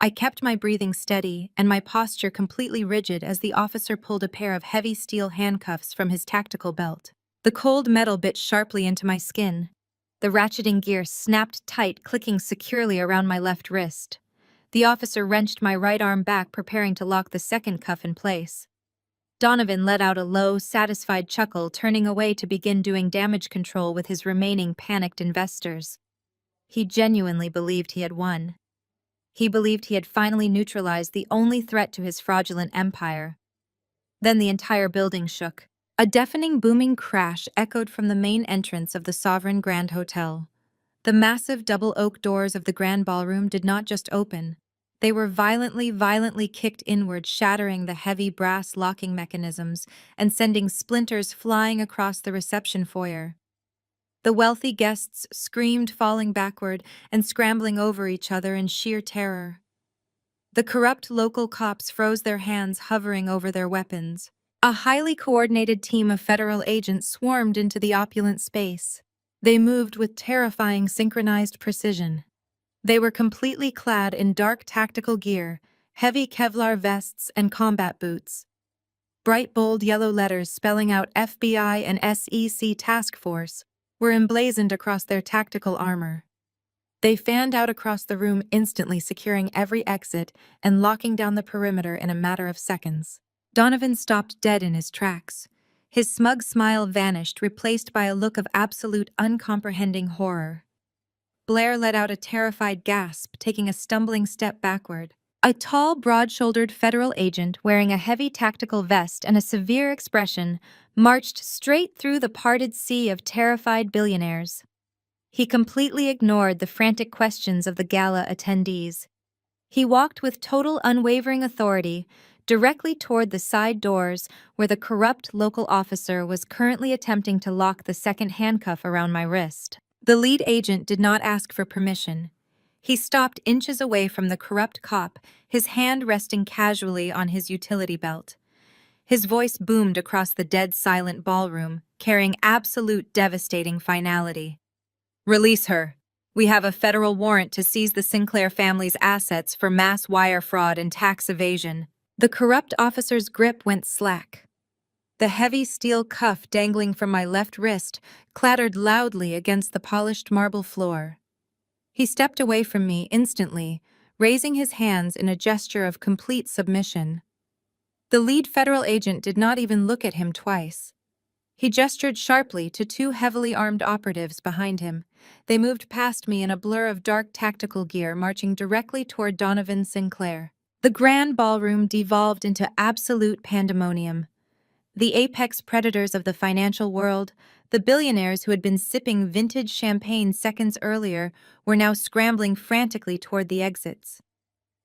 I kept my breathing steady and my posture completely rigid as the officer pulled a pair of heavy steel handcuffs from his tactical belt. The cold metal bit sharply into my skin. The ratcheting gear snapped tight, clicking securely around my left wrist. The officer wrenched my right arm back, preparing to lock the second cuff in place. Donovan let out a low, satisfied chuckle, turning away to begin doing damage control with his remaining panicked investors. He genuinely believed he had won. He believed he had finally neutralized the only threat to his fraudulent empire. Then the entire building shook. A deafening booming crash echoed from the main entrance of the Sovereign Grand Hotel. The massive double oak doors of the Grand Ballroom did not just open. They were violently kicked inward, shattering the heavy brass locking mechanisms and sending splinters flying across the reception foyer. The wealthy guests screamed, falling backward and scrambling over each other in sheer terror. The corrupt local cops froze their hands, hovering over their weapons. A highly coordinated team of federal agents swarmed into the opulent space. They moved with terrifying synchronized precision. They were completely clad in dark tactical gear, heavy Kevlar vests, and combat boots. Bright bold yellow letters spelling out FBI and SEC Task Force were emblazoned across their tactical armor. They fanned out across the room, instantly securing every exit and locking down the perimeter in a matter of seconds. Donovan stopped dead in his tracks. His smug smile vanished, replaced by a look of absolute uncomprehending horror. Blair let out a terrified gasp, taking a stumbling step backward. A tall, broad-shouldered federal agent wearing a heavy tactical vest and a severe expression marched straight through the parted sea of terrified billionaires. He completely ignored the frantic questions of the gala attendees. He walked with total unwavering authority directly toward the side doors where the corrupt local officer was currently attempting to lock the second handcuff around my wrist. The lead agent did not ask for permission. He stopped inches away from the corrupt cop, his hand resting casually on his utility belt. His voice boomed across the dead silent ballroom, carrying absolute devastating finality. "Release her. We have a federal warrant to seize the Sinclair family's assets for mass wire fraud and tax evasion." The corrupt officer's grip went slack. The heavy steel cuff dangling from my left wrist clattered loudly against the polished marble floor. He stepped away from me instantly, raising his hands in a gesture of complete submission. The lead federal agent did not even look at him twice. He gestured sharply to two heavily armed operatives behind him. They moved past me in a blur of dark tactical gear, marching directly toward Donovan Sinclair. The grand ballroom devolved into absolute pandemonium. The apex predators of the financial world, the billionaires who had been sipping vintage champagne seconds earlier, were now scrambling frantically toward the exits.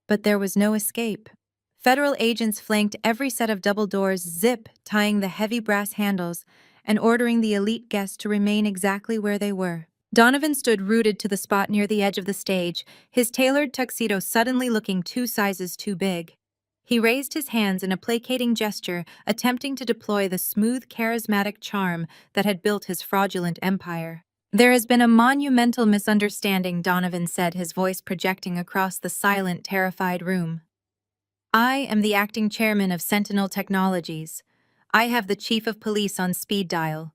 But there was no escape. Federal agents flanked every set of double doors, tying the heavy brass handles and ordering the elite guests to remain exactly where they were. Donovan stood rooted to the spot near the edge of the stage, his tailored tuxedo suddenly looking 2 sizes too big. He raised his hands in a placating gesture, attempting to deploy the smooth, charismatic charm that had built his fraudulent empire. "There has been a monumental misunderstanding," Donovan said, his voice projecting across the silent, terrified room. "I am the acting chairman of Sentinel Technologies. I have the chief of police on speed dial.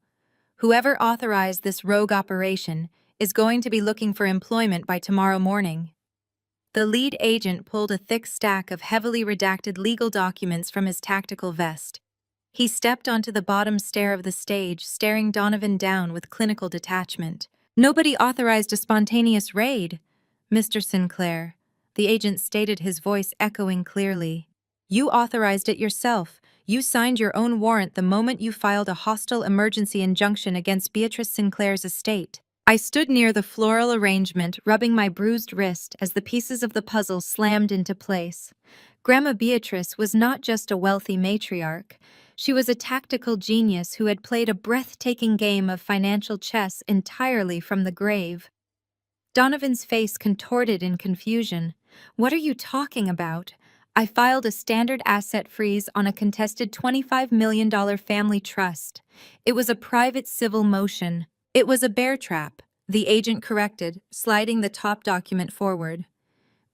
Whoever authorized this rogue operation is going to be looking for employment by tomorrow morning." The lead agent pulled a thick stack of heavily redacted legal documents from his tactical vest. He stepped onto the bottom stair of the stage, staring Donovan down with clinical detachment. "Nobody authorized a spontaneous raid, Mr. Sinclair," the agent stated, his voice echoing clearly. "You authorized it yourself. You signed your own warrant the moment you filed a hostile emergency injunction against Beatrice Sinclair's estate." I stood near the floral arrangement, rubbing my bruised wrist as the pieces of the puzzle slammed into place. Grandma Beatrice was not just a wealthy matriarch. She was a tactical genius who had played a breathtaking game of financial chess entirely from the grave. Donovan's face contorted in confusion. "What are you talking about? I filed a standard asset freeze on a contested $25 million family trust. It was a private civil motion. It was a bear trap," the agent corrected, sliding the top document forward.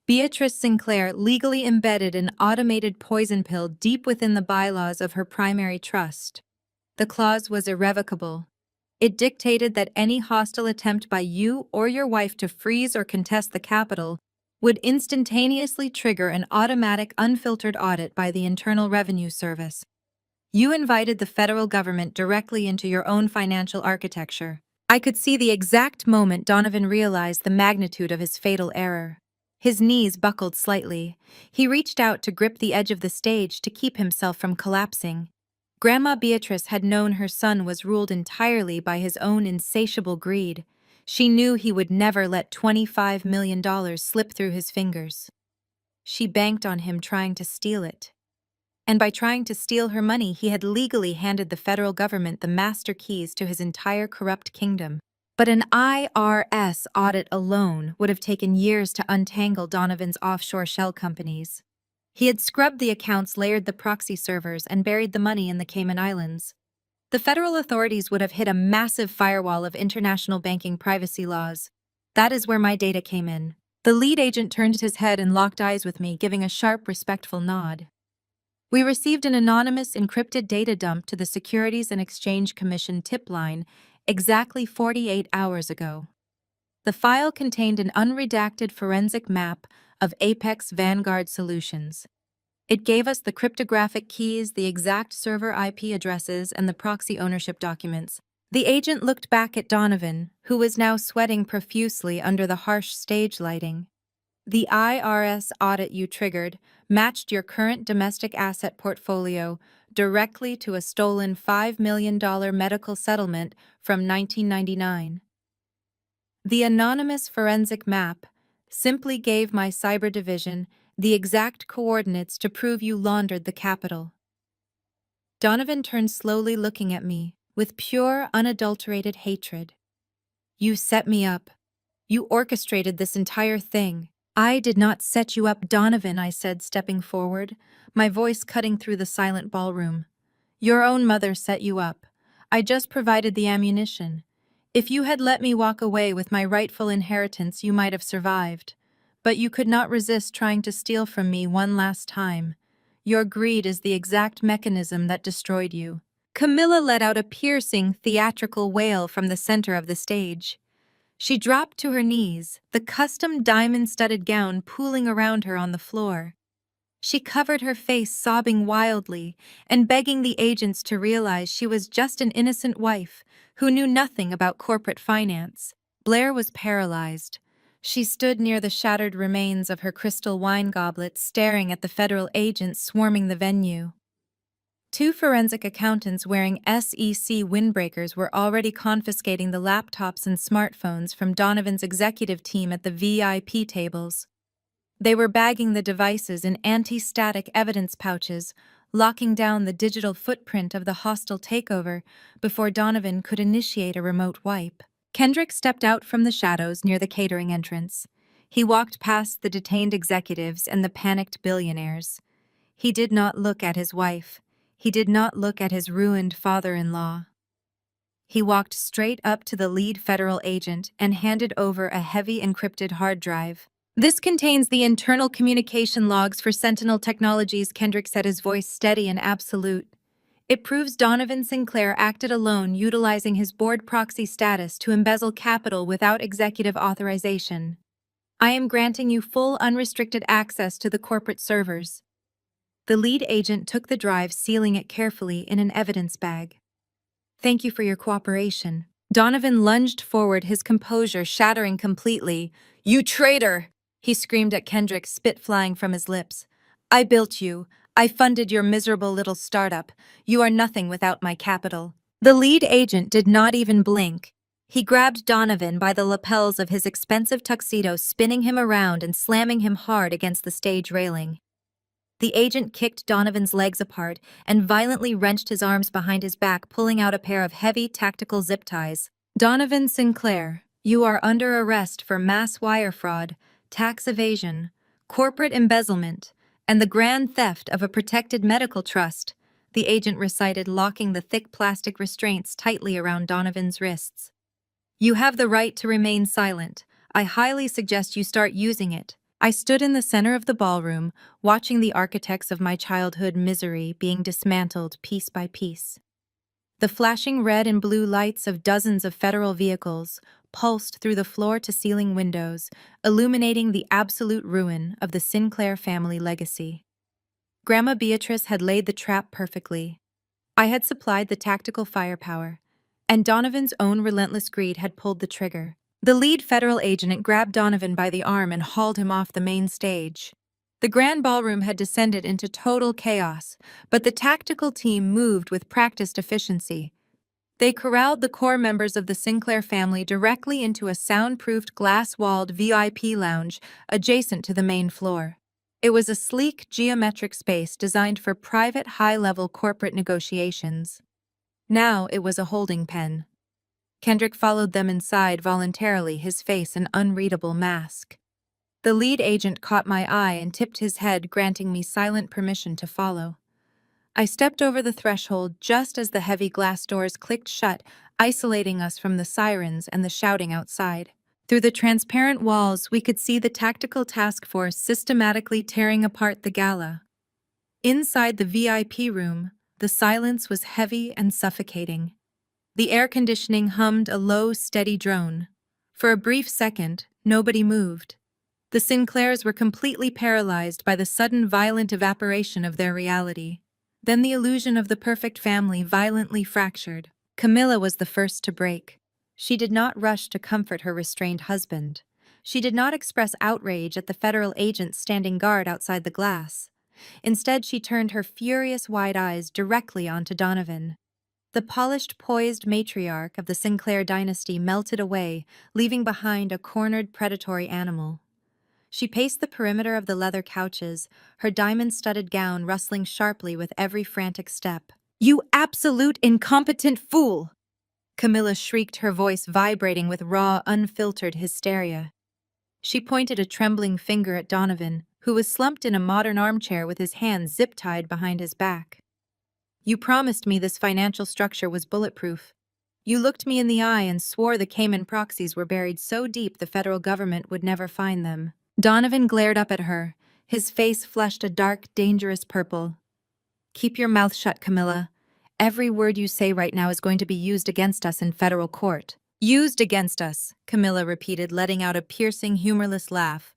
"Beatrice Sinclair legally embedded an automated poison pill deep within the bylaws of her primary trust. The clause was irrevocable. It dictated that any hostile attempt by you or your wife to freeze or contest the capital would instantaneously trigger an automatic, unfiltered audit by the Internal Revenue Service. You invited the federal government directly into your own financial architecture." I could see the exact moment Donovan realized the magnitude of his fatal error. His knees buckled slightly. He reached out to grip the edge of the stage to keep himself from collapsing. Grandma Beatrice had known her son was ruled entirely by his own insatiable greed. She knew he would never let $25 million slip through his fingers. She banked on him trying to steal it. And by trying to steal her money, he had legally handed the federal government the master keys to his entire corrupt kingdom. But an IRS audit alone would have taken years to untangle Donovan's offshore shell companies. He had scrubbed the accounts, layered the proxy servers, and buried the money in the Cayman Islands. The federal authorities would have hit a massive firewall of international banking privacy laws. That is where my data came in. The lead agent turned his head and locked eyes with me, giving a sharp, respectful nod. "We received an anonymous encrypted data dump to the Securities and Exchange Commission tip line exactly 48 hours ago. The file contained an unredacted forensic map of Apex Vanguard solutions. It gave us the cryptographic keys, the exact server IP addresses, and the proxy ownership documents." The agent looked back at Donovan, who was now sweating profusely under the harsh stage lighting. "The IRS audit you triggered matched your current domestic asset portfolio directly to a stolen $5 million medical settlement from 1999. The anonymous forensic map simply gave my cyber division the exact coordinates to prove you laundered the capital." Donovan turned slowly, looking at me with pure, unadulterated hatred. "You set me up. You orchestrated this entire thing." "I did not set you up, Donovan," I said, stepping forward, my voice cutting through the silent ballroom. "Your own mother set you up. I just provided the ammunition. If you had let me walk away with my rightful inheritance, you might have survived. But you could not resist trying to steal from me one last time. Your greed is the exact mechanism that destroyed you." Camilla let out a piercing, theatrical wail from the center of the stage. She dropped to her knees, the custom diamond-studded gown pooling around her on the floor. She covered her face, sobbing wildly, and begging the agents to realize she was just an innocent wife who knew nothing about corporate finance. Blair was paralyzed. She stood near the shattered remains of her crystal wine goblet, staring at the federal agents swarming the venue. Two forensic accountants wearing SEC windbreakers were already confiscating the laptops and smartphones from Donovan's executive team at the VIP tables. They were bagging the devices in anti-static evidence pouches, locking down the digital footprint of the hostile takeover before Donovan could initiate a remote wipe. Kendrick stepped out from the shadows near the catering entrance. He walked past the detained executives and the panicked billionaires. He did not look at his wife. He did not look at his ruined father-in-law. He walked straight up to the lead federal agent and handed over a heavy encrypted hard drive. "This contains the internal communication logs for Sentinel Technologies," Kendrick said, his voice steady and absolute. "It proves Donovan Sinclair acted alone, utilizing his board proxy status to embezzle capital without executive authorization. I am granting you full unrestricted access to the corporate servers." The lead agent took the drive, sealing it carefully in an evidence bag. "Thank you for your cooperation." Donovan lunged forward, his composure shattering completely. "You traitor!" he screamed at Kendrick, spit flying from his lips. "I built you. I funded your miserable little startup. You are nothing without my capital." The lead agent did not even blink. He grabbed Donovan by the lapels of his expensive tuxedo, spinning him around and slamming him hard against the stage railing. The agent kicked Donovan's legs apart and violently wrenched his arms behind his back, pulling out a pair of heavy tactical zip ties. "Donovan Sinclair, you are under arrest for mass wire fraud, tax evasion, corporate embezzlement, and the grand theft of a protected medical trust," the agent recited, locking the thick plastic restraints tightly around Donovan's wrists. "You have the right to remain silent. I highly suggest you start using it." I stood in the center of the ballroom, watching the architects of my childhood misery being dismantled piece by piece. The flashing red and blue lights of dozens of federal vehicles pulsed through the floor-to-ceiling windows, illuminating the absolute ruin of the Sinclair family legacy. Grandma Beatrice had laid the trap perfectly. I had supplied the tactical firepower, and Donovan's own relentless greed had pulled the trigger. The lead federal agent grabbed Donovan by the arm and hauled him off the main stage. The grand ballroom had descended into total chaos, but the tactical team moved with practiced efficiency. They corralled the core members of the Sinclair family directly into a soundproofed, glass-walled VIP lounge adjacent to the main floor. It was a sleek, geometric space designed for private, high-level corporate negotiations. Now it was a holding pen. Kendrick followed them inside voluntarily, his face an unreadable mask. The lead agent caught my eye and tipped his head, granting me silent permission to follow. I stepped over the threshold just as the heavy glass doors clicked shut, isolating us from the sirens and the shouting outside. Through the transparent walls, we could see the tactical task force systematically tearing apart the gala. Inside the VIP room, the silence was heavy and suffocating. The air conditioning hummed a low, steady drone. For a brief second, nobody moved. The Sinclairs were completely paralyzed by the sudden violent evaporation of their reality. Then the illusion of the perfect family violently fractured. Camilla was the first to break. She did not rush to comfort her restrained husband. She did not express outrage at the federal agents standing guard outside the glass. Instead, she turned her furious wide eyes directly onto Donovan. The polished, poised matriarch of the Sinclair dynasty melted away, leaving behind a cornered, predatory animal. She paced the perimeter of the leather couches, her diamond-studded gown rustling sharply with every frantic step. "You absolute incompetent fool!" Camilla shrieked, her voice vibrating with raw, unfiltered hysteria. She pointed a trembling finger at Donovan, who was slumped in a modern armchair with his hands zip-tied behind his back. "You promised me this financial structure was bulletproof. You looked me in the eye and swore the Cayman proxies were buried so deep the federal government would never find them." Donovan glared up at her, His face flushed a dark, dangerous purple. "Keep your mouth shut, Camilla. Every word you say right now is going to be used against us in federal court." "Used against us," Camilla repeated, letting out a piercing, humorless laugh.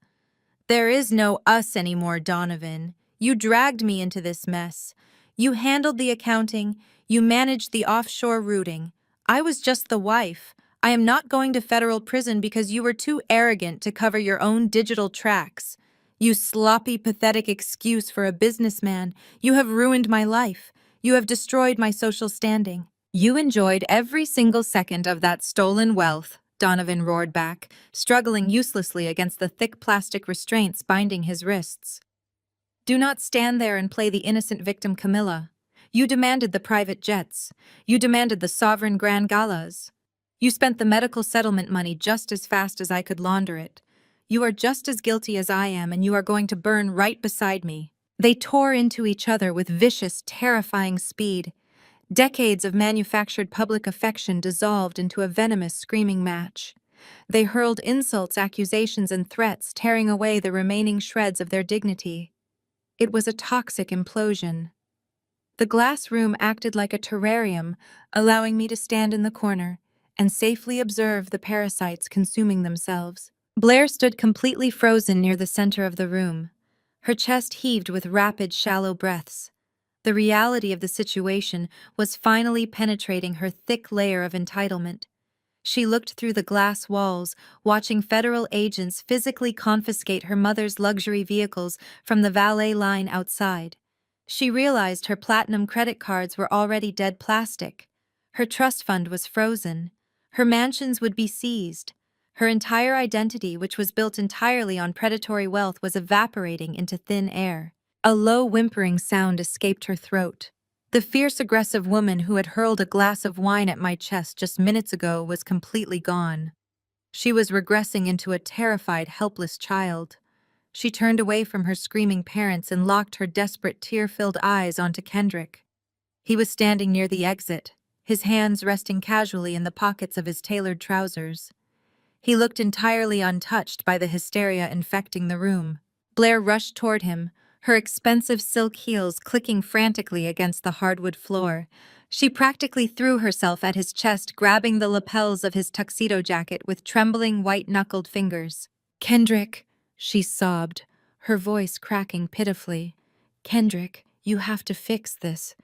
"There is no us anymore, Donovan. You dragged me into this mess. You handled the accounting. You managed the offshore routing. I was just the wife. I am not going to federal prison because you were too arrogant to cover your own digital tracks. You sloppy, pathetic excuse for a businessman. You have ruined my life. You have destroyed my social standing." "You enjoyed every single second of that stolen wealth," Donovan roared back, struggling uselessly against the thick plastic restraints binding his wrists. "Do not stand there and play the innocent victim, Camilla. You demanded the private jets. You demanded the sovereign grand galas. You spent the medical settlement money just as fast as I could launder it. You are just as guilty as I am, and you are going to burn right beside me." They tore into each other with vicious, terrifying speed. Decades of manufactured public affection dissolved into a venomous, screaming match. They hurled insults, accusations, and threats, tearing away the remaining shreds of their dignity. It was a toxic implosion. The glass room acted like a terrarium, allowing me to stand in the corner and safely observe the parasites consuming themselves. Blair stood completely frozen near the center of the room. Her chest heaved with rapid, shallow breaths. The reality of the situation was finally penetrating her thick layer of entitlement. She looked through the glass walls, watching federal agents physically confiscate her mother's luxury vehicles from the valet line outside. She realized her platinum credit cards were already dead plastic. Her trust fund was frozen. Her mansions would be seized. Her entire identity, which was built entirely on predatory wealth, was evaporating into thin air. A low whimpering sound escaped her throat. The fierce, aggressive woman who had hurled a glass of wine at my chest just minutes ago was completely gone. She was regressing into a terrified, helpless child. She turned away from her screaming parents and locked her desperate, tear-filled eyes onto Kendrick. He was standing near the exit, his hands resting casually in the pockets of his tailored trousers. He looked entirely untouched by the hysteria infecting the room. Blair rushed toward him, her expensive silk heels clicking frantically against the hardwood floor. She practically threw herself at his chest, grabbing the lapels of his tuxedo jacket with trembling, white-knuckled fingers. "Kendrick," she sobbed, her voice cracking pitifully. "Kendrick, you have to fix this.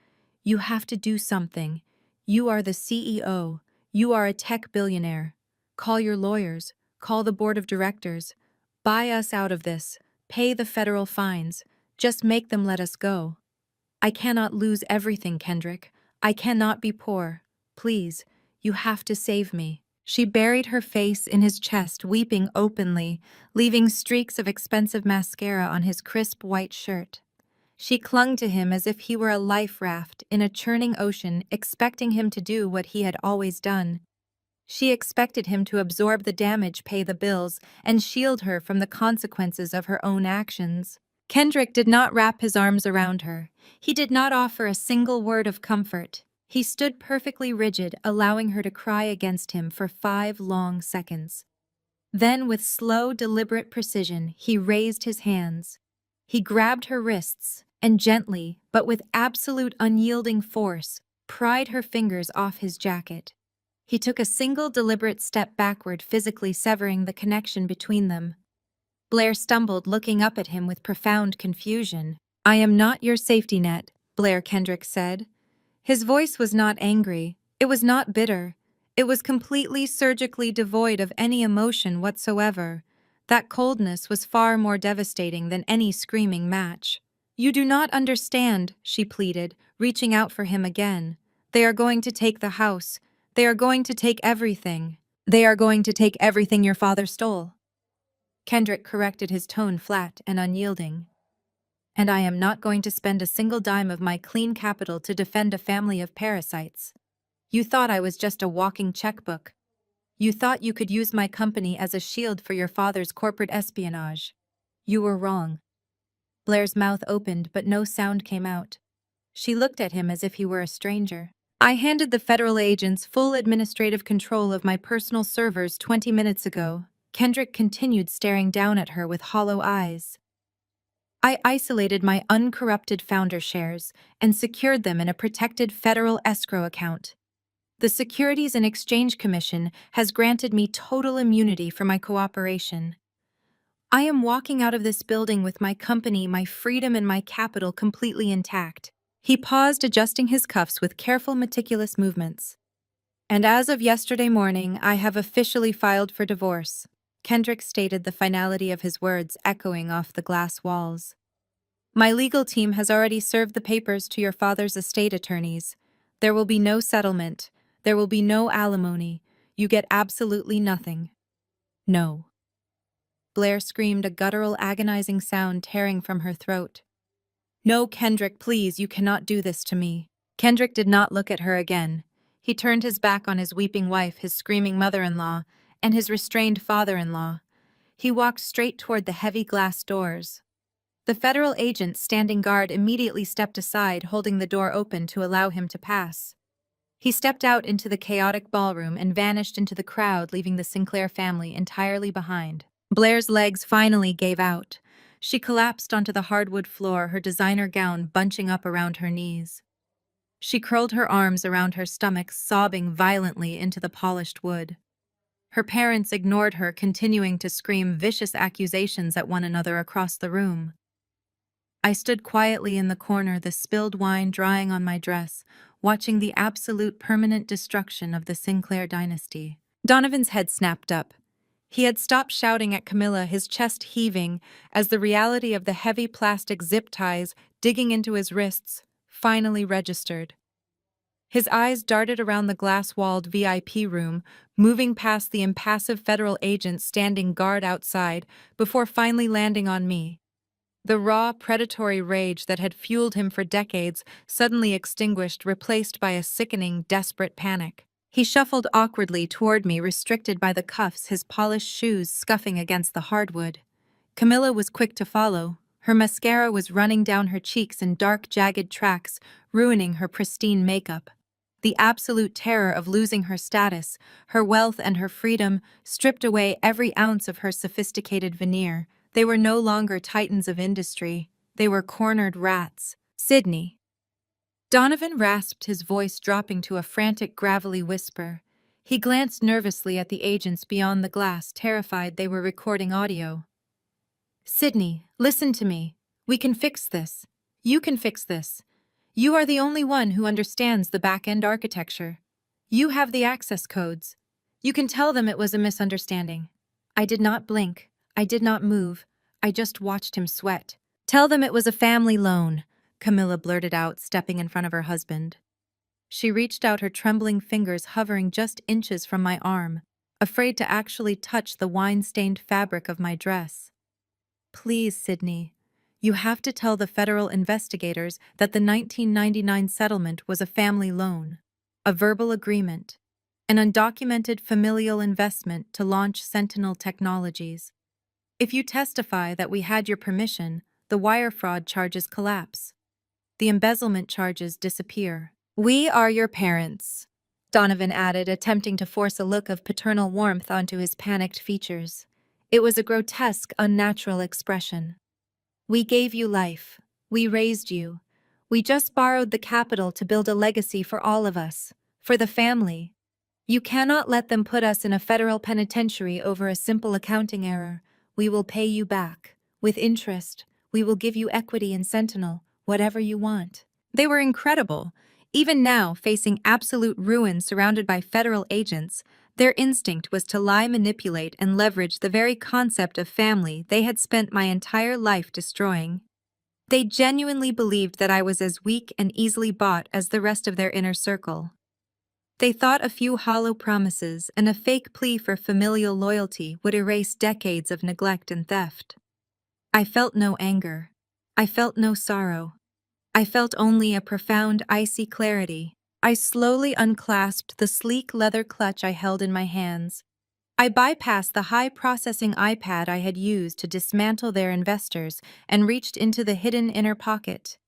You have to do something. You are the CEO. You are a tech billionaire. Call your lawyers. Call the board of directors. Buy us out of this. Pay the federal fines. Just make them let us go. I cannot lose everything, Kendrick. I cannot be poor. Please, you have to save me." She buried her face in his chest, weeping openly, leaving streaks of expensive mascara on his crisp white shirt. She clung to him as if he were a life raft in a churning ocean, expecting him to do what he had always done. She expected him to absorb the damage, pay the bills, and shield her from the consequences of her own actions. Kendrick did not wrap his arms around her. He did not offer a single word of comfort. He stood perfectly rigid, allowing her to cry against him for 5 long seconds. Then, with slow, deliberate precision, he raised his hands. He grabbed her wrists and gently, but with absolute unyielding force, pried her fingers off his jacket. He took a single deliberate step backward, physically severing the connection between them. Blair stumbled, looking up at him with profound confusion. "I am not your safety net," Blair Kendrick said. His voice was not angry. It was not bitter. It was completely surgically devoid of any emotion whatsoever. That coldness was far more devastating than any screaming match. "You do not understand," she pleaded, reaching out for him again. "They are going to take the house. They are going to take everything. They are going to take everything your father stole." Kendrick corrected, his tone flat and unyielding. "And I am not going to spend a single dime of my clean capital to defend a family of parasites. You thought I was just a walking checkbook. You thought you could use my company as a shield for your father's corporate espionage. You were wrong." Blair's mouth opened, but no sound came out. She looked at him as if he were a stranger. "I handed the federal agents full administrative control of my personal servers 20 minutes ago." Kendrick continued, staring down at her with hollow eyes. I isolated my uncorrupted founder shares and secured them in a protected federal escrow account. The Securities and Exchange Commission has granted me total immunity for my cooperation. I am walking out of this building with my company, my freedom, and my capital completely intact. He paused, adjusting his cuffs with careful, meticulous movements. And as of yesterday morning, I have officially filed for divorce. Kendrick stated, the finality of his words echoing off the glass walls. My legal team has already served the papers to your father's estate attorneys. There will be no settlement. There will be no alimony. You get absolutely nothing. No. Blair screamed, a guttural, agonizing sound tearing from her throat. No, Kendrick, please, you cannot do this to me. Kendrick did not look at her again. He turned his back on his weeping wife, his screaming mother-in-law, and his restrained father-in-law. He walked straight toward the heavy glass doors. The federal agent standing guard immediately stepped aside, holding the door open to allow him to pass. He stepped out into the chaotic ballroom and vanished into the crowd, leaving the Sinclair family entirely behind. Blair's legs finally gave out. She collapsed onto the hardwood floor, her designer gown bunching up around her knees. She curled her arms around her stomach, sobbing violently into the polished wood. Her parents ignored her, continuing to scream vicious accusations at one another across the room. I stood quietly in the corner, the spilled wine drying on my dress, watching the absolute permanent destruction of the Sinclair dynasty. Donovan's head snapped up. He had stopped shouting at Camilla, his chest heaving, as the reality of the heavy plastic zip ties digging into his wrists finally registered. His eyes darted around the glass-walled VIP room, moving past the impassive federal agents standing guard outside, before finally landing on me. The raw, predatory rage that had fueled him for decades suddenly extinguished, replaced by a sickening, desperate panic. He shuffled awkwardly toward me, restricted by the cuffs, his polished shoes scuffing against the hardwood. Camilla was quick to follow. Her mascara was running down her cheeks in dark, jagged tracks, ruining her pristine makeup. The absolute terror of losing her status, her wealth, and her freedom stripped away every ounce of her sophisticated veneer. They were no longer titans of industry. They were cornered rats. Sydney. Donovan rasped, his voice dropping to a frantic, gravelly whisper. He glanced nervously at the agents beyond the glass, terrified they were recording audio. Sydney, listen to me. We can fix this. You can fix this. You are the only one who understands the back-end architecture. You have the access codes. You can tell them it was a misunderstanding. I did not blink. I did not move. I just watched him sweat. Tell them it was a family loan, Camilla blurted out, stepping in front of her husband. She reached out, her trembling fingers hovering just inches from my arm, afraid to actually touch the wine-stained fabric of my dress. Please, Sydney. You have to tell the federal investigators that the 1999 settlement was a family loan, a verbal agreement, an undocumented familial investment to launch Sentinel Technologies. If you testify that we had your permission, the wire fraud charges collapse. The embezzlement charges disappear. We are your parents, Donovan added, attempting to force a look of paternal warmth onto his panicked features. It was a grotesque, unnatural expression. We gave you life. We raised you. We just borrowed the capital to build a legacy for all of us, for the family. You cannot let them put us in a federal penitentiary over a simple accounting error. We will pay you back. With interest, we will give you equity in Sentinel, whatever you want. They were incredible. Even now, facing absolute ruin surrounded by federal agents, their instinct was to lie, manipulate, and leverage the very concept of family they had spent my entire life destroying. They genuinely believed that I was as weak and easily bought as the rest of their inner circle. They thought a few hollow promises and a fake plea for familial loyalty would erase decades of neglect and theft. I felt no anger. I felt no sorrow. I felt only a profound, icy clarity. I slowly unclasped the sleek leather clutch I held in my hands. I bypassed the high-processing iPad I had used to dismantle their investors and reached into the hidden inner pocket.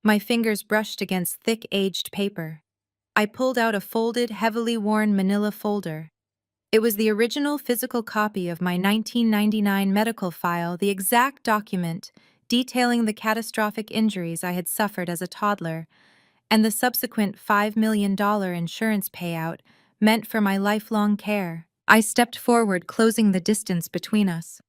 My fingers brushed against thick, aged paper. I pulled out a folded, heavily worn manila folder. It was the original physical copy of my 1999 medical file, the exact document, detailing the catastrophic injuries I had suffered as a toddler and the subsequent $5 million insurance payout meant for my lifelong care. I stepped forward, closing the distance between us.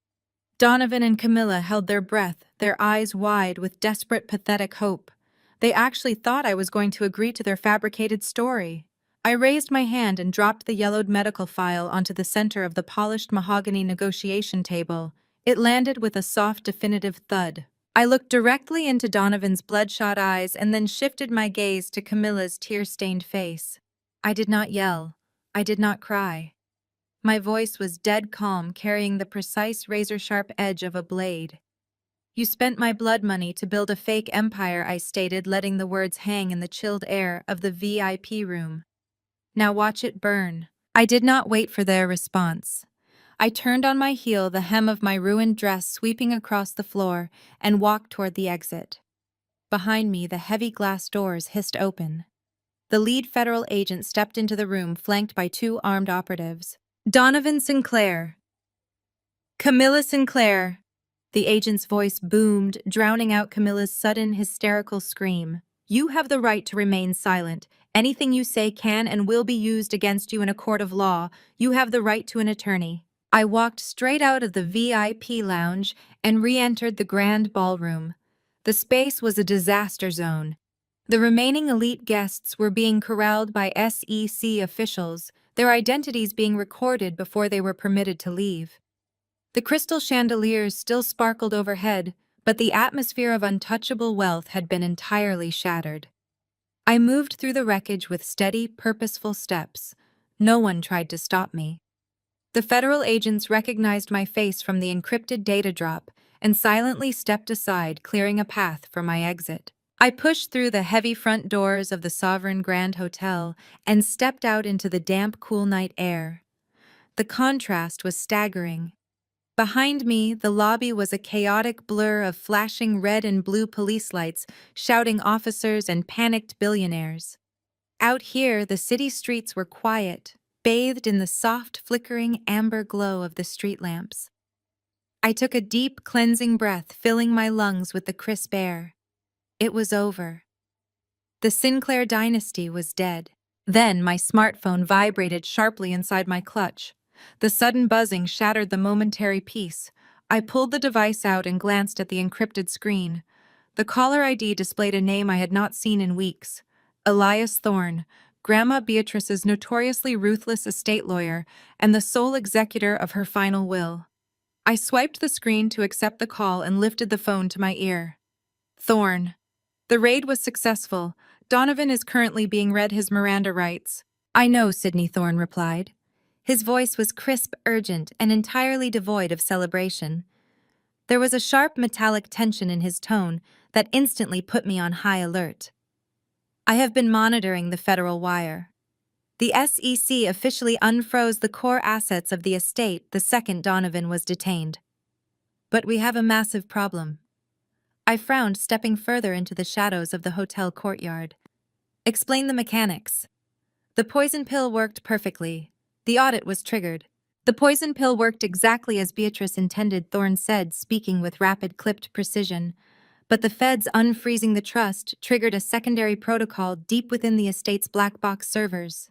Donovan and Camilla held their breath, their eyes wide with desperate, pathetic hope. They actually thought I was going to agree to their fabricated story. I raised my hand and dropped the yellowed medical file onto the center of the polished mahogany negotiation table. It landed with a soft, definitive thud. I looked directly into Donovan's bloodshot eyes and then shifted my gaze to Camilla's tear-stained face. I did not yell. I did not cry. My voice was dead calm, carrying the precise razor-sharp edge of a blade. "You spent my blood money to build a fake empire," I stated, letting the words hang in the chilled air of the VIP room. "Now watch it burn." I did not wait for their response. I turned on my heel, the hem of my ruined dress sweeping across the floor, and walked toward the exit. Behind me, the heavy glass doors hissed open. The lead federal agent stepped into the room, flanked by two armed operatives. "Donovan Sinclair." "Camilla Sinclair." The agent's voice boomed, drowning out Camilla's sudden, hysterical scream. "You have the right to remain silent. Anything you say can and will be used against you in a court of law. You have the right to an attorney." I walked straight out of the VIP lounge and re-entered the grand ballroom. The space was a disaster zone. The remaining elite guests were being corralled by SEC officials, their identities being recorded before they were permitted to leave. The crystal chandeliers still sparkled overhead, but the atmosphere of untouchable wealth had been entirely shattered. I moved through the wreckage with steady, purposeful steps. No one tried to stop me. The federal agents recognized my face from the encrypted data drop and silently stepped aside, clearing a path for my exit. I pushed through the heavy front doors of the Sovereign Grand Hotel and stepped out into the damp, cool night air. The contrast was staggering. Behind me, the lobby was a chaotic blur of flashing red and blue police lights, shouting officers and panicked billionaires. Out here, the city streets were quiet, bathed in the soft, flickering amber glow of the street lamps. I took a deep, cleansing breath, filling my lungs with the crisp air. It was over. The Sinclair dynasty was dead. Then my smartphone vibrated sharply inside my clutch. The sudden buzzing shattered the momentary peace. I pulled the device out and glanced at the encrypted screen. The caller ID displayed a name I had not seen in weeks. Elias Thorne, Grandma Beatrice's notoriously ruthless estate lawyer and the sole executor of her final will. I swiped the screen to accept the call and lifted the phone to my ear. "Thorne. The raid was successful. Donovan is currently being read his Miranda rights." "I know," Sidney Thorne replied. His voice was crisp, urgent, and entirely devoid of celebration. There was a sharp metallic tension in his tone that instantly put me on high alert. "I have been monitoring the federal wire. The SEC officially unfroze the core assets of the estate the second Donovan was detained. But we have a massive problem." I frowned, stepping further into the shadows of the hotel courtyard. "Explain the mechanics." "The poison pill worked perfectly. The audit was triggered." "The poison pill worked exactly as Beatrice intended," Thorne said, speaking with rapid, clipped precision. "But the feds unfreezing the trust triggered a secondary protocol deep within the estate's black box servers.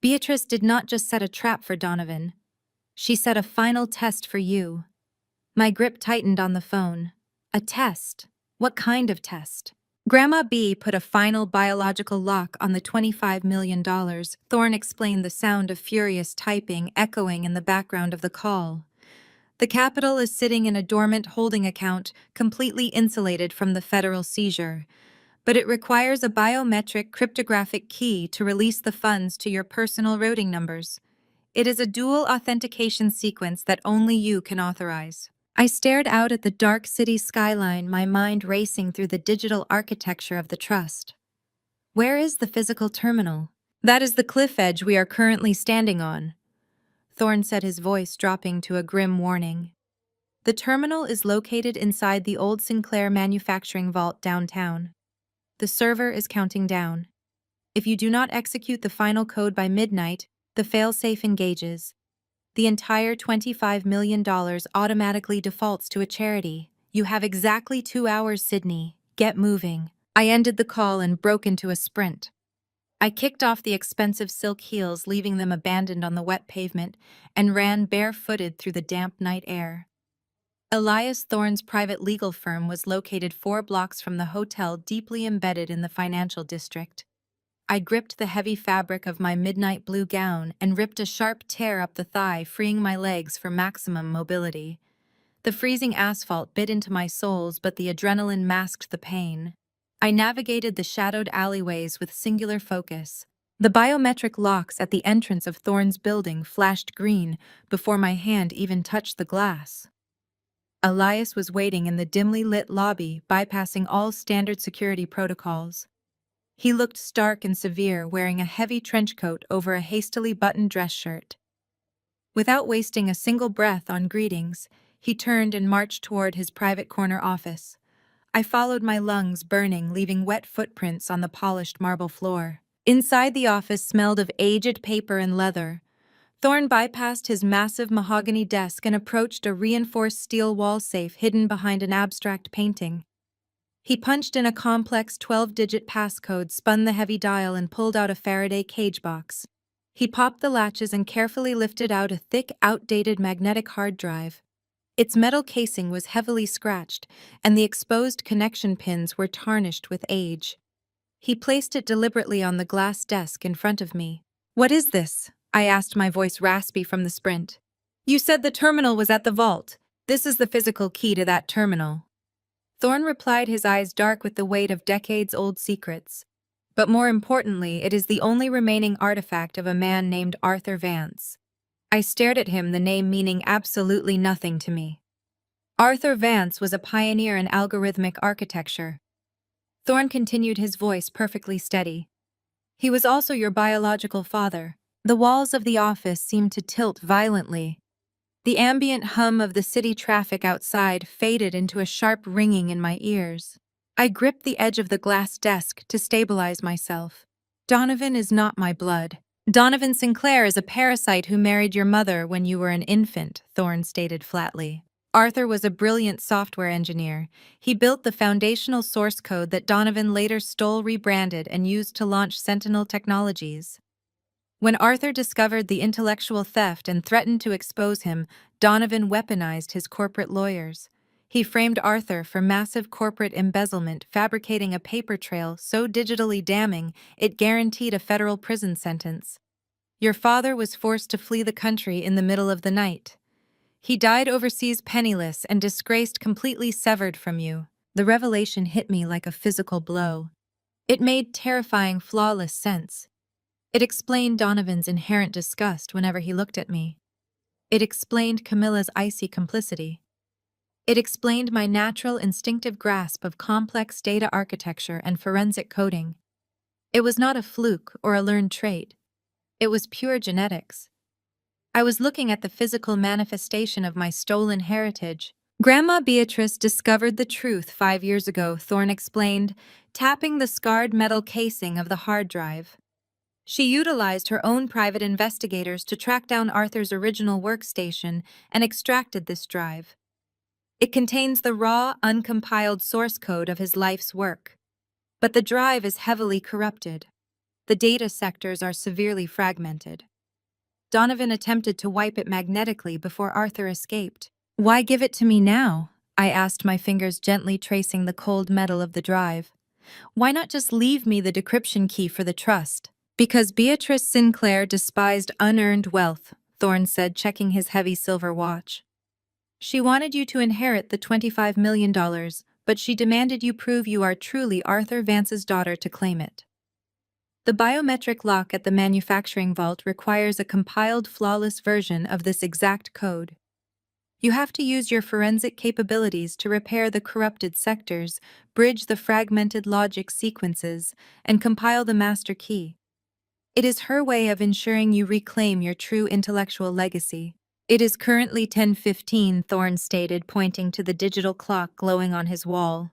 Beatrice did not just set a trap for Donovan. She set a final test for you." My grip tightened on the phone. "A test? What kind of test?" "Grandma B put a final biological lock on the $25 million, Thorne explained, the sound of furious typing echoing in the background of the call. "The capital is sitting in a dormant holding account, completely insulated from the federal seizure. But it requires a biometric cryptographic key to release the funds to your personal routing numbers. It is a dual authentication sequence that only you can authorize." I stared out at the dark city skyline, my mind racing through the digital architecture of the trust. "Where is the physical terminal?" "That is the cliff edge we are currently standing on," Thorne said, his voice dropping to a grim warning. "The terminal is located inside the old Sinclair manufacturing vault downtown. The server is counting down. If you do not execute the final code by midnight, the failsafe engages. The entire $25 million automatically defaults to a charity. "You have exactly 2 hours, Sydney. Get moving." I ended the call and broke into a sprint. I kicked off the expensive silk heels, leaving them abandoned on the wet pavement, and ran barefooted through the damp night air. Elias Thorne's private legal firm was located 4 blocks from the hotel, deeply embedded in the financial district. I gripped the heavy fabric of my midnight blue gown and ripped a sharp tear up the thigh, freeing my legs for maximum mobility. The freezing asphalt bit into my soles, but the adrenaline masked the pain. I navigated the shadowed alleyways with singular focus. The biometric locks at the entrance of Thorne's building flashed green before my hand even touched the glass. Elias was waiting in the dimly lit lobby, bypassing all standard security protocols. He looked stark and severe, wearing a heavy trench coat over a hastily buttoned dress shirt. Without wasting a single breath on greetings, he turned and marched toward his private corner office. I followed, my lungs burning, leaving wet footprints on the polished marble floor. Inside, the office smelled of aged paper and leather. Thorne bypassed his massive mahogany desk and approached a reinforced steel wall safe hidden behind an abstract painting. He punched in a complex 12-digit passcode, spun the heavy dial, and pulled out a Faraday cage box. He popped the latches and carefully lifted out a thick, outdated magnetic hard drive. Its metal casing was heavily scratched, and the exposed connection pins were tarnished with age. He placed it deliberately on the glass desk in front of me. "What is this?" I asked, my voice raspy from the sprint. "You said the terminal was at the vault. This is the physical key to that terminal." Thorne replied, his eyes dark with the weight of decades-old secrets. "But more importantly, it is the only remaining artifact of a man named Arthur Vance." I stared at him, the name meaning absolutely nothing to me. Arthur Vance was a pioneer in algorithmic architecture. Thorne continued, his voice perfectly steady. "He was also your biological father." The walls of the office seemed to tilt violently. The ambient hum of the city traffic outside faded into a sharp ringing in my ears. I gripped the edge of the glass desk to stabilize myself. "Donovan is not my blood. Donovan Sinclair is a parasite who married your mother when you were an infant," Thorne stated flatly. "Arthur was a brilliant software engineer. He built the foundational source code that Donovan later stole, rebranded, and used to launch Sentinel Technologies. When Arthur discovered the intellectual theft and threatened to expose him, Donovan weaponized his corporate lawyers. He framed Arthur for massive corporate embezzlement, fabricating a paper trail so digitally damning it guaranteed a federal prison sentence. Your father was forced to flee the country in the middle of the night. He died overseas, penniless and disgraced, completely severed from you." The revelation hit me like a physical blow. It made terrifying, flawless sense. It explained Donovan's inherent disgust whenever he looked at me. It explained Camilla's icy complicity. It explained my natural, instinctive grasp of complex data architecture and forensic coding. It was not a fluke or a learned trait. It was pure genetics. I was looking at the physical manifestation of my stolen heritage. "Grandma Beatrice discovered the truth 5 years ago," Thorne explained, tapping the scarred metal casing of the hard drive. "She utilized her own private investigators to track down Arthur's original workstation and extracted this drive. It contains the raw, uncompiled source code of his life's work. But the drive is heavily corrupted. The data sectors are severely fragmented. Donovan attempted to wipe it magnetically before Arthur escaped." "Why give it to me now?" I asked, my fingers gently tracing the cold metal of the drive. "Why not just leave me the decryption key for the trust?" "Because Beatrice Sinclair despised unearned wealth," Thorne said, checking his heavy silver watch. "She wanted you to inherit the $25 million, but she demanded you prove you are truly Arthur Vance's daughter to claim it. The biometric lock at the manufacturing vault requires a compiled, flawless version of this exact code. You have to use your forensic capabilities to repair the corrupted sectors, bridge the fragmented logic sequences, and compile the master key. It is her way of ensuring you reclaim your true intellectual legacy." "It is currently 10:15, Thorne stated, pointing to the digital clock glowing on his wall.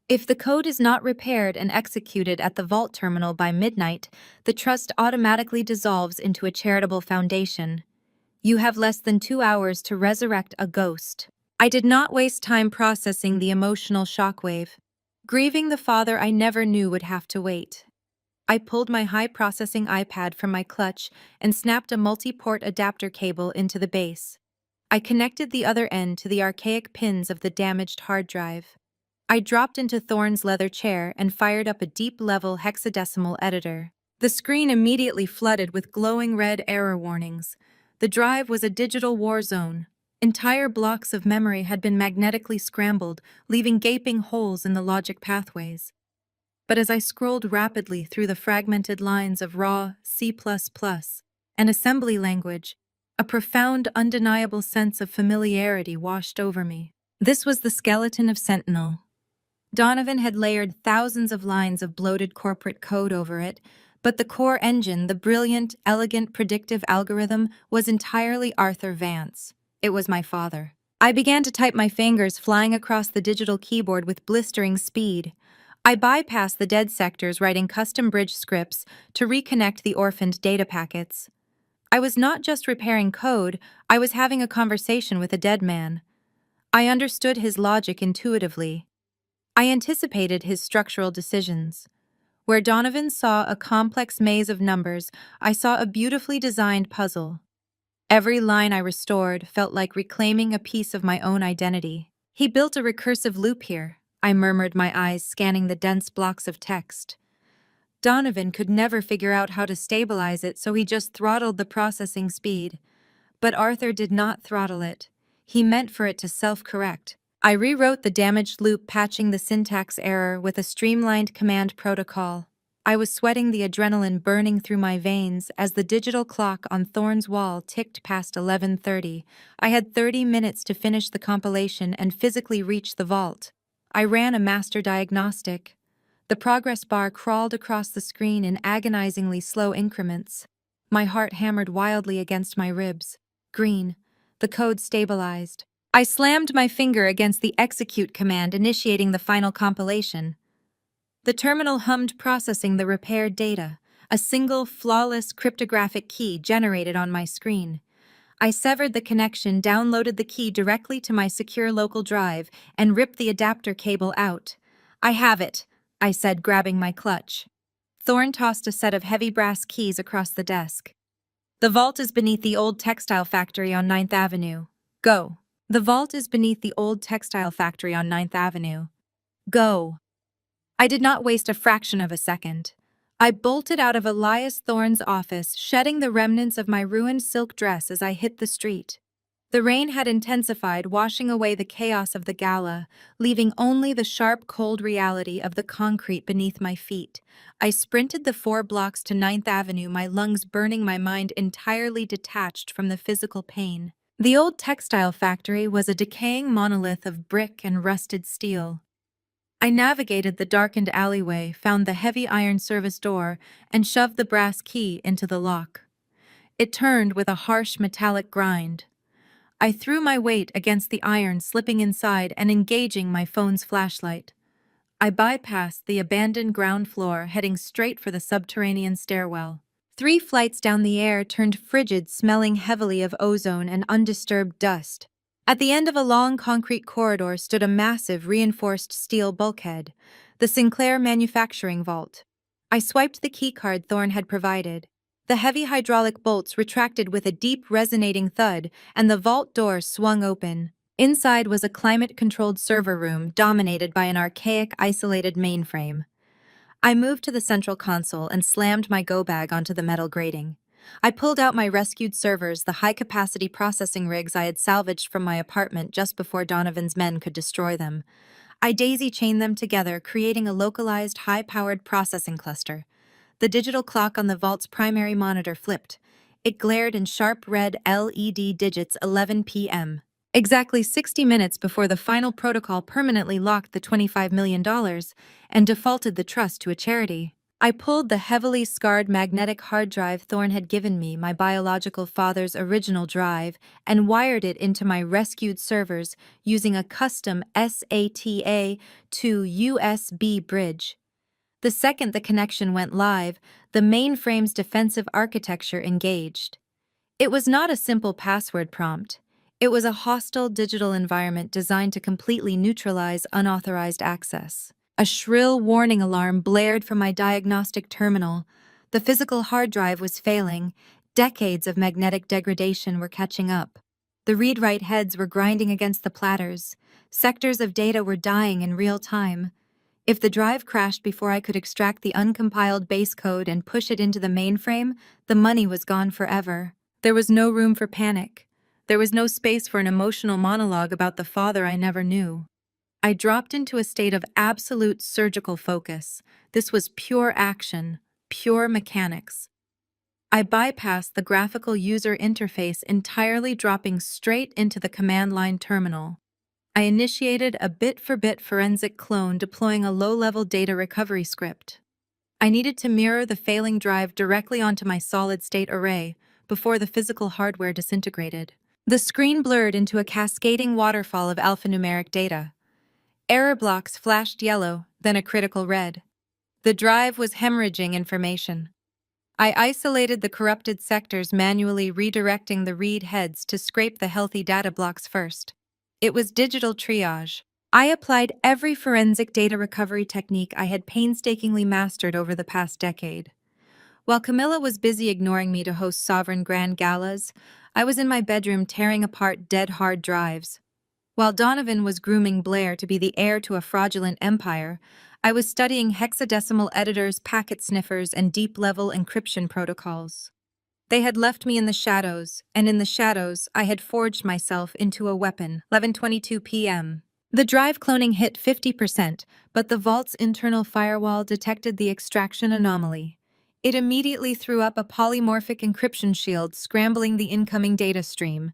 "If the code is not repaired and executed at the vault terminal by midnight, the trust automatically dissolves into a charitable foundation. You have less than 2 hours to resurrect a ghost." I did not waste time processing the emotional shockwave. Grieving the father I never knew would have to wait. I pulled my high-processing iPad from my clutch and snapped a multi-port adapter cable into the base. I connected the other end to the archaic pins of the damaged hard drive. I dropped into Thorne's leather chair and fired up a deep-level hexadecimal editor. The screen immediately flooded with glowing red error warnings. The drive was a digital war zone. Entire blocks of memory had been magnetically scrambled, leaving gaping holes in the logic pathways. But as I scrolled rapidly through the fragmented lines of raw C++ and assembly language, a profound, undeniable sense of familiarity washed over me. This was the skeleton of Sentinel. Donovan had layered thousands of lines of bloated corporate code over it, but the core engine, the brilliant, elegant, predictive algorithm, was entirely Arthur Vance. It was my father. I began to type, my fingers flying across the digital keyboard with blistering speed. I bypassed the dead sectors, writing custom bridge scripts to reconnect the orphaned data packets. I was not just repairing code, I was having a conversation with a dead man. I understood his logic intuitively. I anticipated his structural decisions. Where Donovan saw a complex maze of numbers, I saw a beautifully designed puzzle. Every line I restored felt like reclaiming a piece of my own identity. He built a recursive loop here, I murmured, my eyes scanning the dense blocks of text. Donovan could never figure out how to stabilize it, so he just throttled the processing speed. But Arthur did not throttle it. He meant for it to self-correct. I rewrote the damaged loop, patching the syntax error with a streamlined command protocol. I was sweating, the adrenaline burning through my veins as the digital clock on Thorne's wall ticked past 11:30. I had 30 minutes to finish the compilation and physically reach the vault. I ran a master diagnostic. The progress bar crawled across the screen in agonizingly slow increments. My heart hammered wildly against my ribs. Green. The code stabilized. I slammed my finger against the execute command, initiating the final compilation. The terminal hummed, processing the repaired data. A single, flawless cryptographic key generated on my screen. I severed the connection, downloaded the key directly to my secure local drive, and ripped the adapter cable out. I have it, I said, grabbing my clutch. Thorne tossed a set of heavy brass keys across the desk. The vault is beneath the old textile factory on 9th Avenue. Go. The vault is beneath the old textile factory on 9th Avenue. Go. I did not waste a fraction of a second. I bolted out of Elias Thorne's office, shedding the remnants of my ruined silk dress as I hit the street. The rain had intensified, washing away the chaos of the gala, leaving only the sharp, cold reality of the concrete beneath my feet. I sprinted the 4 blocks to 9th Avenue, my lungs burning, my mind entirely detached from the physical pain. The old textile factory was a decaying monolith of brick and rusted steel. I navigated the darkened alleyway, found the heavy iron service door, and shoved the brass key into the lock. It turned with a harsh metallic grind. I threw my weight against the iron, slipping inside and engaging my phone's flashlight. I bypassed the abandoned ground floor, heading straight for the subterranean stairwell. 3 flights down, the air turned frigid, smelling heavily of ozone and undisturbed dust. At the end of a long concrete corridor stood a massive, reinforced steel bulkhead, the Sinclair Manufacturing Vault. I swiped the keycard Thorne had provided. The heavy hydraulic bolts retracted with a deep, resonating thud, and the vault door swung open. Inside was a climate-controlled server room dominated by an archaic, isolated mainframe. I moved to the central console and slammed my go bag onto the metal grating. I pulled out my rescued servers, the high-capacity processing rigs I had salvaged from my apartment just before Donovan's men could destroy them. I daisy-chained them together, creating a localized, high-powered processing cluster. The digital clock on the vault's primary monitor flipped. It glared in sharp red LED digits, 11 p.m. Exactly 60 minutes before the final protocol permanently locked the $25 million and defaulted the trust to a charity. I pulled the heavily scarred magnetic hard drive Thorne had given me, my biological father's original drive, and wired it into my rescued servers using a custom SATA to USB bridge. The second the connection went live, the mainframe's defensive architecture engaged. It was not a simple password prompt. It was a hostile digital environment designed to completely neutralize unauthorized access. A shrill warning alarm blared from my diagnostic terminal. The physical hard drive was failing. Decades of magnetic degradation were catching up. The read-write heads were grinding against the platters. Sectors of data were dying in real time. If the drive crashed before I could extract the uncompiled base code and push it into the mainframe, the money was gone forever. There was no room for panic. There was no space for an emotional monologue about the father I never knew. I dropped into a state of absolute surgical focus. This was pure action, pure mechanics. I bypassed the graphical user interface entirely, dropping straight into the command line terminal. I initiated a bit-for-bit forensic clone, deploying a low-level data recovery script. I needed to mirror the failing drive directly onto my solid-state array before the physical hardware disintegrated. The screen blurred into a cascading waterfall of alphanumeric data. Error blocks flashed yellow, then a critical red. The drive was hemorrhaging information. I isolated the corrupted sectors, manually redirecting the read heads to scrape the healthy data blocks first. It was digital triage. I applied every forensic data recovery technique I had painstakingly mastered over the past decade. While Camilla was busy ignoring me to host sovereign grand galas, I was in my bedroom tearing apart dead hard drives. While Donovan was grooming Blair to be the heir to a fraudulent empire, I was studying hexadecimal editors, packet sniffers, and deep-level encryption protocols. They had left me in the shadows, and in the shadows, I had forged myself into a weapon. 11:22 p.m. The drive cloning hit 50%, but the vault's internal firewall detected the extraction anomaly. It immediately threw up a polymorphic encryption shield, scrambling the incoming data stream.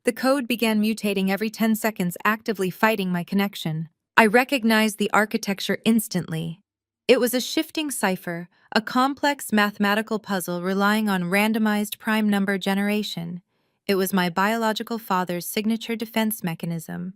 The code began mutating every 10 seconds, actively fighting my connection. I recognized the architecture instantly. It was a shifting cipher, a complex mathematical puzzle relying on randomized prime number generation. It was my biological father's signature defense mechanism.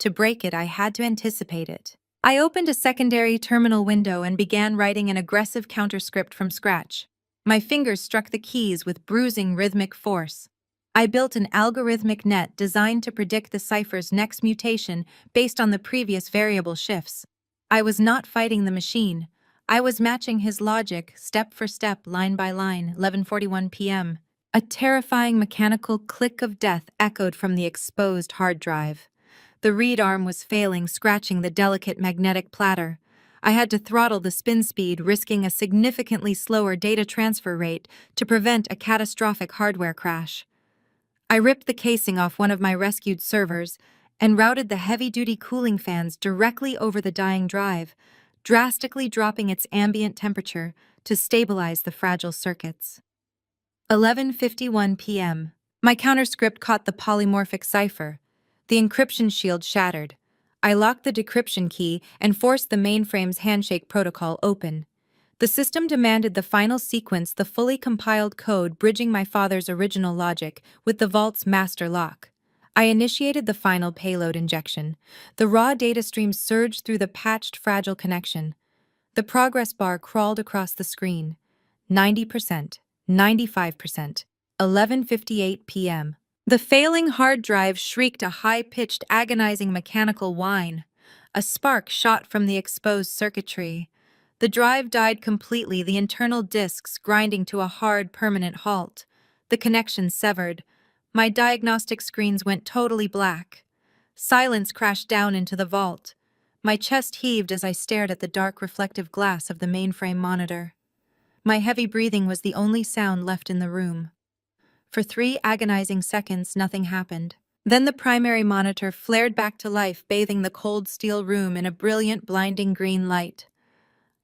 To break it, I had to anticipate it. I opened a secondary terminal window and began writing an aggressive counterscript from scratch. My fingers struck the keys with bruising rhythmic force. I built an algorithmic net designed to predict the cipher's next mutation based on the previous variable shifts. I was not fighting the machine. I was matching his logic, step for step, line by line. 11:41 p.m. A terrifying mechanical click of death echoed from the exposed hard drive. The read arm was failing, scratching the delicate magnetic platter. I had to throttle the spin speed, risking a significantly slower data transfer rate to prevent a catastrophic hardware crash. I ripped the casing off one of my rescued servers and routed the heavy-duty cooling fans directly over the dying drive, drastically dropping its ambient temperature to stabilize the fragile circuits. 11:51 p.m. My counterscript caught the polymorphic cipher. The encryption shield shattered. I locked the decryption key and forced the mainframe's handshake protocol open. The system demanded the final sequence, the fully compiled code bridging my father's original logic with the vault's master lock. I initiated the final payload injection. The raw data stream surged through the patched, fragile connection. The progress bar crawled across the screen. 90%, 95%, 11:58 p.m. The failing hard drive shrieked a high-pitched, agonizing mechanical whine. A spark shot from the exposed circuitry. The drive died completely, the internal disks grinding to a hard, permanent halt. The connection severed. My diagnostic screens went totally black. Silence crashed down into the vault. My chest heaved as I stared at the dark reflective glass of the mainframe monitor. My heavy breathing was the only sound left in the room. For 3 agonizing seconds, nothing happened. Then the primary monitor flared back to life, bathing the cold steel room in a brilliant, blinding green light.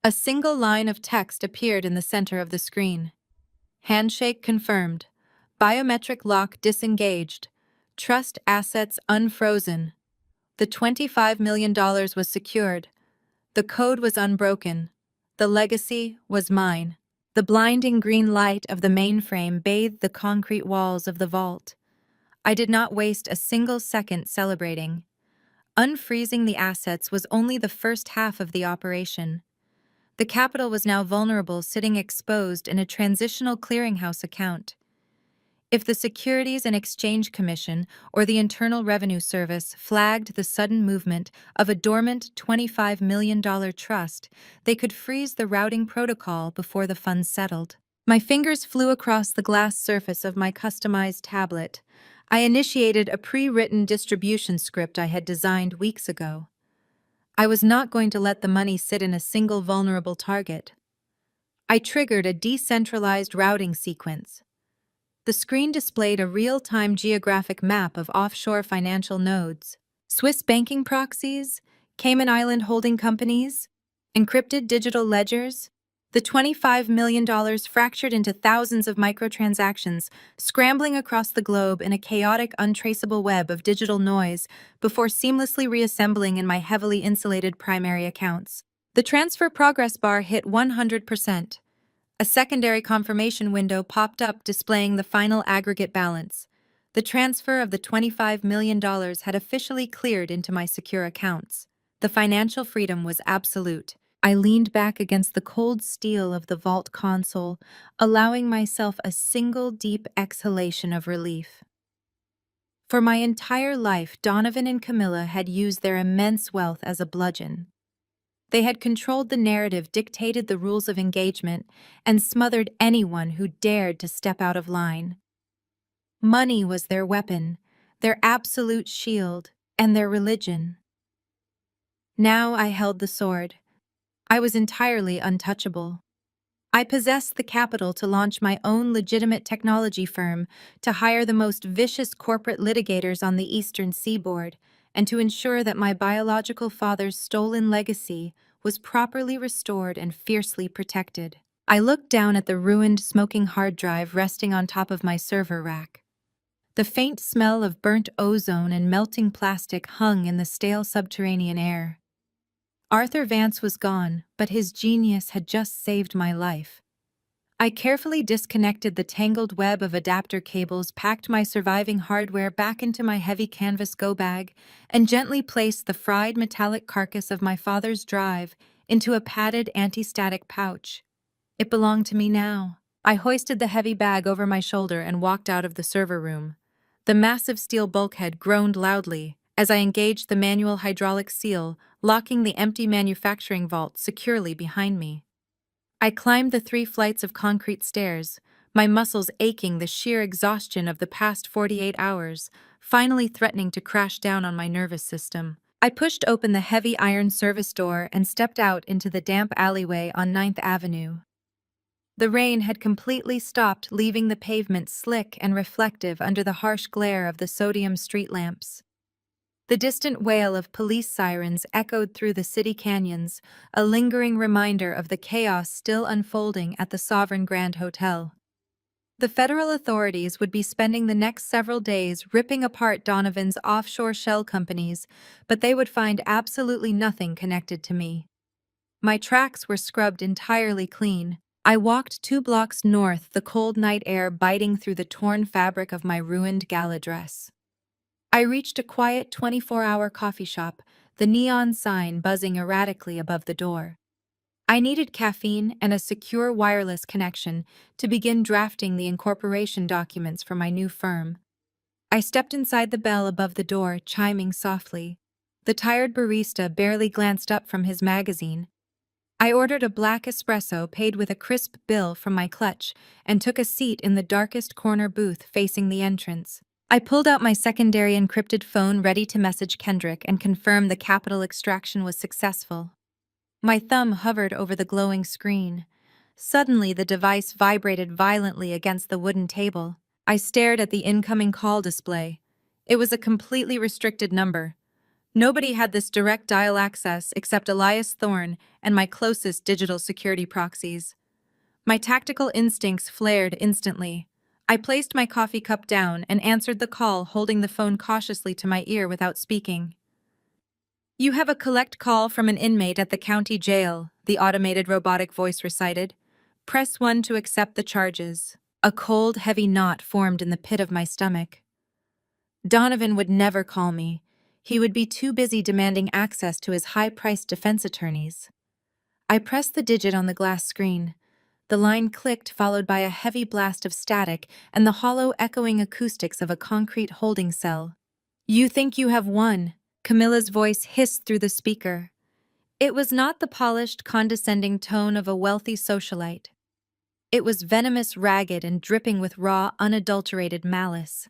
A single line of text appeared in the center of the screen. Handshake confirmed. Biometric lock disengaged. Trust assets unfrozen. The $25 million was secured. The code was unbroken. The legacy was mine. The blinding green light of the mainframe bathed the concrete walls of the vault. I did not waste a single second celebrating. Unfreezing the assets was only the first half of the operation. The capital was now vulnerable, sitting exposed in a transitional clearinghouse account. If the Securities and Exchange Commission or the Internal Revenue Service flagged the sudden movement of a dormant $25 million trust, they could freeze the routing protocol before the funds settled. My fingers flew across the glass surface of my customized tablet. I initiated a pre-written distribution script I had designed weeks ago. I was not going to let the money sit in a single vulnerable target. I triggered a decentralized routing sequence. The screen displayed a real-time geographic map of offshore financial nodes, Swiss banking proxies, Cayman Island holding companies, encrypted digital ledgers. The $25 million fractured into thousands of microtransactions, scrambling across the globe in a chaotic, untraceable web of digital noise before seamlessly reassembling in my heavily insulated primary accounts. The transfer progress bar hit 100%. A secondary confirmation window popped up displaying the final aggregate balance. The transfer of the $25 million had officially cleared into my secure accounts. The financial freedom was absolute. I leaned back against the cold steel of the vault console, allowing myself a single deep exhalation of relief. For my entire life, Donovan and Camilla had used their immense wealth as a bludgeon. They had controlled the narrative, dictated the rules of engagement, and smothered anyone who dared to step out of line. Money was their weapon, their absolute shield, and their religion. Now I held the sword. I was entirely untouchable. I possessed the capital to launch my own legitimate technology firm, to hire the most vicious corporate litigators on the eastern seaboard, and to ensure that my biological father's stolen legacy was properly restored and fiercely protected. I looked down at the ruined, smoking hard drive resting on top of my server rack. The faint smell of burnt ozone and melting plastic hung in the stale subterranean air. Arthur Vance was gone, but his genius had just saved my life. I carefully disconnected the tangled web of adapter cables, packed my surviving hardware back into my heavy canvas go bag, and gently placed the fried metallic carcass of my father's drive into a padded anti-static pouch. It belonged to me now. I hoisted the heavy bag over my shoulder and walked out of the server room. The massive steel bulkhead groaned loudly as I engaged the manual hydraulic seal, locking the empty manufacturing vault securely behind me. I climbed the 3 flights of concrete stairs, my muscles aching the sheer exhaustion of the past 48 hours, finally threatening to crash down on my nervous system. I pushed open the heavy iron service door and stepped out into the damp alleyway on 9th Avenue. The rain had completely stopped, leaving the pavement slick and reflective under the harsh glare of the sodium street lamps. The distant wail of police sirens echoed through the city canyons, a lingering reminder of the chaos still unfolding at the Sovereign Grand Hotel. The federal authorities would be spending the next several days ripping apart Donovan's offshore shell companies, but they would find absolutely nothing connected to me. My tracks were scrubbed entirely clean. I walked 2 blocks north, the cold night air biting through the torn fabric of my ruined gala dress. I reached a quiet 24-hour coffee shop, the neon sign buzzing erratically above the door. I needed caffeine and a secure wireless connection to begin drafting the incorporation documents for my new firm. I stepped inside, the bell above the door chiming softly. The tired barista barely glanced up from his magazine. I ordered a black espresso, paid with a crisp bill from my clutch, and took a seat in the darkest corner booth facing the entrance. I pulled out my secondary encrypted phone, ready to message Kendrick and confirm the capital extraction was successful. My thumb hovered over the glowing screen. Suddenly, the device vibrated violently against the wooden table. I stared at the incoming call display. It was a completely restricted number. Nobody had this direct dial access except Elias Thorne and my closest digital security proxies. My tactical instincts flared instantly. I placed my coffee cup down and answered the call, holding the phone cautiously to my ear without speaking. "You have a collect call from an inmate at the county jail," the automated robotic voice recited. "Press 1 to accept the charges." A cold, heavy knot formed in the pit of my stomach. Donovan would never call me. He would be too busy demanding access to his high-priced defense attorneys. I pressed the digit on the glass screen. The line clicked, followed by a heavy blast of static and the hollow, echoing acoustics of a concrete holding cell. "You think you have won," Camilla's voice hissed through the speaker. It was not the polished, condescending tone of a wealthy socialite. It was venomous, ragged, and dripping with raw, unadulterated malice.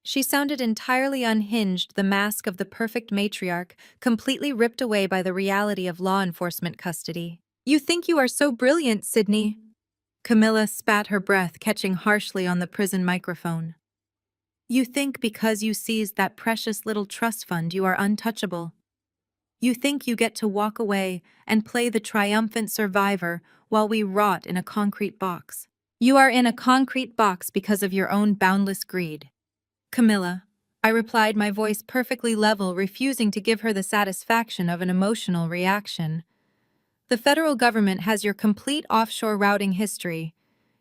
She sounded entirely unhinged, the mask of the perfect matriarch completely ripped away by the reality of law enforcement custody. "You think you are so brilliant, Sydney." Camilla spat her breath, catching harshly on the prison microphone. "You think because you seized that precious little trust fund you are untouchable. You think you get to walk away and play the triumphant survivor while we rot in a concrete box. You are in a concrete box because of your own boundless greed." "Camilla," I replied, my voice perfectly level, refusing to give her the satisfaction of an emotional reaction. "The federal government has your complete offshore routing history.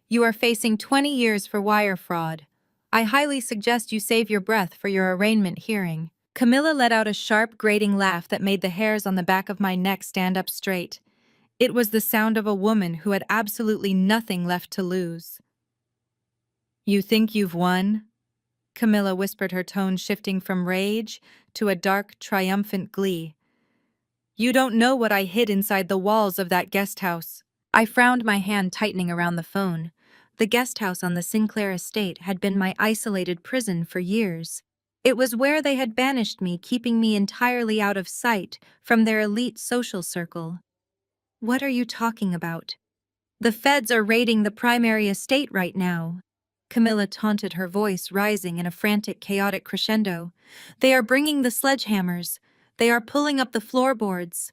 You are facing 20 years for wire fraud. I highly suggest you save your breath for your arraignment hearing." Camilla let out a sharp, grating laugh that made the hairs on the back of my neck stand up straight. It was the sound of a woman who had absolutely nothing left to lose. "You think you've won?" Camilla whispered, her tone shifting from rage to a dark, triumphant glee. "You don't know what I hid inside the walls of that guest house." I frowned, my hand tightening around the phone. The guest house on the Sinclair estate had been my isolated prison for years. It was where they had banished me, keeping me entirely out of sight from their elite social circle. "What are you talking about?" "The feds are raiding the primary estate right now," Camilla taunted, her voice rising in a frantic, chaotic crescendo. "They are bringing the sledgehammers. They are pulling up the floorboards.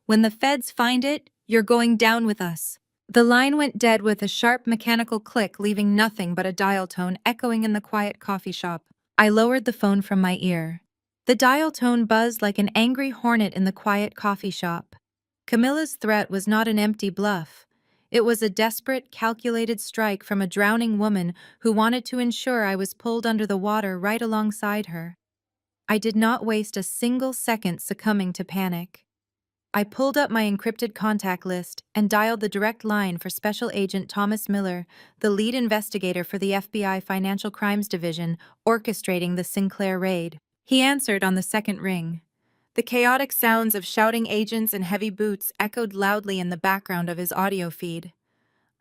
When the feds find it, you're going down with us." The line went dead with a sharp mechanical click, leaving nothing but a dial tone echoing in the quiet coffee shop. I lowered the phone from my ear. The dial tone buzzed like an angry hornet in the quiet coffee shop. Camilla's threat was not an empty bluff. It was a desperate, calculated strike from a drowning woman who wanted to ensure I was pulled under the water right alongside her. I did not waste a single second succumbing to panic. I pulled up my encrypted contact list and dialed the direct line for Special Agent Thomas Miller, the lead investigator for the FBI Financial Crimes Division, orchestrating the Sinclair raid. He answered on the second ring. The chaotic sounds of shouting agents and heavy boots echoed loudly in the background of his audio feed.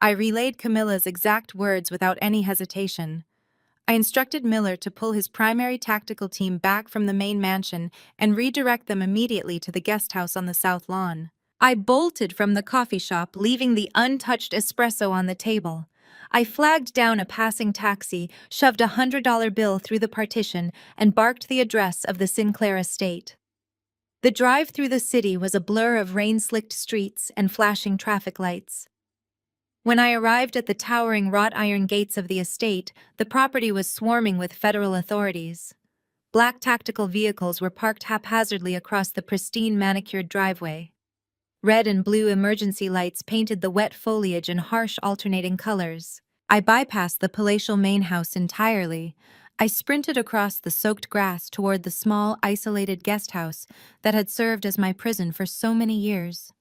I relayed Camilla's exact words without any hesitation. I instructed Miller to pull his primary tactical team back from the main mansion and redirect them immediately to the guest house on the south lawn. I bolted from the coffee shop, leaving the untouched espresso on the table. I flagged down a passing taxi, shoved a $100 bill through the partition, and barked the address of the Sinclair estate. The drive through the city was a blur of rain-slicked streets and flashing traffic lights. When I arrived at the towering wrought iron gates of the estate, the property was swarming with federal authorities. Black tactical vehicles were parked haphazardly across the pristine manicured driveway. Red and blue emergency lights painted the wet foliage in harsh alternating colors. I bypassed the palatial main house entirely. I sprinted across the soaked grass toward the small, isolated guest house that had served as my prison for so many years.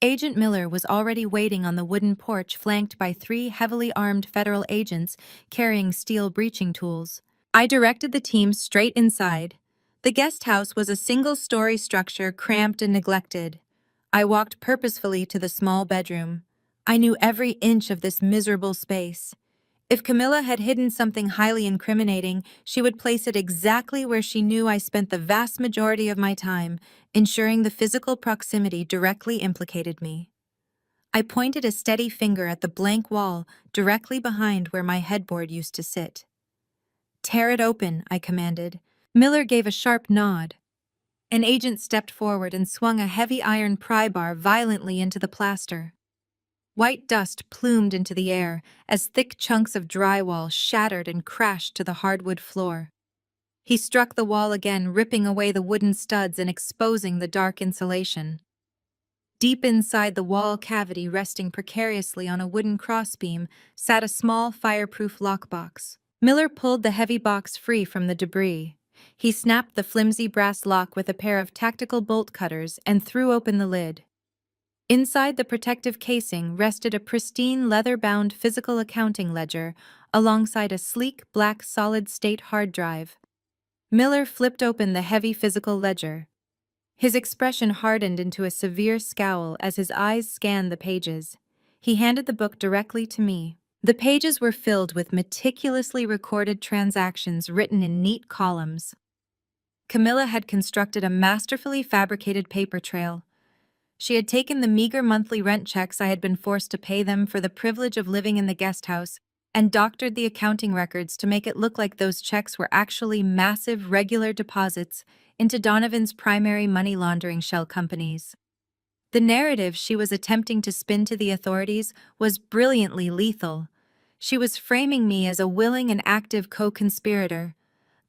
Agent Miller was already waiting on the wooden porch, flanked by 3 heavily armed federal agents carrying steel breaching tools. I directed the team straight inside. The guest house was a single-story structure, cramped and neglected. I walked purposefully to the small bedroom. I knew every inch of this miserable space. If Camilla had hidden something highly incriminating, she would place it exactly where she knew I spent the vast majority of my time, ensuring the physical proximity directly implicated me. I pointed a steady finger at the blank wall directly behind where my headboard used to sit. "Tear it open," I commanded. Miller gave a sharp nod. An agent stepped forward and swung a heavy iron pry bar violently into the plaster. White dust plumed into the air as thick chunks of drywall shattered and crashed to the hardwood floor. He struck the wall again, ripping away the wooden studs and exposing the dark insulation. Deep inside the wall cavity, resting precariously on a wooden crossbeam, sat a small fireproof lockbox. Miller pulled the heavy box free from the debris. He snapped the flimsy brass lock with a pair of tactical bolt cutters and threw open the lid. Inside the protective casing rested a pristine leather-bound physical accounting ledger alongside a sleek black solid-state hard drive. Miller flipped open the heavy physical ledger. His expression hardened into a severe scowl as his eyes scanned the pages. He handed the book directly to me. The pages were filled with meticulously recorded transactions written in neat columns. Camilla had constructed a masterfully fabricated paper trail. She had taken the meager monthly rent checks I had been forced to pay them for the privilege of living in the guest house and doctored the accounting records to make it look like those checks were actually massive regular deposits into Donovan's primary money laundering shell companies. The narrative she was attempting to spin to the authorities was brilliantly lethal. She was framing me as a willing and active co-conspirator.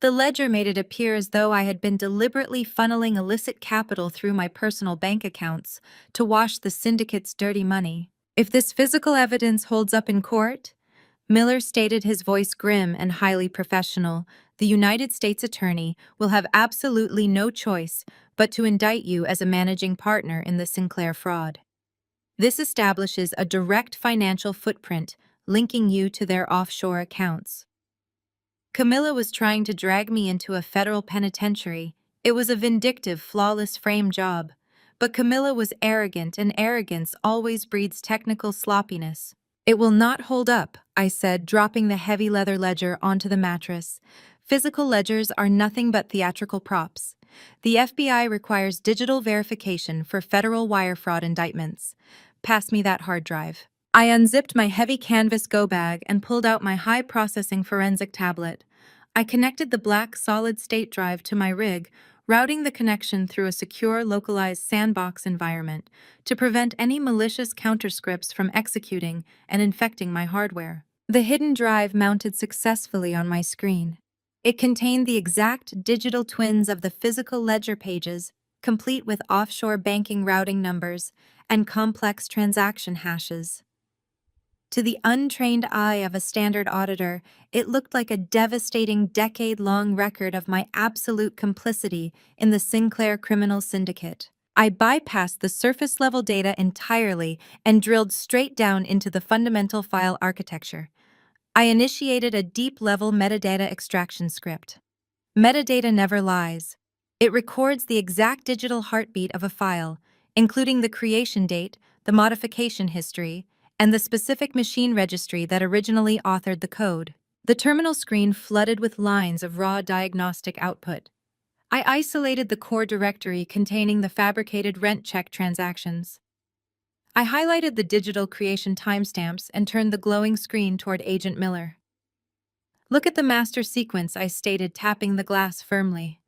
The ledger made it appear as though I had been deliberately funneling illicit capital through my personal bank accounts to wash the syndicate's dirty money. If this physical evidence holds up in court, Miller stated, his voice grim and highly professional, the United States Attorney will have absolutely no choice but to indict you as a managing partner in the Sinclair fraud. This establishes a direct financial footprint linking you to their offshore accounts. Camilla was trying to drag me into a federal penitentiary. It was a vindictive, flawless frame job. But Camilla was arrogant, and arrogance always breeds technical sloppiness. It will not hold up, I said, dropping the heavy leather ledger onto the mattress. Physical ledgers are nothing but theatrical props. The FBI requires digital verification for federal wire fraud indictments. Pass me that hard drive. I unzipped my heavy canvas go bag and pulled out my high-processing forensic tablet. I connected the black solid-state drive to my rig, routing the connection through a secure, localized sandbox environment to prevent any malicious counterscripts from executing and infecting my hardware. The hidden drive mounted successfully on my screen. It contained the exact digital twins of the physical ledger pages, complete with offshore banking routing numbers and complex transaction hashes. To the untrained eye of a standard auditor, it looked like a devastating decade-long record of my absolute complicity in the Sinclair criminal syndicate. I bypassed the surface-level data entirely and drilled straight down into the fundamental file architecture. I initiated a deep-level metadata extraction script. Metadata never lies. It records the exact digital heartbeat of a file, including the creation date, the modification history, and the specific machine registry that originally authored the code. The terminal screen flooded with lines of raw diagnostic output. I isolated the core directory containing the fabricated rent check transactions. I highlighted the digital creation timestamps and turned the glowing screen toward Agent Miller. Look at the master sequence, I stated, tapping the glass firmly.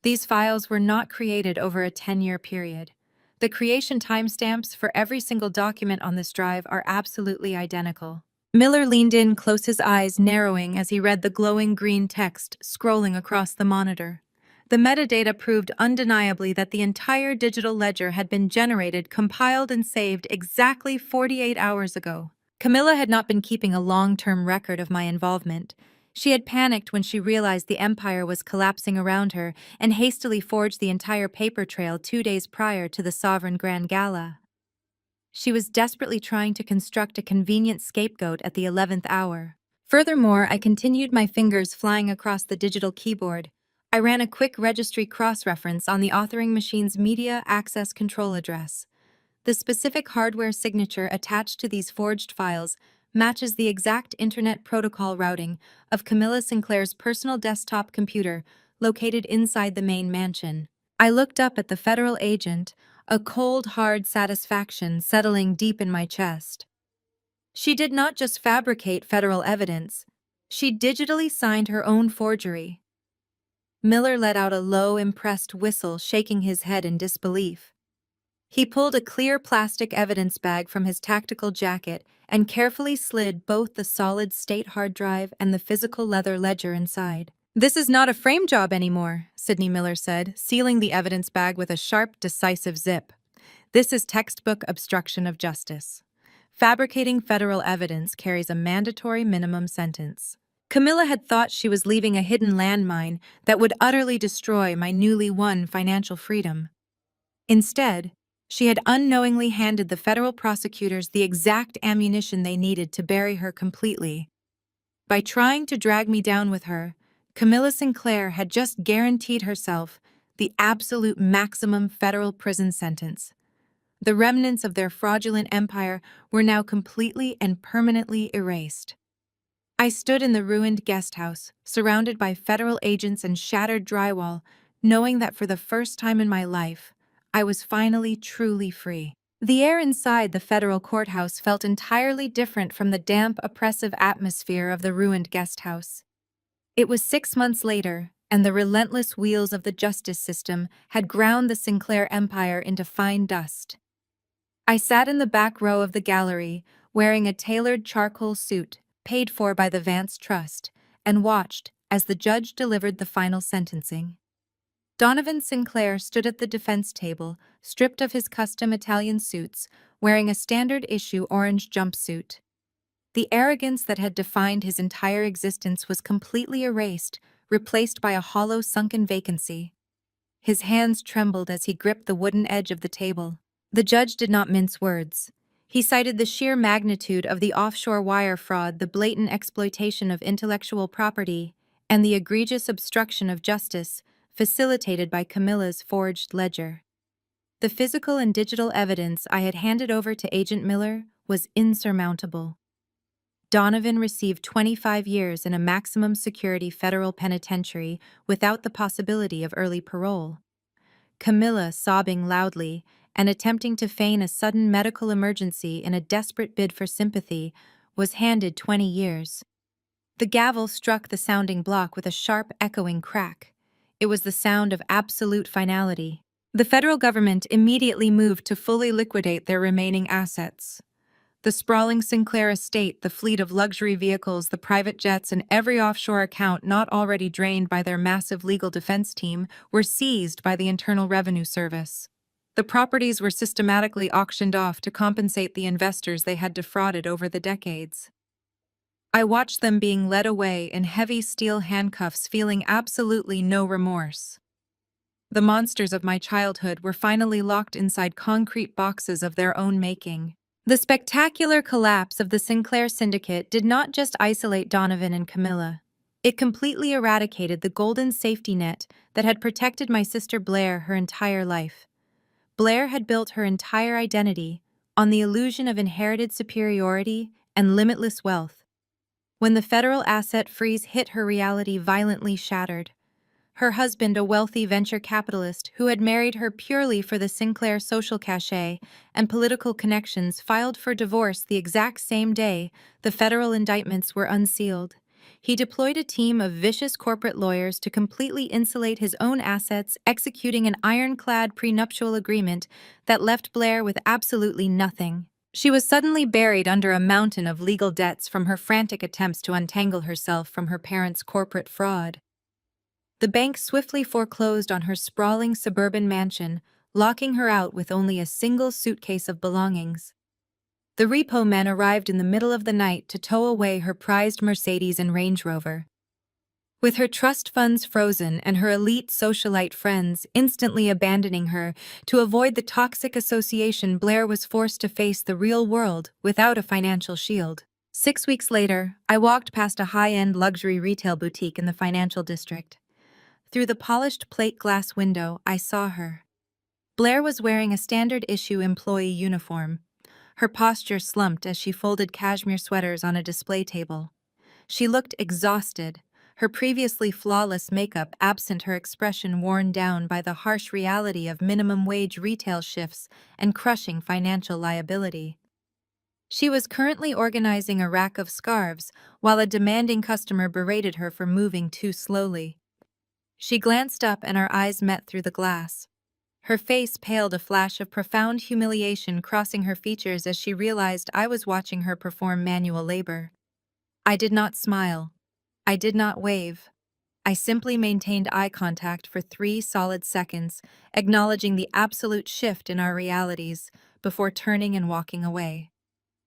These files were not created over a 10-year period. The creation timestamps for every single document on this drive are absolutely identical. Miller leaned in close, his eyes narrowing as he read the glowing green text scrolling across the monitor. The metadata proved undeniably that the entire digital ledger had been generated, compiled, and saved exactly 48 hours ago. Camilla had not been keeping a long-term record of my involvement. She had panicked when she realized the empire was collapsing around her and hastily forged the entire paper trail 2 days prior to the Sovereign Grand Gala. She was desperately trying to construct a convenient scapegoat at the 11th hour. Furthermore, I continued, my fingers flying across the digital keyboard. I ran a quick registry cross-reference on the authoring machine's media access control address. The specific hardware signature attached to these forged files matches the exact Internet Protocol routing of Camilla Sinclair's personal desktop computer located inside the main mansion. I looked up at the federal agent, a cold, hard satisfaction settling deep in my chest. She did not just fabricate federal evidence, she digitally signed her own forgery. Miller let out a low, impressed whistle, shaking his head in disbelief. He pulled a clear plastic evidence bag from his tactical jacket and carefully slid both the solid-state hard drive and the physical leather ledger inside. "This is not a frame job anymore," Sidney Miller said, sealing the evidence bag with a sharp, decisive zip. "This is textbook obstruction of justice. Fabricating federal evidence carries a mandatory minimum sentence." Camilla had thought she was leaving a hidden landmine that would utterly destroy my newly won financial freedom. Instead, She had unknowingly handed the federal prosecutors the exact ammunition they needed to bury her completely. By trying to drag me down with her, Camilla Sinclair had just guaranteed herself the absolute maximum federal prison sentence. The remnants of their fraudulent empire were now completely and permanently erased. I stood in the ruined guest house, surrounded by federal agents and shattered drywall, knowing that for the first time in my life, I was finally truly free. The air inside the federal courthouse felt entirely different from the damp, oppressive atmosphere of the ruined guest house. It was 6 months later, and the relentless wheels of the justice system had ground the Sinclair empire into fine dust. I sat in the back row of the gallery, wearing a tailored charcoal suit, paid for by the Vance Trust, and watched as the judge delivered the final sentencing. Donovan Sinclair stood at the defense table, stripped of his custom Italian suits, wearing a standard-issue orange jumpsuit. The arrogance that had defined his entire existence was completely erased, replaced by a hollow, sunken vacancy. His hands trembled as he gripped the wooden edge of the table. The judge did not mince words. He cited the sheer magnitude of the offshore wire fraud, the blatant exploitation of intellectual property, and the egregious obstruction of justice facilitated by Camilla's forged ledger. The physical and digital evidence I had handed over to Agent Miller was insurmountable. Donovan received 25 years in a maximum security federal penitentiary without the possibility of early parole. Camilla, sobbing loudly and attempting to feign a sudden medical emergency in a desperate bid for sympathy, was handed 20 years. The gavel struck the sounding block with a sharp, echoing crack. It was the sound of absolute finality. The federal government immediately moved to fully liquidate their remaining assets. The sprawling Sinclair estate, the fleet of luxury vehicles, the private jets, and every offshore account not already drained by their massive legal defense team were seized by the Internal Revenue Service. The properties were systematically auctioned off to compensate the investors they had defrauded over the decades. I watched them being led away in heavy steel handcuffs, feeling absolutely no remorse. The monsters of my childhood were finally locked inside concrete boxes of their own making. The spectacular collapse of the Sinclair syndicate did not just isolate Donovan and Camilla. It completely eradicated the golden safety net that had protected my sister Blair her entire life. Blair had built her entire identity on the illusion of inherited superiority and limitless wealth. When the federal asset freeze hit, her reality violently shattered. Her husband, a wealthy venture capitalist who had married her purely for the Sinclair social cachet and political connections, filed for divorce the exact same day the federal indictments were unsealed. He deployed a team of vicious corporate lawyers to completely insulate his own assets, executing an ironclad prenuptial agreement that left Blair with absolutely nothing. She was suddenly buried under a mountain of legal debts from her frantic attempts to untangle herself from her parents' corporate fraud. The bank swiftly foreclosed on her sprawling suburban mansion, locking her out with only a single suitcase of belongings. The repo men arrived in the middle of the night to tow away her prized Mercedes and Range Rover. With her trust funds frozen and her elite socialite friends instantly abandoning her to avoid the toxic association, Blair was forced to face the real world without a financial shield. 6 weeks later, I walked past a high-end luxury retail boutique in the financial district. Through the polished plate glass window, I saw her. Blair was wearing a standard-issue employee uniform. Her posture slumped as she folded cashmere sweaters on a display table. She looked exhausted, her previously flawless makeup absent, her expression worn down by the harsh reality of minimum-wage retail shifts and crushing financial liability. She was currently organizing a rack of scarves while a demanding customer berated her for moving too slowly. She glanced up and our eyes met through the glass. Her face paled, a flash of profound humiliation crossing her features as she realized I was watching her perform manual labor. I did not smile. I did not wave. I simply maintained eye contact for 3 solid seconds, acknowledging the absolute shift in our realities before turning and walking away.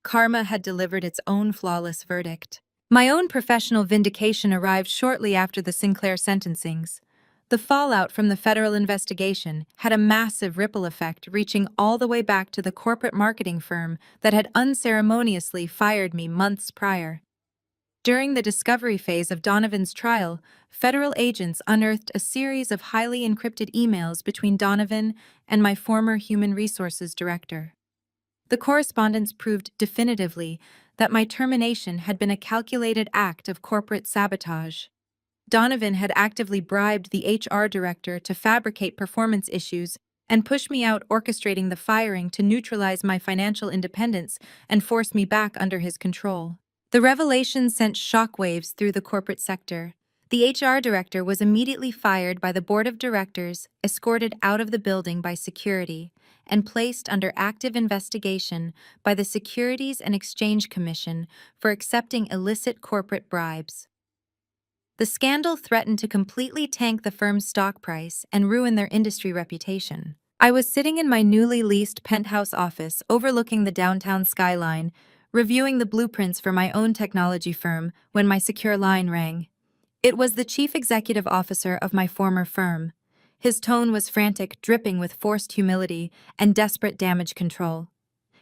Karma had delivered its own flawless verdict. My own professional vindication arrived shortly after the Sinclair sentencings. The fallout from the federal investigation had a massive ripple effect, reaching all the way back to the corporate marketing firm that had unceremoniously fired me months prior. During the discovery phase of Donovan's trial, federal agents unearthed a series of highly encrypted emails between Donovan and my former human resources director. The correspondence proved definitively that my termination had been a calculated act of corporate sabotage. Donovan had actively bribed the HR director to fabricate performance issues and push me out, orchestrating the firing to neutralize my financial independence and force me back under his control. The revelation sent shockwaves through the corporate sector. The HR director was immediately fired by the board of directors, escorted out of the building by security, and placed under active investigation by the Securities and Exchange Commission for accepting illicit corporate bribes. The scandal threatened to completely tank the firm's stock price and ruin their industry reputation. I was sitting in my newly leased penthouse office overlooking the downtown skyline, reviewing the blueprints for my own technology firm when my secure line rang. It was the chief executive officer of my former firm. His tone was frantic, dripping with forced humility and desperate damage control.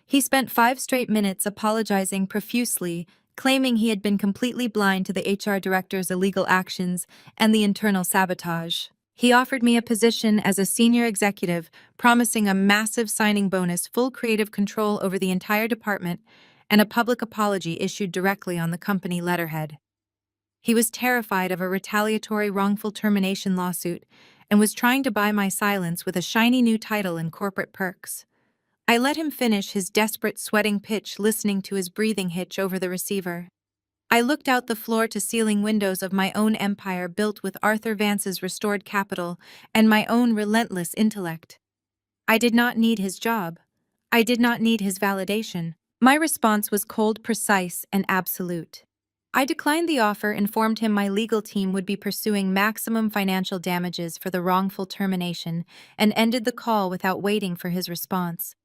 He spent 5 straight minutes apologizing profusely, claiming he had been completely blind to the HR director's illegal actions and the internal sabotage. He offered me a position as a senior executive, promising a massive signing bonus, full creative control over the entire department, and a public apology issued directly on the company letterhead. He was terrified of a retaliatory wrongful termination lawsuit and was trying to buy my silence with a shiny new title and corporate perks. I let him finish his desperate sweating pitch, listening to his breathing hitch over the receiver. I looked out the floor-to-ceiling windows of my own empire built with Arthur Vance's restored capital and my own relentless intellect. I did not need his job. I did not need his validation. My response was cold, precise, and absolute. I declined the offer, informed him my legal team would be pursuing maximum financial damages for the wrongful termination, and ended the call without waiting for his response.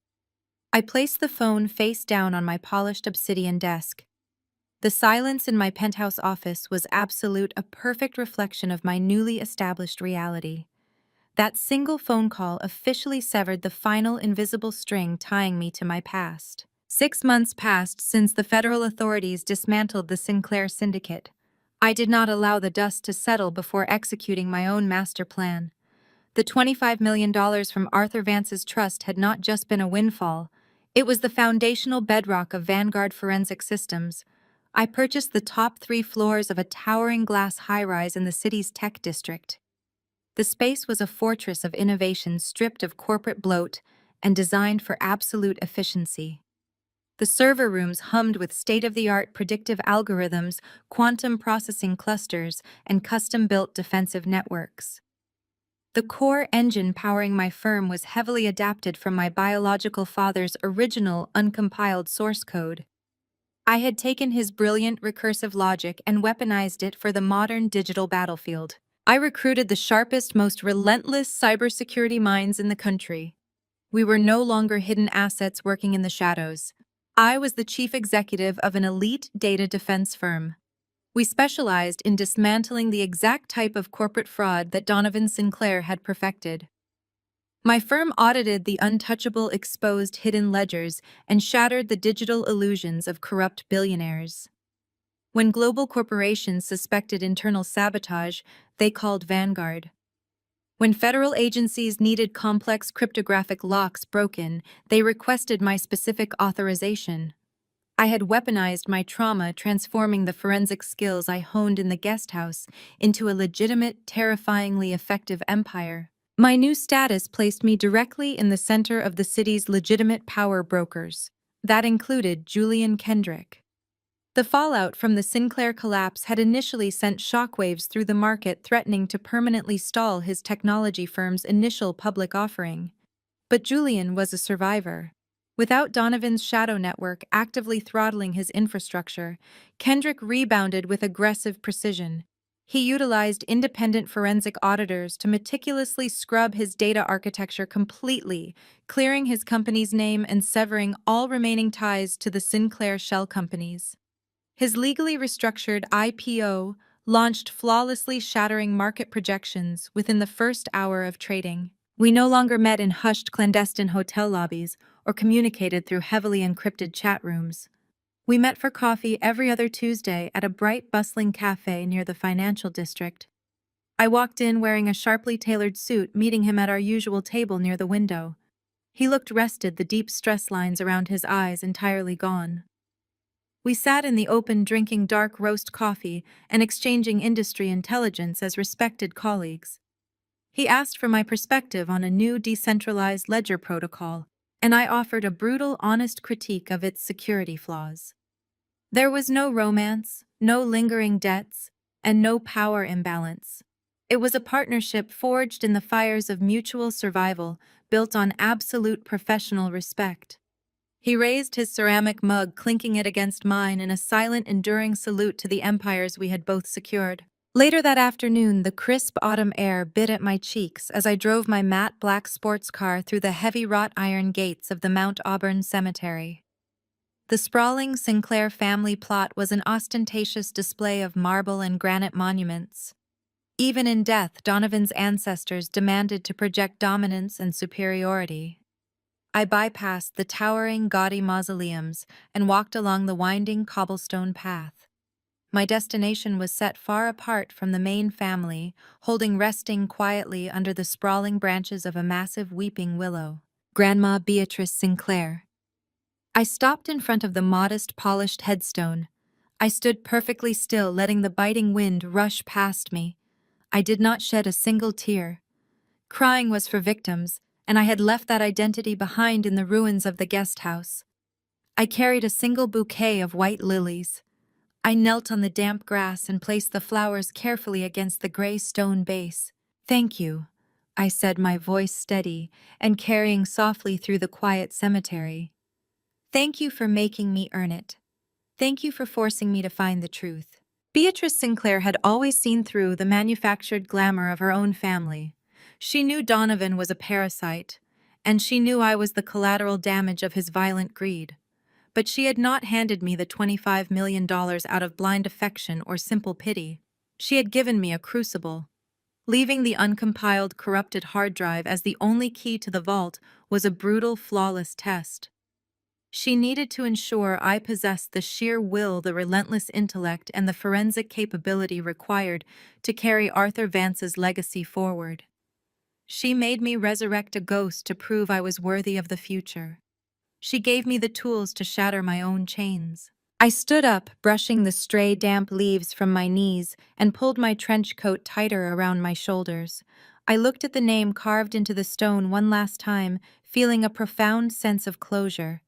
I placed the phone face down on my polished obsidian desk. The silence in my penthouse office was absolute, a perfect reflection of my newly established reality. That single phone call officially severed the final invisible string tying me to my past. 6 months passed since the federal authorities dismantled the Sinclair syndicate. I did not allow the dust to settle before executing my own master plan. The $25 million from Arthur Vance's trust had not just been a windfall. It was the foundational bedrock of Vanguard Forensic Systems. I purchased the top 3 floors of a towering glass high-rise in the city's tech district. The space was a fortress of innovation, stripped of corporate bloat and designed for absolute efficiency. The server rooms hummed with state-of-the-art predictive algorithms, quantum processing clusters, and custom-built defensive networks. The core engine powering my firm was heavily adapted from my biological father's original uncompiled source code. I had taken his brilliant recursive logic and weaponized it for the modern digital battlefield. I recruited the sharpest, most relentless cybersecurity minds in the country. We were no longer hidden assets working in the shadows. I was the chief executive of an elite data defense firm. We specialized in dismantling the exact type of corporate fraud that Donovan Sinclair had perfected. My firm audited the untouchable, exposed hidden ledgers and shattered the digital illusions of corrupt billionaires. When global corporations suspected internal sabotage, they called Vanguard. When federal agencies needed complex cryptographic locks broken, they requested my specific authorization. I had weaponized my trauma, transforming the forensic skills I honed in the guest house into a legitimate, terrifyingly effective empire. My new status placed me directly in the center of the city's legitimate power brokers. That included Julian Kendrick. The fallout from the Sinclair collapse had initially sent shockwaves through the market, threatening to permanently stall his technology firm's initial public offering. But Julian was a survivor. Without Donovan's shadow network actively throttling his infrastructure, Kendrick rebounded with aggressive precision. He utilized independent forensic auditors to meticulously scrub his data architecture completely, clearing his company's name and severing all remaining ties to the Sinclair shell companies. His legally restructured IPO launched flawlessly shattering market projections within the first hour of trading. We no longer met in hushed clandestine hotel lobbies or communicated through heavily encrypted chat rooms. We met for coffee every other Tuesday at a bright, bustling cafe near the financial district. I walked in wearing a sharply tailored suit, meeting him at our usual table near the window. He looked rested, the deep stress lines around his eyes entirely gone. We sat in the open, drinking dark roast coffee and exchanging industry intelligence as respected colleagues. He asked for my perspective on a new decentralized ledger protocol, and I offered a brutal, honest critique of its security flaws. There was no romance, no lingering debts, and no power imbalance. It was a partnership forged in the fires of mutual survival, built on absolute professional respect. He raised his ceramic mug, clinking it against mine in a silent, enduring salute to the empires we had both secured. Later that afternoon, the crisp autumn air bit at my cheeks as I drove my matte black sports car through the heavy wrought iron gates of the Mount Auburn Cemetery. The sprawling Sinclair family plot was an ostentatious display of marble and granite monuments. Even in death, Donovan's ancestors demanded to project dominance and superiority. I bypassed the towering, gaudy mausoleums and walked along the winding cobblestone path. My destination was set far apart from the main family, resting quietly under the sprawling branches of a massive weeping willow. Grandma Beatrice Sinclair. I stopped in front of the modest, polished headstone. I stood perfectly still, letting the biting wind rush past me. I did not shed a single tear. Crying was for victims, and I had left that identity behind in the ruins of the guest house. I carried a single bouquet of white lilies. I knelt on the damp grass and placed the flowers carefully against the gray stone base. "Thank you," I said, my voice steady and carrying softly through the quiet cemetery. "Thank you for making me earn it. Thank you for forcing me to find the truth." Beatrice Sinclair had always seen through the manufactured glamour of her own family. She knew Donovan was a parasite, and she knew I was the collateral damage of his violent greed. But she had not handed me the $25 million out of blind affection or simple pity. She had given me a crucible. Leaving the uncompiled, corrupted hard drive as the only key to the vault was a brutal, flawless test. She needed to ensure I possessed the sheer will, the relentless intellect, and the forensic capability required to carry Arthur Vance's legacy forward. She made me resurrect a ghost to prove I was worthy of the future. She gave me the tools to shatter my own chains. I stood up, brushing the stray damp leaves from my knees, and pulled my trench coat tighter around my shoulders. I looked at the name carved into the stone one last time, feeling a profound sense of closure.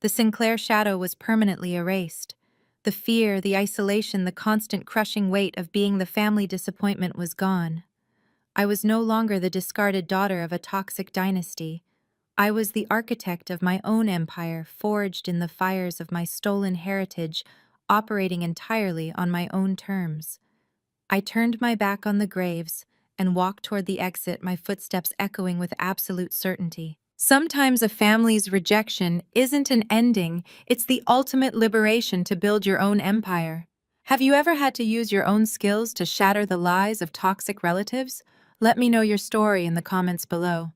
The Sinclair shadow was permanently erased. The fear, the isolation, the constant crushing weight of being the family disappointment was gone. I was no longer the discarded daughter of a toxic dynasty. I was the architect of my own empire, forged in the fires of my stolen heritage, operating entirely on my own terms. I turned my back on the graves and walked toward the exit, my footsteps echoing with absolute certainty. Sometimes a family's rejection isn't an ending, it's the ultimate liberation to build your own empire. Have you ever had to use your own skills to shatter the lies of toxic relatives? Let me know your story in the comments below.